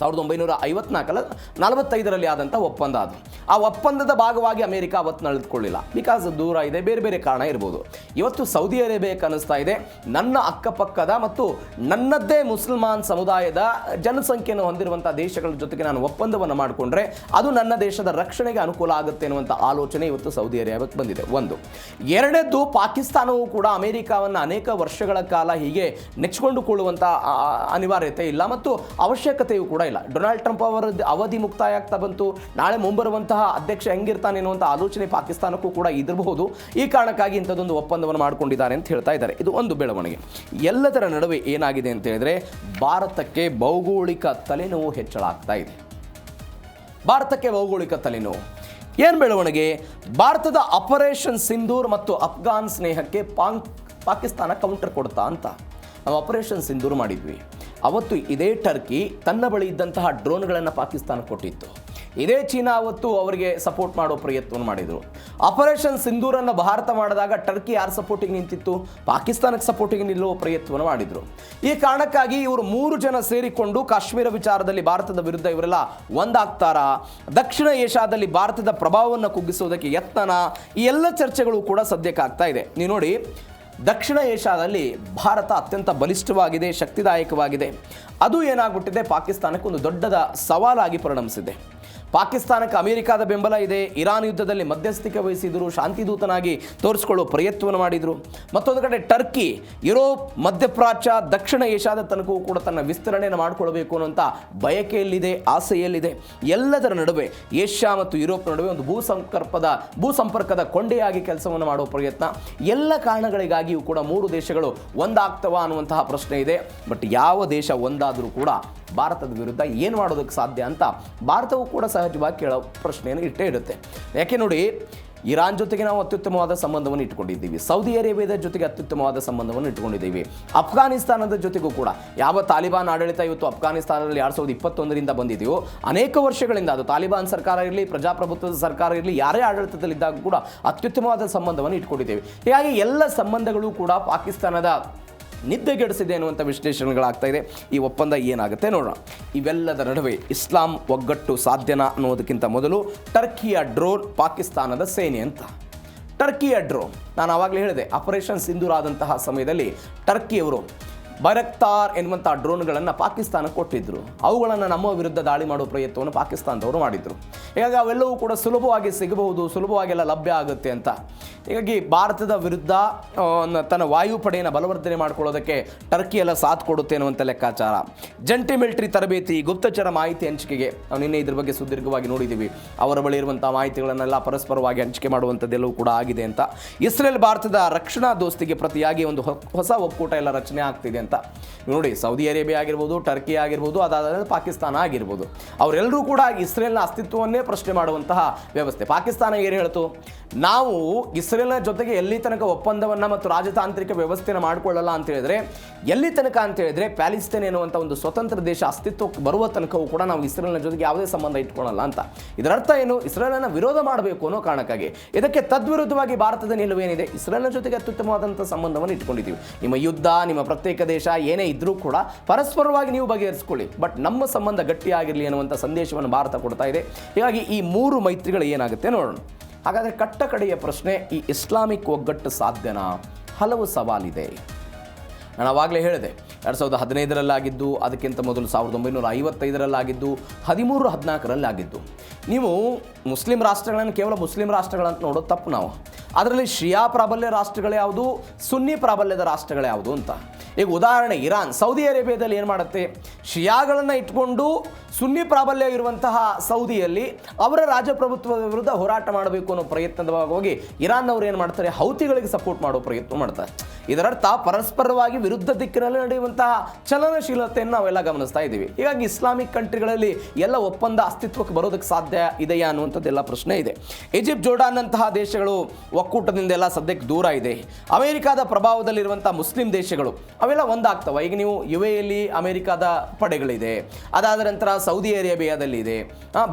1945ರಲ್ಲಿ ಆದಂಥ ಒಪ್ಪಂದ ಅದು. ಆ ಒಪ್ಪಂದದ ಭಾಗವಾಗಿ ಅಮೆರಿಕ ಅವತ್ತು ನಡೆದುಕೊಳ್ಳಿಲ್ಲ. ಬಿಕಾಸ್ ದೂರ ಇದೆ, ಬೇರೆ ಬೇರೆ ಕಾರಣ ಇರ್ಬೋದು. ಇವತ್ತು ಸೌದಿ ಅರೇಬಿಯಾಕ್ಕೆ ಅನ್ನಿಸ್ತಾ ಇದೆ, ನನ್ನ ಅಕ್ಕಪಕ್ಕದ ಮತ್ತು ನನ್ನದ್ದೇ ಮುಸಲ್ಮಾನ್ ಸಮುದಾಯದ ಜನಸಂಖ್ಯೆಯನ್ನು ಹೊಂದಿರುವಂಥ ದೇಶಗಳ ಜೊತೆಗೆ ನಾನು ಒಪ್ಪಂದವನ್ನು ಮಾಡಿಕೊಂಡ್ರೆ ಅದು ನನ್ನ ದೇಶದ ರಕ್ಷಣೆಗೆ ಅನುಕೂಲ ಆಗುತ್ತೆ ಅನ್ನುವಂಥ ಆಲೋಚನೆ ಇವತ್ತು ಸೌದಿ ಅರೇಬಿಯಾಕ್ಕೆ ಬಂದಿದೆ. ಒಂದು. ಎರಡನೇದ್ದು, ಪಾಕಿಸ್ತಾನವೂ ಕೂಡ ಅಮೆರಿಕವನ್ನು ಅನೇಕ ವರ್ಷಗಳ ಕಾಲ ಹೀಗೆ ನೆಚ್ಚಿಕೊಂಡುಕೊಳ್ಳುವಂಥ ಅನಿವಾರ್ಯತೆ ಇಲ್ಲ ಮತ್ತು ಅವಶ್ಯಕತೆಯೂ ಕೂಡ ಇಲ್ಲ. ಡೊನಾಲ್ಡ್ ಟ್ರಂಪ್ ಅವರ ಅವಧಿ ಮುಕ್ತಾಯ ಆಗ್ತಾ ಬಂತು. ನಾಳೆ ಮುಂಬರುವಂತಹ ಅಧ್ಯಕ್ಷ ಹೆಂಗಿರ್ತಾನೆ ಎನ್ನುವಂಥ ಆಲೋಚನೆ ಪಾಕಿಸ್ತಾನಕ್ಕೂ ಕೂಡ ಇದಿರಬಹುದು. ಈ ಕಾರಣಕ್ಕಾಗಿ ಇಂಥದ್ದೊಂದು ಒಪ್ಪಂದವನ್ನು ಮಾಡಿಕೊಂಡಿದ್ದಾರೆ ಅಂತ ಹೇಳ್ತಾ ಇದ್ದಾರೆ. ಇದು ಒಂದು ಬೆಳವಣಿಗೆ. ಎಲ್ಲದರ ನಡುವೆ ಏನಾಗಿದೆ ಅಂತ ಹೇಳಿದ್ರೆ, ಭಾರತಕ್ಕೆ ಭೌಗೋಳಿಕ ತಲೆನೋವು ಹೆಚ್ಚಳ ಆಗ್ತಾ ಇದೆ. ಭಾರತಕ್ಕೆ ಭೌಗೋಳಿಕ ತಲೆನೋವು ಏನು ಬೆಳವಣಿಗೆ? ಭಾರತದ ಆಪರೇಷನ್ ಸಿಂಧೂರ್ ಮತ್ತು ಅಫ್ಘಾನ್ ಸ್ನೇಹಕ್ಕೆ ಪಾಕಿಸ್ತಾನ ಕೌಂಟರ್ ಕೊಡ್ತಾ ಅಂತ ನಾವು ಆಪರೇಷನ್ ಸಿಂಧೂರ್ ಮಾಡಿದ್ವಿ. ಅವತ್ತು ಇದೇ ಟರ್ಕಿ ತನ್ನ ಬಳಿ ಇದ್ದಂತಹ ಡ್ರೋನ್ಗಳನ್ನು ಪಾಕಿಸ್ತಾನಕ್ಕೆ ಕೊಟ್ಟಿತ್ತು. ಇದೇ ಚೀನಾ ಅವತ್ತು ಅವರಿಗೆ ಸಪೋರ್ಟ್ ಮಾಡೋ ಪ್ರಯತ್ನವನ್ನು ಮಾಡಿದರು. ಆಪರೇಷನ್ ಸಿಂಧೂರನ್ನು ಭಾರತ ಮಾಡಿದಾಗ ಟರ್ಕಿ ಯಾರು ಸಪೋರ್ಟಿಗೆ ನಿಂತಿತ್ತು? ಪಾಕಿಸ್ತಾನಕ್ಕೆ ಸಪೋರ್ಟಿಗೆ ನಿಲ್ಲುವ ಪ್ರಯತ್ನವನ್ನು ಮಾಡಿದರು. ಈ ಕಾರಣಕ್ಕಾಗಿ ಇವರು 3 ಜನ ಸೇರಿಕೊಂಡು ಕಾಶ್ಮೀರ ವಿಚಾರದಲ್ಲಿ ಭಾರತದ ವಿರುದ್ಧ ಇವರೆಲ್ಲ ಒಂದಾಗ್ತಾರಾ? ದಕ್ಷಿಣ ಏಷ್ಯಾದಲ್ಲಿ ಭಾರತದ ಪ್ರಭಾವವನ್ನು ಕುಗ್ಗಿಸುವುದಕ್ಕೆ ಯತ್ನ? ಈ ಎಲ್ಲ ಚರ್ಚೆಗಳು ಕೂಡ ಸದ್ಯಕ್ಕೆ ಆಗ್ತಾ ಇದೆ. ನೀವು ನೋಡಿ, ದಕ್ಷಿಣ ಏಷ್ಯಾದಲ್ಲಿ ಭಾರತ ಅತ್ಯಂತ ಬಲಿಷ್ಠವಾಗಿದೆ, ಶಕ್ತಿದಾಯಕವಾಗಿದೆ. ಅದು ಏನಾಗ್ಬಿಟ್ಟಿದೆ, ಪಾಕಿಸ್ತಾನಕ್ಕೆ ಒಂದು ದೊಡ್ಡದ ಸವಾಲಾಗಿ ಪರಿಣಮಿಸಿದೆ. ಪಾಕಿಸ್ತಾನಕ್ಕೆ ಅಮೆರಿಕದ ಬೆಂಬಲ ಇದೆ, ಇರಾನ್ ಯುದ್ಧದಲ್ಲಿ ಮಧ್ಯಸ್ಥಿಕೆ ವಹಿಸಿದರು, ಶಾಂತಿದೂತನಾಗಿ ತೋರಿಸಿಕೊಳ್ಳುವ ಪ್ರಯತ್ನವನ್ನು ಮಾಡಿದರು. ಮತ್ತೊಂದು ಕಡೆ ಟರ್ಕಿ ಯುರೋಪ್, ಮಧ್ಯಪ್ರಾಚ್ಯ, ದಕ್ಷಿಣ ಏಷ್ಯಾದ ತನಕವೂ ಕೂಡ ತನ್ನ ವಿಸ್ತರಣೆಯನ್ನು ಮಾಡಿಕೊಳ್ಬೇಕು ಅನ್ನುವಂಥ ಬಯಕೆಯಲ್ಲಿದೆ, ಆಸೆಯಲ್ಲಿದೆ. ಎಲ್ಲದರ ನಡುವೆ ಏಷ್ಯಾ ಮತ್ತು ಯುರೋಪ್ ನಡುವೆ ಒಂದು ಭೂಸಂಪರ್ಕದ ಕೊಂಡೆಯಾಗಿ ಕೆಲಸವನ್ನು ಮಾಡುವ ಪ್ರಯತ್ನ. ಎಲ್ಲ ಕಾರಣಗಳಿಗಾಗಿಯೂ ಕೂಡ ಮೂರು ದೇಶಗಳು ಒಂದಾಗ್ತವ ಅನ್ನುವಂತಹ ಪ್ರಶ್ನೆ ಇದೆ. ಬಟ್ ಯಾವ ದೇಶ ಒಂದಾದರೂ ಕೂಡ ಭಾರತದ ವಿರುದ್ಧ ಏನು ಮಾಡೋದಕ್ಕೆ ಸಾಧ್ಯ ಅಂತ ಭಾರತವು ಕೂಡ ಸಹಜವಾಗಿ ಕೇಳೋ ಪ್ರಶ್ನೆಯನ್ನು ಇಟ್ಟೇ ಇರುತ್ತೆ. ಯಾಕೆ ನೋಡಿ, ಇರಾನ್ ಜೊತೆಗೆ ನಾವು ಅತ್ಯುತ್ತಮವಾದ ಸಂಬಂಧವನ್ನು ಇಟ್ಕೊಂಡಿದ್ದೀವಿ, ಸೌದಿ ಅರೇಬಿಯಾದ ಜೊತೆಗೆ ಅತ್ಯುತ್ತಮವಾದ ಸಂಬಂಧವನ್ನು ಇಟ್ಕೊಂಡಿದ್ದೀವಿ, ಅಫ್ಘಾನಿಸ್ತಾನದ ಜೊತೆಗೂ ಕೂಡ ಯಾವ ತಾಲಿಬಾನ್ ಆಡಳಿತ ಇವತ್ತು ಅಫ್ಘಾನಿಸ್ತಾನದಲ್ಲಿ 2021ರಿಂದ ಬಂದಿದೆಯೋ ಅನೇಕ ವರ್ಷಗಳಿಂದ, ಅದು ತಾಲಿಬಾನ್ ಸರ್ಕಾರ ಇರಲಿ, ಪ್ರಜಾಪ್ರಭುತ್ವದ ಸರ್ಕಾರ ಇರಲಿ, ಯಾರೇ ಆಡಳಿತದಲ್ಲಿದ್ದಾಗ ಕೂಡ ಅತ್ಯುತ್ತಮವಾದ ಸಂಬಂಧವನ್ನು ಇಟ್ಕೊಂಡಿದ್ದೇವೆ. ಹೀಗಾಗಿ ಎಲ್ಲ ಸಂಬಂಧಗಳು ಕೂಡ ಪಾಕಿಸ್ತಾನದ ನಿದ್ದೆಗೆಡಿಸಿದೆ ಅನ್ನುವಂಥ ವಿಶ್ಲೇಷಣೆಗಳಾಗ್ತಾ ಇದೆ. ಈ ಒಪ್ಪಂದ ಏನಾಗುತ್ತೆ ನೋಡೋಣ. ಇವೆಲ್ಲದರ ನಡುವೆ ಇಸ್ಲಾಂ ಒಗ್ಗಟ್ಟು ಸಾಧ್ಯನಾ ಅನ್ನೋದಕ್ಕಿಂತ ಮೊದಲು ಟರ್ಕಿಯ ಡ್ರೋನ್ ಪಾಕಿಸ್ತಾನದ ಸೇನೆ ಅಂತ. ಟರ್ಕಿಯ ಡ್ರೋನ್, ನಾನು ಆವಾಗಲೇ ಹೇಳಿದೆ, ಆಪರೇಷನ್ ಸಿಂಧೂರ್ ಆದಂತಹ ಸಮಯದಲ್ಲಿ ಟರ್ಕಿಯವರು ಬೈರಕ್ತಾರ್ ಎನ್ನುವಂಥ ಡ್ರೋನ್ಗಳನ್ನು ಪಾಕಿಸ್ತಾನಕ್ಕೆ ಕೊಟ್ಟಿದ್ದರು. ಅವುಗಳನ್ನು ನಮ್ಮ ವಿರುದ್ಧ ದಾಳಿ ಮಾಡುವ ಪ್ರಯತ್ನವನ್ನು ಪಾಕಿಸ್ತಾನದವರು ಮಾಡಿದರು. ಹೀಗಾಗಿ ಅವೆಲ್ಲವೂ ಕೂಡ ಸುಲಭವಾಗಿ ಸಿಗಬಹುದು, ಸುಲಭವಾಗೆಲ್ಲ ಲಭ್ಯ ಆಗುತ್ತೆ ಅಂತ. ಹೀಗಾಗಿ ಭಾರತದ ವಿರುದ್ಧ ತನ್ನ ವಾಯುಪಡೆಯನ್ನು ಬಲವರ್ಧನೆ ಮಾಡಿಕೊಳ್ಳೋದಕ್ಕೆ ಟರ್ಕಿ ಎಲ್ಲ ಸಾಥ್ ಕೊಡುತ್ತೆ ಅನ್ನುವಂಥ ಲೆಕ್ಕಾಚಾರ. ಜಂಟಿ ಮಿಲಿಟರಿ ತರಬೇತಿ, ಗುಪ್ತಚರ ಮಾಹಿತಿ ಹಂಚಿಕೆಗೆ ನಾವು ನಿನ್ನೆ ಇದ್ರ ಬಗ್ಗೆ ಸುದೀರ್ಘವಾಗಿ ನೋಡಿದ್ದೀವಿ. ಅವರ ಬಳಿ ಇರುವಂಥ ಮಾಹಿತಿಗಳನ್ನೆಲ್ಲ ಪರಸ್ಪರವಾಗಿ ಹಂಚಿಕೆ ಮಾಡುವಂಥದ್ದೆಲ್ಲವೂ ಕೂಡ ಆಗಿದೆ ಅಂತ. ಇಸ್ರೇಲ್ ಭಾರತದ ರಕ್ಷಣಾ ದೋಸ್ತಿಗೆ ಪ್ರತಿಯಾಗಿ ಒಂದು ಹೊಸ ಒಕ್ಕೂಟ ಎಲ್ಲ ರಚನೆ ಆಗ್ತಿದೆ ಅಂತ ನೋಡಿ. ಸೌದಿ ಅರೇಬಿಯಾ ಆಗಿರ್ಬೋದು, ಟರ್ಕಿ ಆಗಿರ್ಬೋದು, ಅದಾದ ಪಾಕಿಸ್ತಾನ ಆಗಿರ್ಬೋದು, ಅವರೆಲ್ಲರೂ ಕೂಡ ಇಸ್ರೇಲ್ನ ಅಸ್ತಿತ್ವವನ್ನೇ ಪ್ರಶ್ನೆ ಮಾಡುವಂತಹ ವ್ಯವಸ್ಥೆ. ಪಾಕಿಸ್ತಾನ ಏನು ಹೇಳ್ತು, ನಾವು ಇಸ್ರೇಲ್ನ ಜೊತೆಗೆ ಎಲ್ಲಿ ತನಕ ಒಪ್ಪಂದವನ್ನು ಮತ್ತು ರಾಜತಾಂತ್ರಿಕ ವ್ಯವಸ್ಥೆಯನ್ನು ಮಾಡಿಕೊಳ್ಳಲ್ಲ ಅಂತ ಹೇಳಿದ್ರೆ, ಎಲ್ಲಿ ತನಕ ಅಂತ ಹೇಳಿದ್ರೆ ಪ್ಯಾಲಿಸ್ತೇನ್ ಎನ್ನುವಂಥ ಒಂದು ಸ್ವತಂತ್ರ ದೇಶ ಅಸ್ತಿತ್ವಕ್ಕೆ ಬರುವ ತನಕವೂ ಕೂಡ ನಾವು ಇಸ್ರೇಲ್ನ ಜೊತೆಗೆ ಯಾವುದೇ ಸಂಬಂಧ ಇಟ್ಕೊಳ್ಳಲ್ಲ ಅಂತ. ಇದರರ್ಥ ಏನು, ಇಸ್ರೇಲನ್ನು ವಿರೋಧ ಮಾಡಬೇಕು ಅನ್ನೋ ಕಾರಣಕ್ಕಾಗಿ. ಇದಕ್ಕೆ ತದ್ವಿರುದ್ಧವಾಗಿ ಭಾರತದ ನಿಲುವೇನಿದೆ, ಇಸ್ರೇಲ್ನ ಜೊತೆಗೆ ಅತ್ಯುತ್ತಮವಾದಂಥ ಸಂಬಂಧವನ್ನು ಇಟ್ಕೊಂಡಿದ್ದೀವಿ. ನಿಮ್ಮ ಯುದ್ಧ, ನಿಮ್ಮ ಪ್ರತ್ಯೇಕ ದೇಶ ಏನೇ ಇದ್ರೂ ಕೂಡ ಪರಸ್ಪರವಾಗಿ ನೀವು ಬಗೆಹರಿಸಿಕೊಳ್ಳಿ, ಬಟ್ ನಮ್ಮ ಸಂಬಂಧ ಗಟ್ಟಿಯಾಗಿರಲಿ ಅನ್ನುವಂಥ ಸಂದೇಶವನ್ನು ಭಾರತ ಕೊಡ್ತಾ ಇದೆ. ಹೀಗಾಗಿ ಈ ಮೂರು ಮೈತ್ರಿಗಳು ಏನಾಗುತ್ತೆ ನೋಡೋಣ. ಹಾಗಾದರೆ ಕಟ್ಟ ಕಡೆಯ ಪ್ರಶ್ನೆ, ಈ ಇಸ್ಲಾಮಿಕ್ ಒಗ್ಗಟ್ಟು ಸಾಧ್ಯನಾ? ಹಲವು ಸವಾಲಿದೆ. ನಾನು ಆವಾಗಲೇ ಹೇಳಿದೆ, 2015ರಲ್ಲಾಗಿದ್ದು, ಅದಕ್ಕಿಂತ ಮೊದಲು 1955ರಲ್ಲಾಗಿದ್ದು, 13-14ರಲ್ಲಾಗಿದ್ದು. ನೀವು ಮುಸ್ಲಿಂ ರಾಷ್ಟ್ರಗಳನ್ನು ಕೇವಲ ಮುಸ್ಲಿಂ ರಾಷ್ಟ್ರಗಳಂತ ನೋಡೋದು ತಪ್ಪು. ನಾವು ಅದರಲ್ಲಿ ಶಿಯಾ ಪ್ರಾಬಲ್ಯ ರಾಷ್ಟ್ರಗಳು ಯಾವುದು, ಸುನ್ನಿ ಪ್ರಾಬಲ್ಯದ ರಾಷ್ಟ್ರಗಳು ಯಾವುದು ಅಂತ. ಈಗ ಉದಾಹರಣೆ, ಇರಾನ್, ಸೌದಿ ಅರೇಬಿಯಾದಲ್ಲಿ ಏನು ಮಾಡುತ್ತೆ, ಶಿಯಾಗಳನ್ನು ಇಟ್ಕೊಂಡು ಸುನ್ನಿ ಪ್ರಾಬಲ್ಯ ಇರುವಂತಹ ಸೌದಿಯಲ್ಲಿ ಅವರ ರಾಜಪ್ರಭುತ್ವದ ವಿರುದ್ಧ ಹೋರಾಟ ಮಾಡಬೇಕು ಅನ್ನೋ ಪ್ರಯತ್ನದ ಭಾಗವಾಗಿ ಇರಾನ್ನವರು ಏನು ಮಾಡ್ತಾರೆ, ಹೌತಿಗಳಿಗೆ ಸಪೋರ್ಟ್ ಮಾಡೋ ಪ್ರಯತ್ನ ಮಾಡ್ತಾರೆ. ಇದರರ್ಥ ಪರಸ್ಪರವಾಗಿ ವಿರುದ್ಧ ದಿಕ್ಕಿನಲ್ಲಿ ನಡೆಯುವಂತಹ ಚಲನಶೀಲತೆಯನ್ನು ನಾವೆಲ್ಲ ಗಮನಿಸ್ತಾ ಇದ್ದೀವಿ. ಹೀಗಾಗಿ ಇಸ್ಲಾಮಿಕ್ ಕಂಟ್ರಿಗಳಲ್ಲಿ ಎಲ್ಲ ಒಪ್ಪಂದ ಅಸ್ತಿತ್ವಕ್ಕೆ ಬರೋದಕ್ಕೆ ಸಾಧ್ಯ ಇದೆಯಾ ಅನ್ನುವಂಥದ್ದೆಲ್ಲ ಪ್ರಶ್ನೆ ಇದೆ. ಈಜಿಪ್ಟ್, ಜೋರ್ಡಾನ್ ಅಂತಹ ದೇಶಗಳು ಒಕ್ಕೂಟದಿಂದೆಲ್ಲ ಸದ್ಯಕ್ಕೆ ದೂರ ಇದೆ. ಅಮೆರಿಕಾದ ಪ್ರಭಾವದಲ್ಲಿರುವಂಥ ಮುಸ್ಲಿಂ ದೇಶಗಳು ಅವೆಲ್ಲ ಒಂದಾಗ್ತವೆ. ಈಗ ನೀವು UAEಯಲ್ಲಿ ಅಮೆರಿಕಾದ ಪಡೆಗಳಿದೆ, ಅದಾದ ನಂತರ ಸೌದಿ ಅರೇಬಿಯಾದಲ್ಲಿದೆ,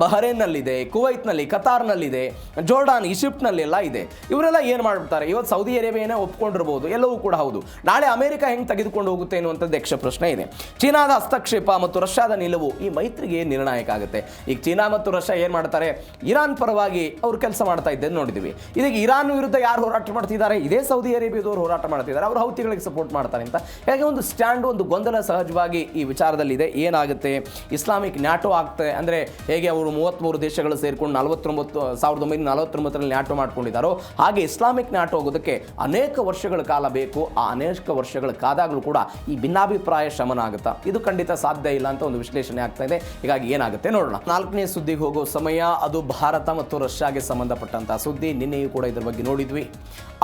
ಬಹರೇನ್ನಲ್ಲಿದೆ, ಕುವೈತ್ನಲ್ಲಿ, ಕತಾರ್ನಲ್ಲಿದೆ, ಜೋರ್ಡಾನ್, ಈಜಿಪ್ಟ್ನಲ್ಲೆಲ್ಲ ಇದೆ. ಇವರೆಲ್ಲ ಏನು ಮಾಡಿಬಿಡ್ತಾರೆ, ಇವತ್ತು ಸೌದಿ ಅರೇಬಿಯಾನೇ ಒಪ್ಕೊಂಡಿರ್ಬೋದು, ಎಲ್ಲವೂ ಕೂಡ ಹೌದು. ನಾಳೆ ಅಮೆರಿಕ ಹೆಂಗೆ ತೆಗೆದುಕೊಂಡು ಹೋಗುತ್ತೆ ಅನ್ನುವಂಥದ್ದು ಯಕ್ಷ ಪ್ರಶ್ನೆ ಇದೆ. ಚೀನಾದ ಹಸ್ತಕ್ಷೇಪ ಮತ್ತು ರಷ್ಯಾದ ನಿಲುವು ಈ ಮೈತ್ರಿಗೆ ನಿರ್ಣಾಯಕ ಆಗುತ್ತೆ. ಈಗ ಚೀನಾ ಮತ್ತು ರಷ್ಯಾ ಏನು ಮಾಡ್ತಾರೆ, ಇರಾನ್ ಪರವಾಗಿ ಅವರು ಕೆಲಸ ಮಾಡ್ತಾ ಇದ್ದೇನೆ ನೋಡಿದ್ದೀವಿ. ಇದೀಗ ಇರಾನ್ ವಿರುದ್ಧ ಯಾರು ಹೋರಾಟ ಮಾಡ್ತಿದ್ದಾರೆ, ಇದೇ ಸೌದಿ ಅರೇಬಿಯಾದವರು ಹೋರಾಟ ಮಾಡ್ತಿದ್ದಾರೆ, ಅವರು ಹೌತಿಗಳಿಗೆ ಸಪೋರ್ಟ್ ಮಾಡ್ತಾರೆ ಅಂತ. ಹಾಗೆ ಒಂದು ಸ್ಟ್ಯಾಂಡ್, ಒಂದು ಗೊಂದಲ ಸಹಜವಾಗಿ ಈ ವಿಚಾರದಲ್ಲಿದೆ. ಏನಾಗುತ್ತೆ, ಇಸ್ಲಾಮಿಕ್ ನ್ಯಾಟೋ ಆಗ್ತದೆ ಅಂದರೆ ಹೇಗೆ ಅವರು 33 ದೇಶಗಳು ಸೇರಿಕೊಂಡು 1949ರಲ್ಲಿ ನ್ಯಾಟೋ ಮಾಡ್ಕೊಂಡಿದ್ದಾರೋ ಹಾಗೆ ಇಸ್ಲಾಮಿಕ್ ನ್ಯಾಟೋ ಆಗೋದಕ್ಕೆ ಅನೇಕ ವರ್ಷಗಳ ಕಾಲ ಬೇಕು. ಆ ಅನೇಕ ವರ್ಷಗಳ ಕಾದಾಗಲೂ ಕೂಡ ಈ ಭಿನ್ನಾಭಿಪ್ರಾಯ ಶಮನ ಆಗುತ್ತಾ? ಇದು ಖಂಡಿತ ಸಾಧ್ಯ ಇಲ್ಲ ಅಂತ ಒಂದು ವಿಶ್ಲೇಷಣೆ ಆಗ್ತಾ ಇದೆ. ಹೀಗಾಗಿ ಏನಾಗುತ್ತೆ ನೋಡೋಣ. 4ನೇ ಸುದ್ದಿಗೆ ಹೋಗೋ ಸಮಯ, ಅದು ಭಾರತ ಮತ್ತು ರಷ್ಯಾಗೆ ಸಂಬಂಧಪಟ್ಟಂತಹ ಸುದ್ದಿ. ನಿನ್ನೆಯೂ ಕೂಡ ಇದ್ರ ಬಗ್ಗೆ ನೋಡಿದ್ವಿ.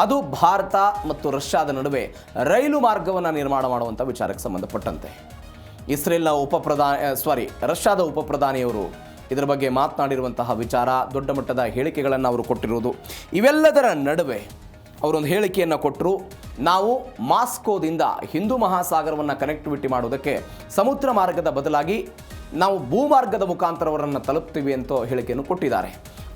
ಅದು ಭಾರತ ಮತ್ತು ರಷ್ಯಾದ ನಡುವೆ ರೈಲು ಮಾರ್ಗವನ್ನು ನಿರ್ಮಾಣ ಮಾಡುವಂಥ ವಿಚಾರಕ್ಕೆ ಸಂಬಂಧಪಟ್ಟಂತೆ ಇಸ್ರೇಲ್ನ ರಷ್ಯಾದ ಉಪಪ್ರಧಾನಿಯವರು ಇದರ ಬಗ್ಗೆ ಮಾತನಾಡಿರುವಂತಹ ವಿಚಾರ, ದೊಡ್ಡ ಮಟ್ಟದ ಹೇಳಿಕೆಗಳನ್ನು ಅವರು ಕೊಟ್ಟಿರುವುದು. ಇವೆಲ್ಲದರ ನಡುವೆ ಅವರೊಂದು ಹೇಳಿಕೆಯನ್ನು ಕೊಟ್ಟರು. ನಾವು ಮಾಸ್ಕೋದಿಂದ ಹಿಂದೂ ಮಹಾಸಾಗರವನ್ನು ಕನೆಕ್ಟಿವಿಟಿ ಮಾಡೋದಕ್ಕೆ ಸಮುದ್ರ ಮಾರ್ಗದ ಬದಲಾಗಿ ನಾವು ಭೂಮಾರ್ಗದ ಮುಖಾಂತರ ಅವರನ್ನು ತಲುಪ್ತೀವಿ ಅಂತ ಹೇಳಿಕೆಯನ್ನು ಕೊಟ್ಟಿದ್ದಾರೆ.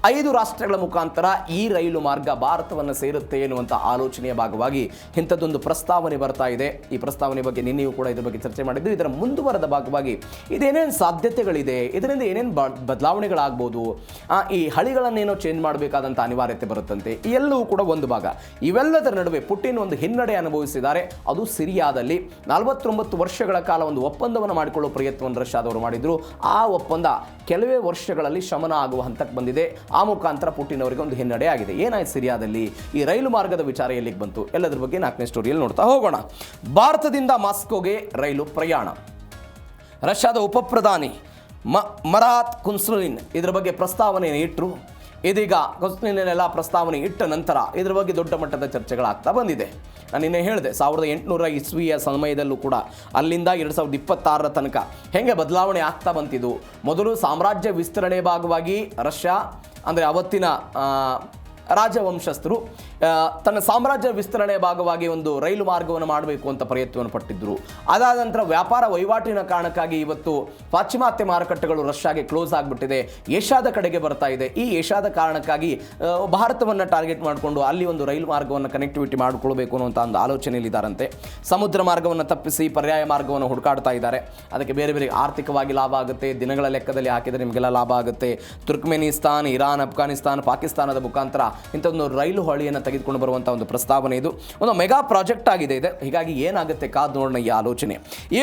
5 ರಾಷ್ಟ್ರಗಳ ಮುಖಾಂತರ ಈ ರೈಲು ಮಾರ್ಗ ಭಾರತವನ್ನು ಸೇರುತ್ತೆ ಎನ್ನುವಂಥ ಆಲೋಚನೆಯ ಭಾಗವಾಗಿ ಇಂಥದ್ದೊಂದು ಪ್ರಸ್ತಾವನೆ ಬರ್ತಾ ಇದೆ. ಈ ಪ್ರಸ್ತಾವನೆ ಬಗ್ಗೆ ನಿನ್ನೆಯೂ ಕೂಡ ಇದ್ರ ಬಗ್ಗೆ ಚರ್ಚೆ ಮಾಡಿದ್ದು. ಇದರ ಮುಂದುವರೆದ ಭಾಗವಾಗಿ ಇದೇನೇನು ಸಾಧ್ಯತೆಗಳಿದೆ, ಇದರಿಂದ ಏನೇನು ಬದಲಾವಣೆಗಳಾಗ್ಬೋದು, ಈ ಹಳಿಗಳನ್ನೇನೋ ಚೇಂಜ್ ಮಾಡಬೇಕಾದಂಥ ಅನಿವಾರ್ಯತೆ ಬರುತ್ತಂತೆ, ಎಲ್ಲವೂ ಕೂಡ ಒಂದು ಭಾಗ. ಇವೆಲ್ಲದರ ನಡುವೆ ಪುಟಿನ್ ಒಂದು ಹಿನ್ನಡೆ ಅನುಭವಿಸಿದ್ದಾರೆ. ಅದು ಸಿರಿಯಾದಲ್ಲಿ 49 ವರ್ಷಗಳ ಕಾಲ ಒಂದು ಒಪ್ಪಂದವನ್ನು ಮಾಡಿಕೊಳ್ಳುವ ಪ್ರಯತ್ನವನ್ನು ರಷ್ಯಾದವರು ಮಾಡಿದ್ರು. ಆ ಒಪ್ಪಂದ ಕೆಲವೇ ವರ್ಷಗಳಲ್ಲಿ ಶಮನ ಆಗುವ ಹಂತಕ್ಕೆ ಬಂದಿದೆ. ಆ ಮುಖಾಂತರ ಪುಟಿನ್ ಅವರಿಗೆ ಒಂದು ಹಿನ್ನಡೆ ಆಗಿದೆ. ಏನಾಯ್ತು ಸಿರಿಯಾದಲ್ಲಿ? ಈ ರೈಲು ಮಾರ್ಗದ ವಿಚಾರ ಎಲ್ಲಿಗೆ ಬಂತು? ಎಲ್ಲದ್ರ ಬಗ್ಗೆ 4ನೇ ಸ್ಟೋರಿಯಲ್ಲಿ ನೋಡ್ತಾ ಹೋಗೋಣ. ಭಾರತದಿಂದ ಮಾಸ್ಕೋಗೆ ರೈಲು ಪ್ರಯಾಣ. ರಷ್ಯಾದ ಉಪಪ್ರಧಾನಿ ಮರಾತ್ ಕುನ್ಸ್ಲಿನ್ ಇದರ ಬಗ್ಗೆ ಪ್ರಸ್ತಾವನೆಯನ್ನು ಇಟ್ಟರು. ಇದೀಗ ಕುನ್ಸ್ಲಿನ್ನೆಲ್ಲ ಪ್ರಸ್ತಾವನೆ ಇಟ್ಟ ನಂತರ ಇದರ ಬಗ್ಗೆ ದೊಡ್ಡ ಮಟ್ಟದ ಚರ್ಚೆಗಳಾಗ್ತಾ ಬಂದಿದೆ. ನಾನು ನಿನ್ನೆ ಹೇಳಿದೆ 1800 ಇಸ್ವಿಯ ಸಮಯದಲ್ಲೂ ಕೂಡ ಅಲ್ಲಿಂದ 2026 ತನಕ ಹೆಂಗೆ ಬದಲಾವಣೆ ಆಗ್ತಾ ಬಂತಿದ್ದು. ಮೊದಲು ಸಾಮ್ರಾಜ್ಯ ವಿಸ್ತರಣೆ ಭಾಗವಾಗಿ ರಷ್ಯಾ ಅಂದರೆ ಅವತ್ತಿನ ರಾಜವಂಶಸ್ಥರು ತನ್ನ ಸಾಮ್ರಾಜ್ಯ ವಿಸ್ತರಣೆ ಭಾಗವಾಗಿ ಒಂದು ರೈಲು ಮಾರ್ಗವನ್ನು ಮಾಡಬೇಕು ಅಂತ ಪ್ರಯತ್ನವನ್ನು ಪಟ್ಟಿದ್ದರು. ಅದಾದ ನಂತರ ವ್ಯಾಪಾರ ವಹಿವಾಟಿನ ಕಾರಣಕ್ಕಾಗಿ ಇವತ್ತು ಪಾಶ್ಚಿಮಾತ್ಯ ಮಾರುಕಟ್ಟೆಗಳು ರಷ್ಯಾಗೆ ಕ್ಲೋಸ್ ಆಗಿಬಿಟ್ಟಿದೆ, ಏಷ್ಯಾದ ಕಡೆಗೆ ಬರ್ತಾ ಇದೆ. ಈ ಏಷ್ಯಾದ ಕಾರಣಕ್ಕಾಗಿ ಭಾರತವನ್ನು ಟಾರ್ಗೆಟ್ ಮಾಡಿಕೊಂಡು ಅಲ್ಲಿ ಒಂದು ರೈಲು ಮಾರ್ಗವನ್ನು ಕನೆಕ್ಟಿವಿಟಿ ಮಾಡಿಕೊಳ್ಬೇಕು ಅನ್ನುವಂಥ ಒಂದು ಆಲೋಚನೆಯಲ್ಲಿದ್ದಾರಂತೆ. ಸಮುದ್ರ ಮಾರ್ಗವನ್ನು ತಪ್ಪಿಸಿ ಪರ್ಯಾಯ ಮಾರ್ಗವನ್ನು ಹುಡುಕಾಡ್ತಾ ಇದ್ದಾರೆ. ಅದಕ್ಕೆ ಬೇರೆ ಬೇರೆ ಆರ್ಥಿಕವಾಗಿ ಲಾಭ ಆಗುತ್ತೆ, ದಿನಗಳ ಲೆಕ್ಕದಲ್ಲಿ ಹಾಕಿದರೆ ನಿಮಗೆಲ್ಲ ಲಾಭ ಆಗುತ್ತೆ. ತುರ್ಕ್ಮೆನಿಸ್ತಾನ್, ಇರಾನ್, ಅಫ್ಘಾನಿಸ್ತಾನ್, ಪಾಕಿಸ್ತಾನದ ಮುಖಾಂತರ ಇಂಥ ಒಂದು ರೈಲು ಹಳಿಯನ್ನು ತೆಗೆದುಕೊಂಡು ಬರುವಂಥ ಒಂದು ಪ್ರಸ್ತಾವನೆ ಇದು ಒಂದು ಮೆಗಾ ಪ್ರಾಜೆಕ್ಟ್ ಆಗಿದೆ ಇದೆ. ಹೀಗಾಗಿ ಏನಾಗುತ್ತೆ ಕಾದು ನೋಡೋಣ ಈ ಆಲೋಚನೆ.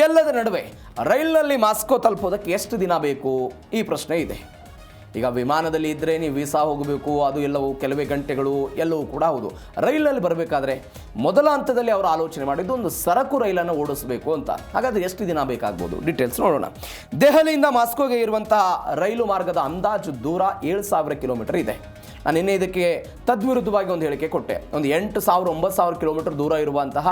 ಎಲ್ಲದರ ನಡುವೆ ರೈಲಿನಲ್ಲಿ ಮಾಸ್ಕೋ ತಲುಪೋದಕ್ಕೆ ಎಷ್ಟು ದಿನ ಬೇಕು ಈ ಪ್ರಶ್ನೆ ಇದೆ. ಈಗ ವಿಮಾನದಲ್ಲಿ ಇದ್ದರೆ ನೀವು ವೀಸಾ ಹೋಗಬೇಕು, ಅದು ಎಲ್ಲವೂ ಕೆಲವೇ ಗಂಟೆಗಳು ಎಲ್ಲವೂ ಕೂಡ ಹೌದು. ರೈಲಿನಲ್ಲಿ ಬರಬೇಕಾದ್ರೆ ಮೊದಲ ಹಂತದಲ್ಲಿ ಅವರು ಆಲೋಚನೆ ಮಾಡಿದ್ದು ಒಂದು ಸರಕು ರೈಲನ್ನು ಓಡಿಸಬೇಕು ಅಂತ. ಹಾಗಾದರೆ ಎಷ್ಟು ದಿನ ಬೇಕಾಗ್ಬೋದು ಡೀಟೇಲ್ಸ್ ನೋಡೋಣ. ದೆಹಲಿಯಿಂದ ಮಾಸ್ಕೋಗೆ ಇರುವಂತಹ ರೈಲು ಮಾರ್ಗದ ಅಂದಾಜು ದೂರ 7000 ಕಿಲೋಮೀಟರ್ ಇದೆ. ನಾನು ನಿನ್ನೆ ಇದಕ್ಕೆ ತದ್ವಿರುದ್ಧವಾಗಿ ಒಂದು ಹೇಳಿಕೆ ಕೊಟ್ಟೆ. ಒಂದು 8000-9000 ಕಿಲೋಮೀಟರ್ ದೂರ ಇರುವಂತಹ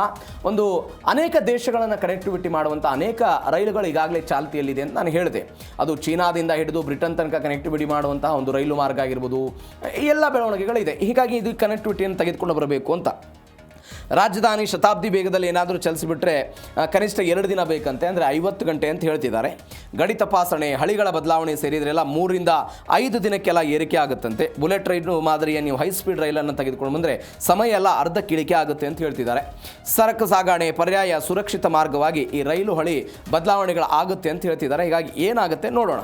ಒಂದು ಅನೇಕ ದೇಶಗಳನ್ನು ಕನೆಕ್ಟಿವಿಟಿ ಮಾಡುವಂಥ ಅನೇಕ ರೈಲುಗಳು ಈಗಾಗಲೇ ಚಾಲ್ತಿಯಲ್ಲಿದೆ ಅಂತ ನಾನು ಹೇಳಿದೆ. ಅದು ಚೀನಾದಿಂದ ಹಿಡಿದು ಬ್ರಿಟನ್ ತನಕ ಕನೆಕ್ಟಿವಿಟಿ ಮಾಡುವಂತಹ ಒಂದು ರೈಲು ಮಾರ್ಗ ಆಗಿರ್ಬೋದು, ಎಲ್ಲ ಬೆಳವಣಿಗೆಗಳಿದೆ. ಹೀಗಾಗಿ ಇದು ಕನೆಕ್ಟಿವಿಟಿಯನ್ನು ತೆಗೆದುಕೊಂಡು ಬರಬೇಕು ಅಂತ. ರಾಜಧಾನಿ ಶತಾಬ್ದಿ ವೇಗದಲ್ಲಿ ಏನಾದರೂ ಚಲಿಸಿಬಿಟ್ರೆ ಕನಿಷ್ಠ 2 ದಿನ ಬೇಕಂತೆ, ಅಂದರೆ 50 ಗಂಟೆ ಅಂತ ಹೇಳ್ತಿದ್ದಾರೆ. ಗಡಿ ತಪಾಸಣೆ, ಹಳಿಗಳ ಬದಲಾವಣೆ ಸೇರಿದ್ರೆಲ್ಲ 3 ರಿಂದ 5 ದಿನಕ್ಕೆಲ್ಲ ಏರಿಕೆ ಆಗುತ್ತಂತೆ. ಬುಲೆಟ್ ರೈಲು ಮಾದರಿಯ ನೀವು ಹೈ ಸ್ಪೀಡ್ ರೈಲನ್ನು ತೆಗೆದುಕೊಂಡು ಬಂದರೆ ಸಮಯ ಎಲ್ಲ ಅರ್ಧಕ್ಕೆ ಇಳಿಕೆ ಆಗುತ್ತೆ ಅಂತ ಹೇಳ್ತಿದ್ದಾರೆ. ಸರಕು ಸಾಗಣೆ, ಪರ್ಯಾಯ ಸುರಕ್ಷಿತ ಮಾರ್ಗವಾಗಿ ಈ ರೈಲು ಹಳಿ ಬದಲಾವಣೆಗಳು ಆಗುತ್ತೆ ಅಂತ ಹೇಳ್ತಿದ್ದಾರೆ. ಹೀಗಾಗಿ ಏನಾಗುತ್ತೆ ನೋಡೋಣ.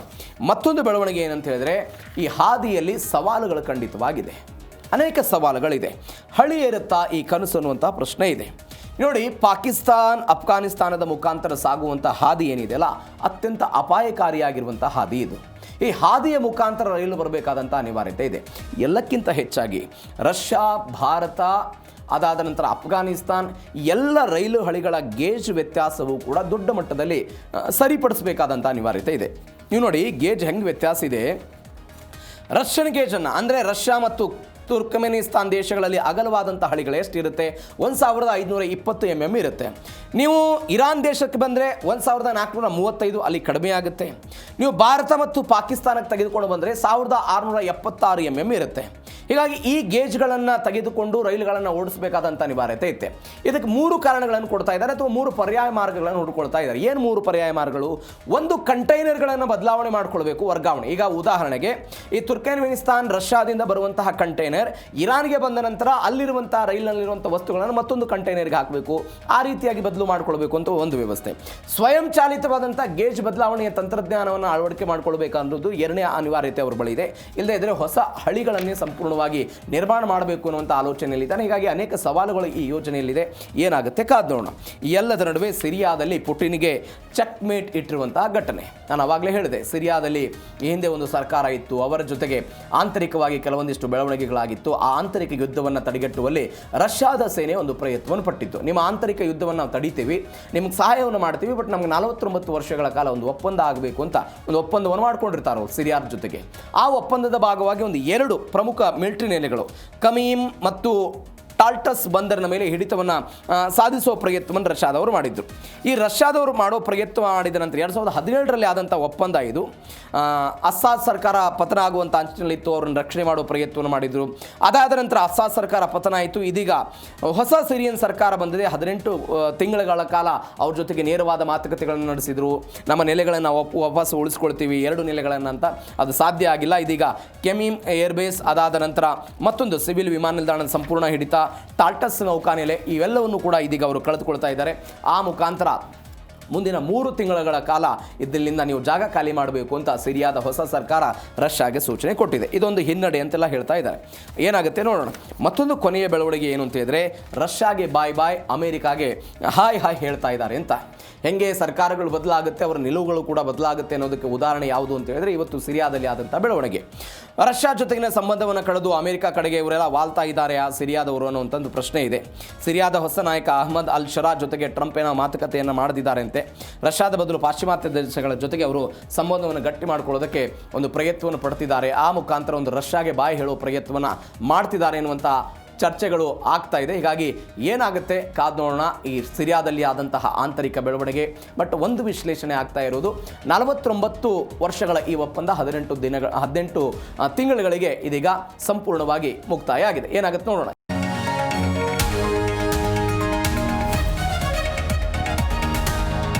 ಮತ್ತೊಂದು ಬೆಳವಣಿಗೆ ಏನಂತ ಹೇಳಿದ್ರೆ, ಈ ಹಾದಿಯಲ್ಲಿ ಸವಾಲುಗಳು ಖಂಡಿತವಾಗಿದೆ, ಅನೇಕ ಸವಾಲುಗಳಿದೆ. ಹಳಿ ಏರುತ್ತಾ ಈ ಕನಸು ಅನ್ನುವಂಥ ಪ್ರಶ್ನೆ ಇದೆ. ನೋಡಿ, ಪಾಕಿಸ್ತಾನ್ ಅಫ್ಘಾನಿಸ್ತಾನದ ಮುಖಾಂತರ ಸಾಗುವಂಥ ಹಾದಿ ಏನಿದೆಯಲ್ಲ, ಅತ್ಯಂತ ಅಪಾಯಕಾರಿಯಾಗಿರುವಂಥ ಹಾದಿ ಇದು. ಈ ಹಾದಿಯ ಮುಖಾಂತರ ರೈಲು ಬರಬೇಕಾದಂಥ ಅನಿವಾರ್ಯತೆ ಇದೆ. ಎಲ್ಲಕ್ಕಿಂತ ಹೆಚ್ಚಾಗಿ ರಷ್ಯಾ, ಭಾರತ, ಅದಾದ ನಂತರ ಅಫ್ಘಾನಿಸ್ತಾನ್ ಎಲ್ಲ ರೈಲು ಹಳಿಗಳ ಗೇಜ್ ವ್ಯತ್ಯಾಸವೂ ಕೂಡ ದೊಡ್ಡ ಮಟ್ಟದಲ್ಲಿ ಸರಿಪಡಿಸಬೇಕಾದಂಥ ಅನಿವಾರ್ಯತೆ ಇದೆ. ನೀವು ನೋಡಿ ಗೇಜ್ ಹೆಂಗೆ ವ್ಯತ್ಯಾಸ ಇದೆ. ರಷ್ಯನ್ ಗೇಜನ್ನು ಅಂದರೆ ರಷ್ಯಾ ಮತ್ತು ತುರ್ಕಮೆನಿಸ್ತಾನ್ ದೇಶಗಳಲ್ಲಿ ಅಗಲವಾದಂಥ ಹಳಿಗಳು ಎಷ್ಟಿರುತ್ತೆ? 1520 mm ಇರುತ್ತೆ. ನೀವು ಇರಾನ್ ದೇಶಕ್ಕೆ ಬಂದರೆ 1435, ಅಲ್ಲಿ ಕಡಿಮೆ ಆಗುತ್ತೆ. ನೀವು ಭಾರತ ಮತ್ತು ಪಾಕಿಸ್ತಾನಕ್ಕೆ ತೆಗೆದುಕೊಂಡು ಬಂದರೆ 1676 mm ಇರುತ್ತೆ. ಹೀಗಾಗಿ ಈ ಗೇಜ್ಗಳನ್ನು ತೆಗೆದುಕೊಂಡು ರೈಲುಗಳನ್ನು ಓಡಿಸಬೇಕಾದಂಥ ಅನಿವಾರ್ಯತೆ ಇತ್ತೆ. ಇದಕ್ಕೆ 3 ಕಾರಣಗಳನ್ನು ಕೊಡ್ತಾ ಇದ್ದಾರೆ, ಅಥವಾ 3 ಪರ್ಯಾಯ ಮಾರ್ಗಗಳನ್ನು ಹುಡುಕೊಳ್ತಾ ಇದ್ದಾರೆ. ಏನು 3 ಪರ್ಯಾಯ ಮಾರ್ಗಗಳು? ಒಂದು, ಕಂಟೈನರ್ಗಳನ್ನು ಬದಲಾವಣೆ ಮಾಡಿಕೊಳ್ಬೇಕು, ವರ್ಗಾವಣೆ. ಈಗ ಉದಾಹರಣೆಗೆ ಈ ತುರ್ಕಮೆನಿಸ್ತಾನ್ ರಷ್ಯಾದಿಂದ ಬರುವಂತಹ ಕಂಟೈನರ್ ಇರಾನ್ಗೆ ಬಂದ ನಂತರ ಅಲ್ಲಿರುವಂತಹ ರೈಲಿನಲ್ಲಿರುವಂಥ ವಸ್ತುಗಳನ್ನು ಮತ್ತೊಂದು ಕಂಟೈನರ್ಗೆ ಹಾಕಬೇಕು, ಆ ರೀತಿಯಾಗಿ ಬದಲು ಮಾಡಿಕೊಳ್ಬೇಕು ಅಂತ ಒಂದು ವ್ಯವಸ್ಥೆ. ಸ್ವಯಂ ಚಾಲಿತವಾದಂಥ ಗೇಜ್ ಬದಲಾವಣೆಯ ತಂತ್ರಜ್ಞಾನವನ್ನು ಅಳವಡಿಕೆ ಮಾಡಿಕೊಳ್ಬೇಕನ್ನೋದು 2ನೇ ಅನಿವಾರ್ಯತೆ ಅವರ ಬಳಿ ಇದೆ. ಇಲ್ಲದೇ ಇದ್ದರೆ ಹೊಸ ಹಳಿಗಳನ್ನೇ ಸಂಪೂರ್ಣವಾಗಿ ನಿರ್ಮಾಣ ಮಾಡಬೇಕು ಅನ್ನುವಂಥ ಆಲೋಚನೆಯಲ್ಲಿದ್ದಾನೆ. ಹೀಗಾಗಿ ಅನೇಕ ಸವಾಲುಗಳು ಈ ಯೋಜನೆಯಲ್ಲಿದೆ. ಏನಾಗುತ್ತೆ ಕಾದು ನೋಡೋಣ. ಎಲ್ಲದರ ನಡುವೆ ಸಿರಿಯಾದಲ್ಲಿ ಪುಟಿನ್ಗೆ ಚೆಕ್ ಮೇಟ್ ಇಟ್ಟಿರುವಂತಹ ಘಟನೆ. ನಾನು ಆವಾಗಲೇ ಹೇಳಿದೆ, ಸಿರಿಯಾದಲ್ಲಿ ಈ ಹಿಂದೆ ಒಂದು ಸರ್ಕಾರ ಇತ್ತು, ಅವರ ಜೊತೆಗೆ ಆಂತರಿಕವಾಗಿ ಕೆಲವೊಂದಿಷ್ಟು ಬೆಳವಣಿಗೆಗಳಾಗಿತ್ತು. ಆ ಆಂತರಿಕ ಯುದ್ಧವನ್ನು ತಡೆಗಟ್ಟುವಲ್ಲಿ ರಷ್ಯಾದ ಸೇನೆ ಒಂದು ಪ್ರಯತ್ನವನ್ನು ಪಟ್ಟಿತ್ತು. ನಿಮ್ಮ ಆಂತರಿಕ ಯುದ್ಧವನ್ನು ನಾವು ತಡಿತೀವಿ, ನಿಮ್ಗೆ ಸಹಾಯವನ್ನು ಮಾಡ್ತೀವಿ, ಬಟ್ ನಮ್ಗೆ 49 ವರ್ಷಗಳ ಕಾಲ ಒಂದು ಒಪ್ಪಂದ ಆಗಬೇಕು ಅಂತ ಒಂದು ಒಪ್ಪಂದವನ್ನು ಮಾಡ್ಕೊಂಡಿರ್ತಾರೆ ಅವರು ಸಿರಿಯಾದ ಜೊತೆಗೆ. ಆ ಒಪ್ಪಂದದ ಭಾಗವಾಗಿ ಒಂದು 2 ಪ್ರಮುಖ ಮಿಲಿಟರಿ ನೆಲೆಗಳು ಕಮೀಮ್ ಮತ್ತು ಟಾಲ್ಟಸ್ ಬಂದರಿನ ಮೇಲೆ ಹಿಡಿತವನ್ನು ಸಾಧಿಸುವ ಪ್ರಯತ್ನವನ್ನು ರಷ್ಯಾದವರು ಮಾಡಿದ್ರು. ಈ ರಷ್ಯಾದವರು ಮಾಡೋ ಪ್ರಯತ್ನ ಮಾಡಿದ ನಂತರ 2017ರಲ್ಲಿ ಆದಂಥ ಒಪ್ಪಂದ ಇದು. ಅಸ್ಸಾದ್ ಸರ್ಕಾರ ಪತನ ಆಗುವಂಥ ಅಂಚಿನಲ್ಲಿತ್ತು, ಅವರನ್ನು ರಕ್ಷಣೆ ಮಾಡೋ ಪ್ರಯತ್ನವನ್ನು ಮಾಡಿದರು. ಅದಾದ ನಂತರ ಅಸ್ಸಾದ್ ಸರ್ಕಾರ ಪತನ ಆಯಿತು. ಇದೀಗ ಹೊಸ ಸಿರಿಯನ್ ಸರ್ಕಾರ ಬಂದಿದೆ. 18 ತಿಂಗಳ ಕಾಲ ಅವ್ರ ಜೊತೆಗೆ ನೇರವಾದ ಮಾತುಕತೆಗಳನ್ನು ನಡೆಸಿದರು. ನಮ್ಮ ನೆಲೆಗಳನ್ನು ವಾಪಸ್ ಉಳಿಸ್ಕೊಳ್ತೀವಿ, 2 ನೆಲೆಗಳನ್ನು ಅಂತ. ಅದು ಸಾಧ್ಯ ಆಗಿಲ್ಲ. ಇದೀಗ ಕೆಮೀಮ್ ಏರ್ಬೇಸ್, ಅದಾದ ನಂತರ ಮತ್ತೊಂದು ಸಿವಿಲ್ ವಿಮಾನ ನಿಲ್ದಾಣದ ಸಂಪೂರ್ಣ ಹಿಡಿತ, ಟಾಲ್ಟಸ್ ನೌಕಾನೆಲೆ, ಇವೆಲ್ಲವನ್ನು ಕೂಡ ಇದೀಗ ಅವರು ಕಳೆದುಕೊಳ್ತಾ ಇದ್ದಾರೆ. ಆ ಮುಖಾಂತರ ಮುಂದಿನ 3 ತಿಂಗಳ ಕಾಲ ಇದರಿಂದ ನೀವು ಜಾಗ ಖಾಲಿ ಮಾಡಬೇಕು ಅಂತ ಸಿರಿಯಾದ ಹೊಸ ಸರ್ಕಾರ ರಷ್ಯಾಗೆ ಸೂಚನೆ ಕೊಟ್ಟಿದೆ. ಇದೊಂದು ಹಿನ್ನಡೆ ಅಂತೆಲ್ಲ ಹೇಳ್ತಾ ಇದ್ದಾರೆ. ಏನಾಗುತ್ತೆ ನೋಡೋಣ. ಮತ್ತೊಂದು ಕೊನೆಯ ಬೆಳವಣಿಗೆ ಏನು ಅಂತ ಹೇಳಿದ್ರೆ, ರಷ್ಯಾಗೆ ಬಾಯ್ ಬಾಯ್, ಅಮೆರಿಕಾಗೆ ಹಾಯ್ ಹಾಯ್ ಹೇಳ್ತಾ ಇದ್ದಾರೆ ಅಂತ. ಹೆಂಗೆ ಸರ್ಕಾರಗಳು ಬದಲಾಗುತ್ತೆ, ಅವರ ನಿಲುವುಗಳು ಕೂಡ ಬದಲಾಗುತ್ತೆ ಅನ್ನೋದಕ್ಕೆ ಉದಾಹರಣೆ ಯಾವುದು ಅಂತ ಹೇಳಿದ್ರೆ ಇವತ್ತು ಸಿರಿಯಾದಲ್ಲಿ ಆದಂಥ ಬೆಳವಣಿಗೆ. ರಷ್ಯಾ ಜೊತೆಗಿನ ಸಂಬಂಧವನ್ನು ಕಳೆದು ಅಮೆರಿಕ ಕಡೆಗೆ ಇವರೆಲ್ಲ ವಾಲ್ತಾ ಇದ್ದಾರೆ ಆ ಸಿರಿಯಾದವರು ಅನ್ನುವಂಥ ಪ್ರಶ್ನೆ ಇದೆ. ಸಿರಿಯಾದ ಹೊಸ ನಾಯಕ ಅಹ್ಮದ್ ಅಲ್ ಶರಾ ಜೊತೆಗೆ ಟ್ರಂಪ್ ಏನೋ ಮಾತುಕತೆಯನ್ನು ಮಾಡಿದ್ದಾರೆ ಅಂತೆ. ರಷ್ಯಾದ ಬದಲು ಪಾಶ್ಚಿಮಾತ್ಯ ದೇಶಗಳ ಜೊತೆಗೆ ಅವರು ಸಂಬಂಧವನ್ನು ಗಟ್ಟಿ ಮಾಡಿಕೊಳ್ಳೋದಕ್ಕೆ ಒಂದು ಪ್ರಯತ್ನವನ್ನು ಪಡ್ತಿದ್ದಾರೆ. ಆ ಮುಖಾಂತರ ಒಂದು ರಷ್ಯಾಗೆ ಬಾಯಿ ಹೇಳೋ ಪ್ರಯತ್ನವನ್ನು ಮಾಡ್ತಿದ್ದಾರೆ ಎನ್ನುವಂಥ ಚರ್ಚೆಗಳು ಆಗ್ತಾ ಇದೆ. ಹೀಗಾಗಿ ಏನಾಗುತ್ತೆ ಕಾದು ನೋಡೋಣ ಈ ಸಿರಿಯಾದಲ್ಲಿ ಆದಂತಹ ಆಂತರಿಕ ಬೆಳವಣಿಗೆ. ಬಟ್ ಒಂದು ವಿಶ್ಲೇಷಣೆ ಆಗ್ತಾ ಇರೋದು, 49 ವರ್ಷಗಳ ಈ ಒಪ್ಪಂದ 18 ತಿಂಗಳುಗಳಿಗೆ ಇದೀಗ ಸಂಪೂರ್ಣವಾಗಿ ಮುಕ್ತಾಯ ಆಗಿದೆ. ಏನಾಗುತ್ತೆ ನೋಡೋಣ.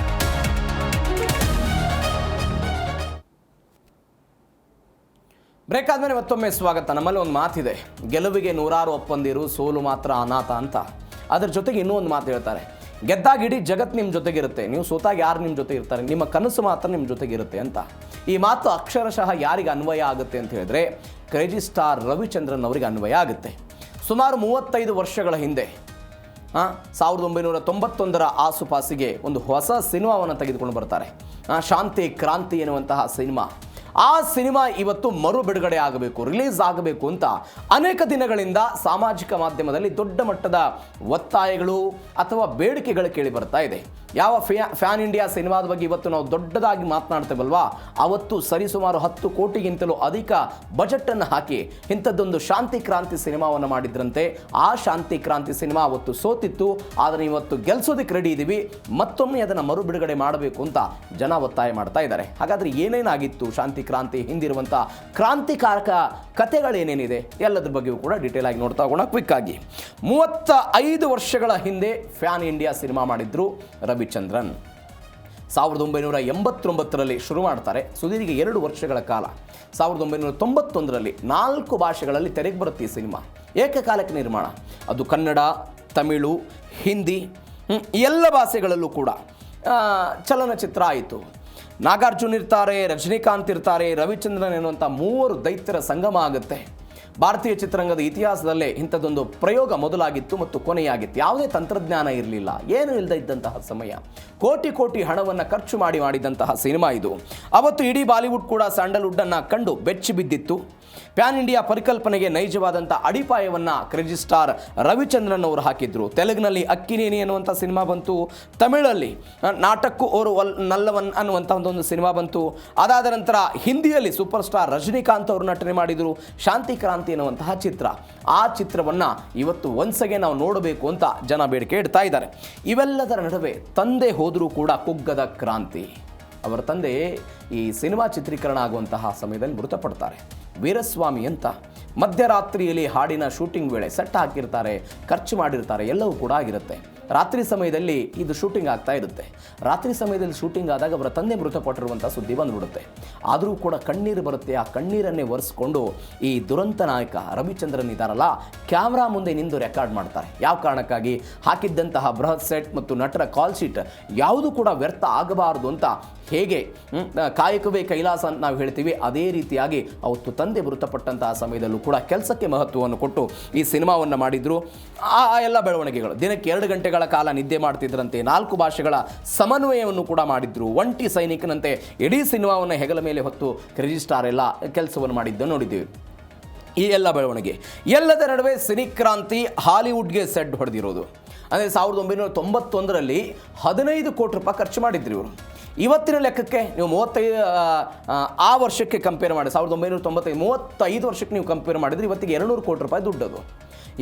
ಬ್ರೇಕ್ ಆದಮೇಲೆ ಮತ್ತೊಮ್ಮೆ ಸ್ವಾಗತ. ನಮ್ಮಲ್ಲಿ ಒಂದು ಮಾತಿದೆ, ಗೆಲುವಿಗೆ 100 ಒಪ್ಪಂದಿರು, ಸೋಲು ಮಾತ್ರ ಅನಾಥ ಅಂತ. ಅದರ ಜೊತೆಗೆ ಇನ್ನೂ ಒಂದು ಮಾತು ಹೇಳ್ತಾರೆ, ಗೆದ್ದಾಗ ಇಡೀ ಜಗತ್ತು ನಿಮ್ಮ ಜೊತೆಗಿರುತ್ತೆ, ನೀವು ಸೋತಾಗ ಯಾರು ನಿಮ್ಮ ಜೊತೆ ಇರ್ತಾರೆ, ನಿಮ್ಮ ಕನಸು ಮಾತ್ರ ನಿಮ್ಮ ಜೊತೆಗಿರುತ್ತೆ ಅಂತ. ಈ ಮಾತು ಅಕ್ಷರಶಃ ಯಾರಿಗೆ ಅನ್ವಯ ಆಗುತ್ತೆ ಅಂತ ಹೇಳಿದ್ರೆ, ಕ್ರೇಜಿ ಸ್ಟಾರ್ ರವಿಚಂದ್ರನ್ ಅವರಿಗೆ ಅನ್ವಯ ಆಗುತ್ತೆ. ಸುಮಾರು 35 ವರ್ಷಗಳ ಹಿಂದೆ 1991ರ ಆಸುಪಾಸಿಗೆ ಒಂದು ಹೊಸ ಸಿನಿಮಾವನ್ನು ತೆಗೆದುಕೊಂಡು ಬರ್ತಾರೆ. ಶಾಂತಿ ಕ್ರಾಂತಿ ಎನ್ನುವಂತಹ ಸಿನಿಮಾ. ಆ ಸಿನಿಮಾ ಇವತ್ತು ಮರು ಬಿಡುಗಡೆ ಆಗಬೇಕು, ರಿಲೀಸ್ ಆಗಬೇಕು ಅಂತ ಅನೇಕ ದಿನಗಳಿಂದ ಸಾಮಾಜಿಕ ಮಾಧ್ಯಮದಲ್ಲಿ ದೊಡ್ಡ ಮಟ್ಟದ ಒತ್ತಾಯಗಳು ಅಥವಾ ಬೇಡಿಕೆಗಳು ಕೇಳಿ ಬರ್ತಾ ಇದೆ. ಯಾವ ಫ್ಯಾನ್ ಇಂಡಿಯಾ ಸಿನಿಮಾದ ಬಗ್ಗೆ ಇವತ್ತು ನಾವು ದೊಡ್ಡದಾಗಿ ಮಾತನಾಡ್ತೇವಲ್ವಾ, ಅವತ್ತು ಸರಿಸುಮಾರು 10 ಕೋಟಿಗಿಂತಲೂ ಅಧಿಕ ಬಜೆಟನ್ನು ಹಾಕಿ ಇಂಥದ್ದೊಂದು ಶಾಂತಿ ಕ್ರಾಂತಿ ಸಿನಿಮಾವನ್ನು ಮಾಡಿದ್ರಂತೆ. ಆ ಶಾಂತಿ ಕ್ರಾಂತಿ ಸಿನಿಮಾ ಅವತ್ತು ಸೋತಿತ್ತು, ಆದರೆ ಇವತ್ತು ಗೆಲ್ಸೋದಕ್ಕೆ ರೆಡಿ ಇದ್ದೀವಿ, ಮತ್ತೊಮ್ಮೆ ಅದನ್ನು ಮರು ಬಿಡುಗಡೆ ಮಾಡಬೇಕು ಅಂತ ಜನ ಒತ್ತಾಯ ಮಾಡ್ತಾ ಇದ್ದಾರೆ. ಹಾಗಾದರೆ ಏನೇನಾಗಿತ್ತು ಶಾಂತಿ ಕ್ರಾಂತಿ ಹಿಂದಿರುವಂಥ ಕ್ರಾಂತಿಕಾರಕ ಕಥೆಗಳೇನೇನಿದೆ ಎಲ್ಲದ್ರ ಬಗ್ಗೆಯೂ ಕೂಡ ಡೀಟೇಲ್ ಆಗಿ ನೋಡ್ತಾ ಹೋಗೋಣ ಕ್ವಿಕ್ ಆಗಿ. 35 ವರ್ಷಗಳ ಹಿಂದೆ ಫ್ಯಾನ್ ಇಂಡಿಯಾ ಸಿನಿಮಾ ಮಾಡಿದ್ರು ರವಿಚಂದ್ರನ್. 1989ರಲ್ಲಿ ಶುರು ಮಾಡ್ತಾರೆ. ಸುದೀರ್ಘ 2 ವರ್ಷಗಳ ಕಾಲ 1991ರಲ್ಲಿ 4 ಭಾಷೆಗಳಲ್ಲಿ ತೆರೆಗೆ ಬರುತ್ತೆ ಈ ಸಿನಿಮಾ. ಏಕಕಾಲಕ್ಕೆ ನಿರ್ಮಾಣ. ಅದು ಕನ್ನಡ, ತಮಿಳು, ಹಿಂದಿ ಎಲ್ಲ ಭಾಷೆಗಳಲ್ಲೂ ಕೂಡ ಚಲನಚಿತ್ರ ಆಯಿತು. ನಾಗಾರ್ಜುನ್ ಇರ್ತಾರೆ, ರಜನಿಕಾಂತ್ ಇರ್ತಾರೆ, ರವಿಚಂದ್ರನ್ ಎನ್ನುವಂಥ 3 ದೈತ್ಯರ ಸಂಗಮ ಆಗುತ್ತೆ. ಭಾರತೀಯ ಚಿತ್ರರಂಗದ ಇತಿಹಾಸದಲ್ಲೇ ಇಂಥದ್ದೊಂದು ಪ್ರಯೋಗ ಮೊದಲಾಗಿತ್ತು ಮತ್ತು ಕೊನೆಯಾಗಿತ್ತು. ಯಾವುದೇ ತಂತ್ರಜ್ಞಾನ ಇರಲಿಲ್ಲ, ಏನೂ ಇಲ್ಲದೆ ಇದ್ದಂತಹ ಸಮಯ. ಕೋಟಿ ಹಣವನ್ನು ಖರ್ಚು ಮಾಡಿದಂತಹ ಸಿನಿಮಾ ಇದು. ಅವತ್ತು ಇಡೀ ಬಾಲಿವುಡ್ ಕೂಡ ಸ್ಯಾಂಡಲ್ವುಡ್ಡನ್ನು ಕಂಡು ಬೆಚ್ಚಿ ಬಿದ್ದಿತ್ತು. ಪ್ಯಾನ್ ಇಂಡಿಯಾ ಪರಿಕಲ್ಪನೆಗೆ ನೈಜವಾದಂಥ ಅಡಿಪಾಯವನ್ನು ಕ್ರೇಜಿ ಸ್ಟಾರ್ ರವಿಚಂದ್ರನ್ ಅವರು ಹಾಕಿದ್ರು. ತೆಲುಗಿನಲ್ಲಿ ಅಕ್ಕಿನೇನಿ ಅನ್ನುವಂಥ ಸಿನಿಮಾ ಬಂತು, ತಮಿಳಲ್ಲಿ ನಾಟಕ್ಕು ಓರು ನಲ್ಲವನ್ ಅನ್ನುವಂಥ ಒಂದು ಸಿನಿಮಾ ಬಂತು. ಅದಾದ ನಂತರ ಹಿಂದಿಯಲ್ಲಿ ಸೂಪರ್ ಸ್ಟಾರ್ ರಜನಿಕಾಂತ್ ಅವರು ನಟನೆ ಮಾಡಿದರು ಶಾಂತಿ ಕ್ರಾಂತಿ ಎನ್ನುವಂತಹ ಚಿತ್ರ. ಆ ಚಿತ್ರವನ್ನು ಇವತ್ತು ಒನ್ಸಗೆ ನಾವು ನೋಡಬೇಕು ಅಂತ ಜನ ಬೇಡಿಕೆ ಇಡ್ತಾ ಇದ್ದಾರೆ. ಇವೆಲ್ಲದರ ನಡುವೆ ತಂದೆ ಹೋದರೂ ಕೂಡ ಕುಗ್ಗದ ಕ್ರಾಂತಿ. ಅವರ ತಂದೆ ಈ ಸಿನಿಮಾ ಚಿತ್ರೀಕರಣ ಆಗುವಂತಹ ಸಮಯದಲ್ಲಿ ಮೃತಪಡ್ತಾರೆ. ವೀರಸ್ವಾಮಿ ಅಂತ ಮಧ್ಯರಾತ್ರಿಯಲ್ಲಿ ಹಾಡಿನ ಶೂಟಿಂಗ್ ವೇಳೆ ಸೆಟ್ ಹಾಕಿರ್ತಾರೆ, ಖರ್ಚು ಮಾಡಿರ್ತಾರೆ, ಎಲ್ಲವೂ ಕೂಡ ಆಗಿರುತ್ತೆ. ರಾತ್ರಿ ಸಮಯದಲ್ಲಿ ಇದು ಶೂಟಿಂಗ್ ಆಗ್ತಾ ಇರುತ್ತೆ. ರಾತ್ರಿ ಸಮಯದಲ್ಲಿ ಶೂಟಿಂಗ್ ಆದಾಗ ಅವರ ತಂದೆ ಮೃತಪಟ್ಟಿರುವಂಥ ಸುದ್ದಿ ಬಂದ್ಬಿಡುತ್ತೆ. ಆದರೂ ಕೂಡ ಕಣ್ಣೀರು ಬರುತ್ತೆ. ಆ ಕಣ್ಣೀರನ್ನೇ ಒರೆಸ್ಕೊಂಡು ಈ ದುರಂತ ನಾಯಕ ರವಿಚಂದ್ರನ್ ಇದ್ದಾರಲ್ಲ, ಕ್ಯಾಮ್ರಾ ಮುಂದೆ ನಿಂದು ರೆಕಾರ್ಡ್ ಮಾಡ್ತಾರೆ. ಯಾವ ಕಾರಣಕ್ಕಾಗಿ? ಹಾಕಿದ್ದಂತಹ ಬೃಹತ್ ಸೆಟ್ ಮತ್ತು ನಟರ ಕಾಲ್ ಶೀಟ್ ಯಾವುದೂ ಕೂಡ ವ್ಯರ್ಥ ಆಗಬಾರದು ಅಂತ. ಹೇಗೆ ಕಾಯಕವೇ ಕೈಲಾಸ ಅಂತ ನಾವು ಹೇಳ್ತೀವಿ, ಅದೇ ರೀತಿಯಾಗಿ ಅವತ್ತು ತಂದೆ ಮೃತಪಟ್ಟಂತಹ ಸಮಯದಲ್ಲೂ ಕೂಡ ಕೆಲಸಕ್ಕೆ ಮಹತ್ವವನ್ನು ಕೊಟ್ಟು ಈ ಸಿನಿಮಾವನ್ನು ಮಾಡಿದರು. ಆ ಎಲ್ಲ ಬೆಳವಣಿಗೆಗಳು ದಿನಕ್ಕೆ 2 ಗಂಟೆಗಳ ಕಾಲ ನಿದ್ದೆ ಮಾಡ್ತಿದ್ರಂತೆ. 4 ಭಾಷೆಗಳ ಸಮನ್ವಯವನ್ನು ಕೂಡ ಮಾಡಿದ್ರು. ಒಂಟಿ ಸೈನಿಕನಂತೆ ಇಡೀ ಸಿನಿಮಾವನ್ನು ಹೆಗಲ ಮೇಲೆ ಹೊತ್ತು ಕ್ರೇಜಿ ಸ್ಟಾರ್ ಎಲ್ಲ ಕೆಲಸವನ್ನು ಮಾಡಿದ್ದು ನೋಡಿದ್ದೀವಿ. ಈ ಎಲ್ಲ ಬೆಳವಣಿಗೆ ಎಲ್ಲದರ ನಡುವೆ ಸಿನಿಕ್ರಾಂತಿ ಹಾಲಿವುಡ್ಗೆ ಸೆಡ್ ಹೊಡೆದಿರೋದು. ಅಂದರೆ 1991ರಲ್ಲಿ 15 ಕೋಟಿ ರೂಪಾಯಿ ಖರ್ಚು ಮಾಡಿದ್ರು ಇವರು. ಇವತ್ತಿನ ಲೆಕ್ಕಕ್ಕೆ ನೀವು 35 ಆ ವರ್ಷಕ್ಕೆ ಕಂಪೇರ್ ಮಾಡಿ 1995 ವರ್ಷಕ್ಕೆ ನೀವು ಕಂಪೇರ್ ಮಾಡಿದರೆ ಇವತ್ತಿಗೆ 200 ಕೋಟಿ ರೂಪಾಯಿ ದುಡ್ಡದು.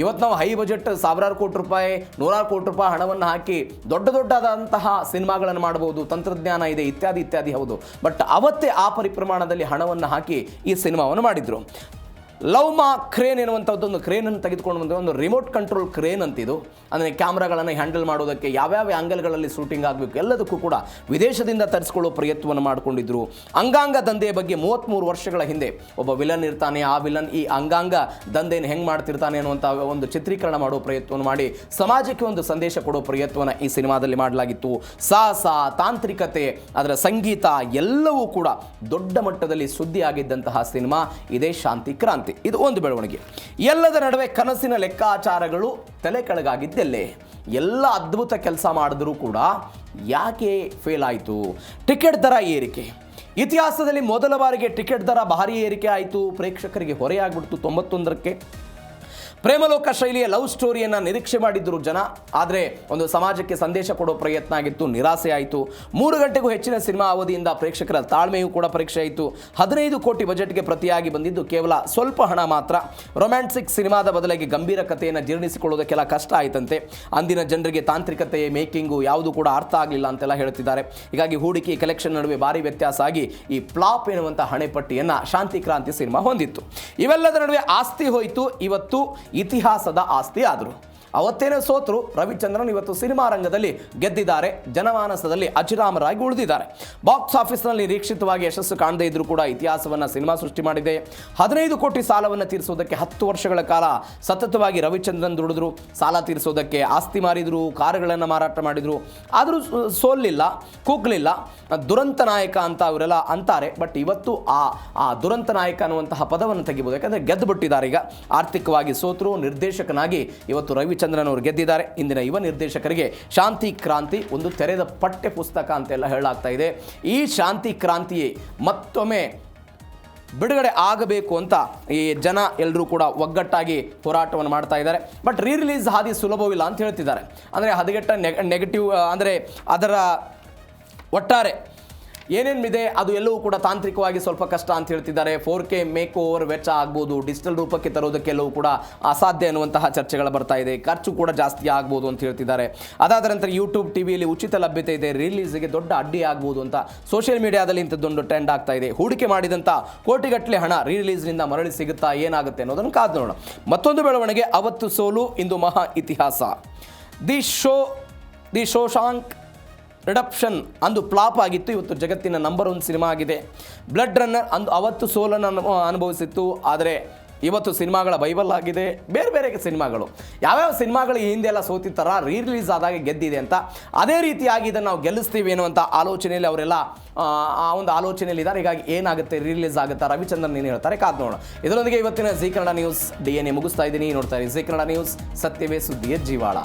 ಇವತ್ತು ನಾವು ಹೈ ಬಜೆಟ್ 1000 ಕೋಟಿ ರೂಪಾಯಿ 100 ಕೋಟಿ ರೂಪಾಯಿ ಹಣವನ್ನು ಹಾಕಿ ದೊಡ್ಡದಾದಂತಹ ಸಿನಿಮಾಗಳನ್ನು ಮಾಡಬಹುದು, ತಂತ್ರಜ್ಞಾನ ಇದೆ, ಇತ್ಯಾದಿ ಹೌದು. ಬಟ್ ಅವತ್ತೇ ಆ ಪರಿಪ್ರಮಾಣದಲ್ಲಿ ಹಣವನ್ನು ಹಾಕಿ ಈ ಸಿನಿಮಾವನ್ನು ಮಾಡಿದರು. ಲವ್ಮಾ ಕ್ರೇನ್ ಎನ್ನುವಂಥದ್ದು ಒಂದು ಕ್ರೇನನ್ನು ತೆಗೆದುಕೊಂಡು ಬಂದ ಒಂದು ರಿಮೋಟ್ ಕಂಟ್ರೋಲ್ ಕ್ರೇನ್ ಅಂತಿದು. ಅಂದರೆ ಕ್ಯಾಮ್ರಾಗಳನ್ನು ಹ್ಯಾಂಡಲ್ ಮಾಡೋದಕ್ಕೆ ಯಾವ್ಯಾವ ಆ್ಯಂಗಲ್ಗಳಲ್ಲಿ ಶೂಟಿಂಗ್ ಆಗಬೇಕು ಎಲ್ಲದಕ್ಕೂ ಕೂಡ ವಿದೇಶದಿಂದ ತರಿಸ್ಕೊಳ್ಳೋ ಪ್ರಯತ್ನವನ್ನು ಮಾಡಿಕೊಂಡಿದ್ರು. ಅಂಗಾಂಗ ದಂಧೆಯ ಬಗ್ಗೆ 33 ವರ್ಷಗಳ ಹಿಂದೆ ಒಬ್ಬ ವಿಲನ್ ಇರ್ತಾನೆ. ಆ ವಿಲನ್ ಈ ಅಂಗಾಂಗ ದಂಧೆಯನ್ನು ಹೆಂಗೆ ಮಾಡ್ತಿರ್ತಾನೆ ಅನ್ನುವಂಥ ಒಂದು ಚಿತ್ರೀಕರಣ ಮಾಡೋ ಪ್ರಯತ್ನವನ್ನು ಮಾಡಿ ಸಮಾಜಕ್ಕೆ ಒಂದು ಸಂದೇಶ ಕೊಡೋ ಪ್ರಯತ್ನವನ್ನು ಈ ಸಿನಿಮಾದಲ್ಲಿ ಮಾಡಲಾಗಿತ್ತು. ಸಾಹಸ, ತಾಂತ್ರಿಕತೆ, ಅದರ ಸಂಗೀತ ಎಲ್ಲವೂ ಕೂಡ ದೊಡ್ಡ ಮಟ್ಟದಲ್ಲಿ ಸುದ್ದಿಯಾಗಿದ್ದಂತಹ ಸಿನಿಮಾ ಇದೇ ಶಾಂತಿ ಕ್ರಾಂತಿ. ಇದು ಒಂದು ಬೆಳವಣಿಗೆ. ಎಲ್ಲದ ನಡುವೆ ಕನಸಿನ ಲೆಕ್ಕಾಚಾರಗಳು ತಲೆ ಕೆಳಗಾಗಿದ್ದೆಲ್ಲೇ. ಎಲ್ಲ ಅದ್ಭುತ ಕೆಲಸ ಮಾಡಿದ್ರೂ ಕೂಡ ಯಾಕೆ ಫೇಲ್ ಆಯಿತು? ಟಿಕೆಟ್ ದರ ಏರಿಕೆ. ಇತಿಹಾಸದಲ್ಲಿ ಮೊದಲ ಬಾರಿಗೆ ಟಿಕೆಟ್ ದರ ಭಾರಿ ಏರಿಕೆ ಆಯಿತು. ಪ್ರೇಕ್ಷಕರಿಗೆ ಹೊರೆಯಾಗ್ಬಿಡ್ತು. 91ಕ್ಕೆ ಪ್ರೇಮಲೋಕ ಶೈಲಿಯ ಲವ್ ಸ್ಟೋರಿಯನ್ನು ನಿರೀಕ್ಷೆ ಮಾಡಿದ್ರು ಜನ. ಆದರೆ ಒಂದು ಸಮಾಜಕ್ಕೆ ಸಂದೇಶ ಕೊಡೋ ಪ್ರಯತ್ನ ಆಗಿತ್ತು, ನಿರಾಸೆ ಆಯಿತು. 3 ಗಂಟೆಗೂ ಹೆಚ್ಚಿನ ಸಿನಿಮಾ ಅವಧಿಯಿಂದ ಪ್ರೇಕ್ಷಕರ ತಾಳ್ಮೆಯೂ ಕೂಡ ಪರೀಕ್ಷೆ ಆಯಿತು. 15 ಕೋಟಿ ಬಜೆಟ್ಗೆ ಪ್ರತಿಯಾಗಿ ಬಂದಿದ್ದು ಕೇವಲ ಸ್ವಲ್ಪ ಹಣ ಮಾತ್ರ. ರೊಮ್ಯಾಂಟಿಕ್ ಸಿನಿಮಾದ ಬದಲಾಗಿ ಗಂಭೀರ ಕಥೆಯನ್ನು ಜೀರ್ಣಿಸಿಕೊಳ್ಳೋದಕ್ಕೆಲ್ಲ ಕಷ್ಟ ಆಯಿತಂತೆ. ಅಂದಿನ ಜನರಿಗೆ ತಾಂತ್ರಿಕತೆ, ಮೇಕಿಂಗು ಯಾವುದು ಕೂಡ ಅರ್ಥ ಆಗಲಿಲ್ಲ ಅಂತೆಲ್ಲ ಹೇಳ್ತಿದ್ದಾರೆ. ಹೀಗಾಗಿ ಹೂಡಿಕೆ ಕಲೆಕ್ಷನ್ ನಡುವೆ ಭಾರಿ ವ್ಯತ್ಯಾಸ ಆಗಿ ಈ ಫ್ಲಾಪ್ ಎನ್ನುವಂಥ ಹಣೆಪಟ್ಟಿಯನ್ನು ಶಾಂತಿ ಕ್ರಾಂತಿ ಸಿನಿಮಾ ಹೊಂದಿತ್ತು. ಇವೆಲ್ಲದ ನಡುವೆ ಆಸ್ತಿ ಹೋಯಿತು. ಇವತ್ತು ಇತಿಹಾಸದ ಆಸ್ತಿ ಆದರು. ಅವತ್ತೇನೋ ಸೋತರು ರವಿಚಂದ್ರನ್, ಇವತ್ತು ಸಿನಿಮಾ ರಂಗದಲ್ಲಿ ಗೆದ್ದಿದ್ದಾರೆ. ಜನಮಾನಸದಲ್ಲಿ ಅಜರಾಮರಾಗಿ ಉಳಿದಿದ್ದಾರೆ. ಬಾಕ್ಸ್ ಆಫೀಸ್ನಲ್ಲಿ ನಿರೀಕ್ಷಿತವಾಗಿ ಯಶಸ್ಸು ಕಾಣದೇ ಇದ್ರೂ ಕೂಡ ಇತಿಹಾಸವನ್ನು ಸಿನಿಮಾ ಸೃಷ್ಟಿ ಮಾಡಿದೆ. 15 ಕೋಟಿ ಸಾಲವನ್ನು ತೀರಿಸೋದಕ್ಕೆ 10 ವರ್ಷಗಳ ಕಾಲ ಸತತವಾಗಿ ರವಿಚಂದ್ರನ್ ದುಡಿದ್ರು. ಸಾಲ ತೀರಿಸೋದಕ್ಕೆ ಆಸ್ತಿ ಮಾರಿದ್ರು, ಕಾರುಗಳನ್ನು ಮಾರಾಟ ಮಾಡಿದರು. ಆದರೂ ಸೋಲಿಲ್ಲ, ಕುಗ್ಲಿಲ್ಲ. ದುರಂತ ನಾಯಕ ಅಂತ ಅವರೆಲ್ಲ ಅಂತಾರೆ. ಬಟ್ ಇವತ್ತು ಆ ದುರಂತ ನಾಯಕ ಅನ್ನುವಂತಹ ಪದವನ್ನು ತೆಗಿಬೋದು. ಯಾಕಂದರೆ ಗೆದ್ದು ಬಿಟ್ಟಿದ್ದಾರೆ. ಈಗ ಆರ್ಥಿಕವಾಗಿ ಸೋತರು. ನಿರ್ದೇಶಕನಾಗಿ ಇವತ್ತು ರವಿಚಂದ್ರನ್ ಅವರು ಗೆದ್ದಿದ್ದಾರೆ. ಇಂದಿನ ಯುವ ನಿರ್ದೇಶಕರಿಗೆ ಶಾಂತಿ ಕ್ರಾಂತಿ ಒಂದು ತೆರೆದ ಪಠ್ಯ ಪುಸ್ತಕ ಅಂತೆಲ್ಲ ಹೇಳಲಾಗ್ತಾ ಇದೆ. ಈ ಶಾಂತಿ ಕ್ರಾಂತಿಯೇ ಮತ್ತೊಮ್ಮೆ ಬಿಡುಗಡೆ ಆಗಬೇಕು ಅಂತ ಈ ಜನ ಎಲ್ಲರೂ ಕೂಡ ಒಗ್ಗಟ್ಟಾಗಿ ಹೋರಾಟವನ್ನು ಮಾಡ್ತಾ ಇದ್ದಾರೆ. ಬಟ್ ರಿಲೀಸ್ ಹಾದಿ ಸುಲಭವಿಲ್ಲ ಅಂತ ಹೇಳ್ತಿದ್ದಾರೆ. ಅಂದರೆ ಹದಗೆಟ್ಟ ನೆಗೆಟಿವ್ ಅಂದರೆ ಅದರ ಒಟ್ಟಾರೆ ಏನೇನಿದೆ ಅದು ಎಲ್ಲವೂ ಕೂಡ ತಾಂತ್ರಿಕವಾಗಿ ಸ್ವಲ್ಪ ಕಷ್ಟ ಅಂತ ಹೇಳ್ತಿದ್ದಾರೆ. 4K ಮೇಕ್ ಓವರ್ ವೆಚ್ಚ ಆಗ್ಬೋದು, ಡಿಜಿಟಲ್ ರೂಪಕ್ಕೆ ತರೋದಕ್ಕೆಲ್ಲವೂ ಕೂಡ ಅಸಾಧ್ಯ ಅನ್ನುವಂತಹ ಚರ್ಚೆಗಳು ಬರ್ತಾ ಇದೆ. ಖರ್ಚು ಕೂಡ ಜಾಸ್ತಿ ಆಗ್ಬೋದು ಅಂತ ಹೇಳ್ತಿದ್ದಾರೆ. ಅದಾದ ನಂತರ ಯೂಟ್ಯೂಬ್ ಟಿವಿಯಲ್ಲಿ ಉಚಿತ ಲಭ್ಯತೆ ಇದೆ, ರಿಲೀಸ್ಗೆ ದೊಡ್ಡ ಅಡ್ಡಿ ಆಗ್ಬೋದು ಅಂತ ಸೋಷಿಯಲ್ ಮೀಡಿಯಾದಲ್ಲಿ ಇಂಥದ್ದೊಂದು ಟ್ರೆಂಡ್ ಆಗ್ತಾ ಇದೆ. ಹೂಡಿಕೆ ಮಾಡಿದಂಥ ಕೋಟಿಗಟ್ಟಲೆ ಹಣ ರಿಲೀಸ್ನಿಂದ ಮರಳಿ ಸಿಗುತ್ತಾ, ಏನಾಗುತ್ತೆ ಅನ್ನೋದನ್ನು ಕಾದು ನೋಡೋಣ. ಮತ್ತೊಂದು ಬೆಳವಣಿಗೆ, ಅವತ್ತು ಸೋಲು ಇಂದು ಮಹಾ ಇತಿಹಾಸ. ದಿ ಶೋಶಾಂಕ್ ರಿಡಪ್ಷನ್ ಅಂದು ಫ್ಲಾಪ್ ಆಗಿತ್ತು. ಇವತ್ತು ಜಗತ್ತಿನ ನಂಬರ್ 1 ಸಿನಿಮಾ ಆಗಿದೆ. ಬ್ಲಡ್ ರನ್ನರ್ ಅವತ್ತು ಸೋಲನ್ನು ಅನುಭವಿಸಿತ್ತು. ಆದರೆ ಇವತ್ತು ಸಿನಿಮಾಗಳ ಬೈಬಲ್ ಆಗಿದೆ. ಬೇರೆ ಬೇರೆ ಸಿನಿಮಾಗಳು ಯಾವ್ಯಾವ ಸಿನಿಮಾಗಳು ಈ ಹಿಂದೆ ಎಲ್ಲ ಸೋತಿತ್ತಾರ ರಿಲೀಸ್ ಆದಾಗ ಗೆದ್ದಿದೆ ಅಂತ, ಅದೇ ರೀತಿಯಾಗಿ ಇದನ್ನು ನಾವು ಗೆಲ್ಲಿಸ್ತೀವಿ ಅನ್ನುವಂಥ ಆಲೋಚನೆಯಲ್ಲಿ ಅವರೆಲ್ಲ ಆ ಒಂದು ಆಲೋಚನೆಯಲ್ಲಿ ಇದ್ದಾರೆ. ಹೀಗಾಗಿ ಏನಾಗುತ್ತೆ, ರಿಲೀಸ್ ಆಗುತ್ತಾ, ರವಿಚಂದ್ರನ್ ಏನು ಹೇಳ್ತಾರೆ ಕಾದು ನೋಡೋಣ. ಇದರೊಂದಿಗೆ ಇವತ್ತಿನ ಜಿ ಕನ್ನಡ ನ್ಯೂಸ್ DNA ಮುಗಿಸ್ತಾ ಇದ್ದೀನಿ. ನೋಡ್ತಾ ಇರಿ ಜಿ ಕನ್ನಡ ನ್ಯೂಸ್, ಸತ್ಯವೇ ಸುದ್ದಿಯ ಜೀವಾಳ.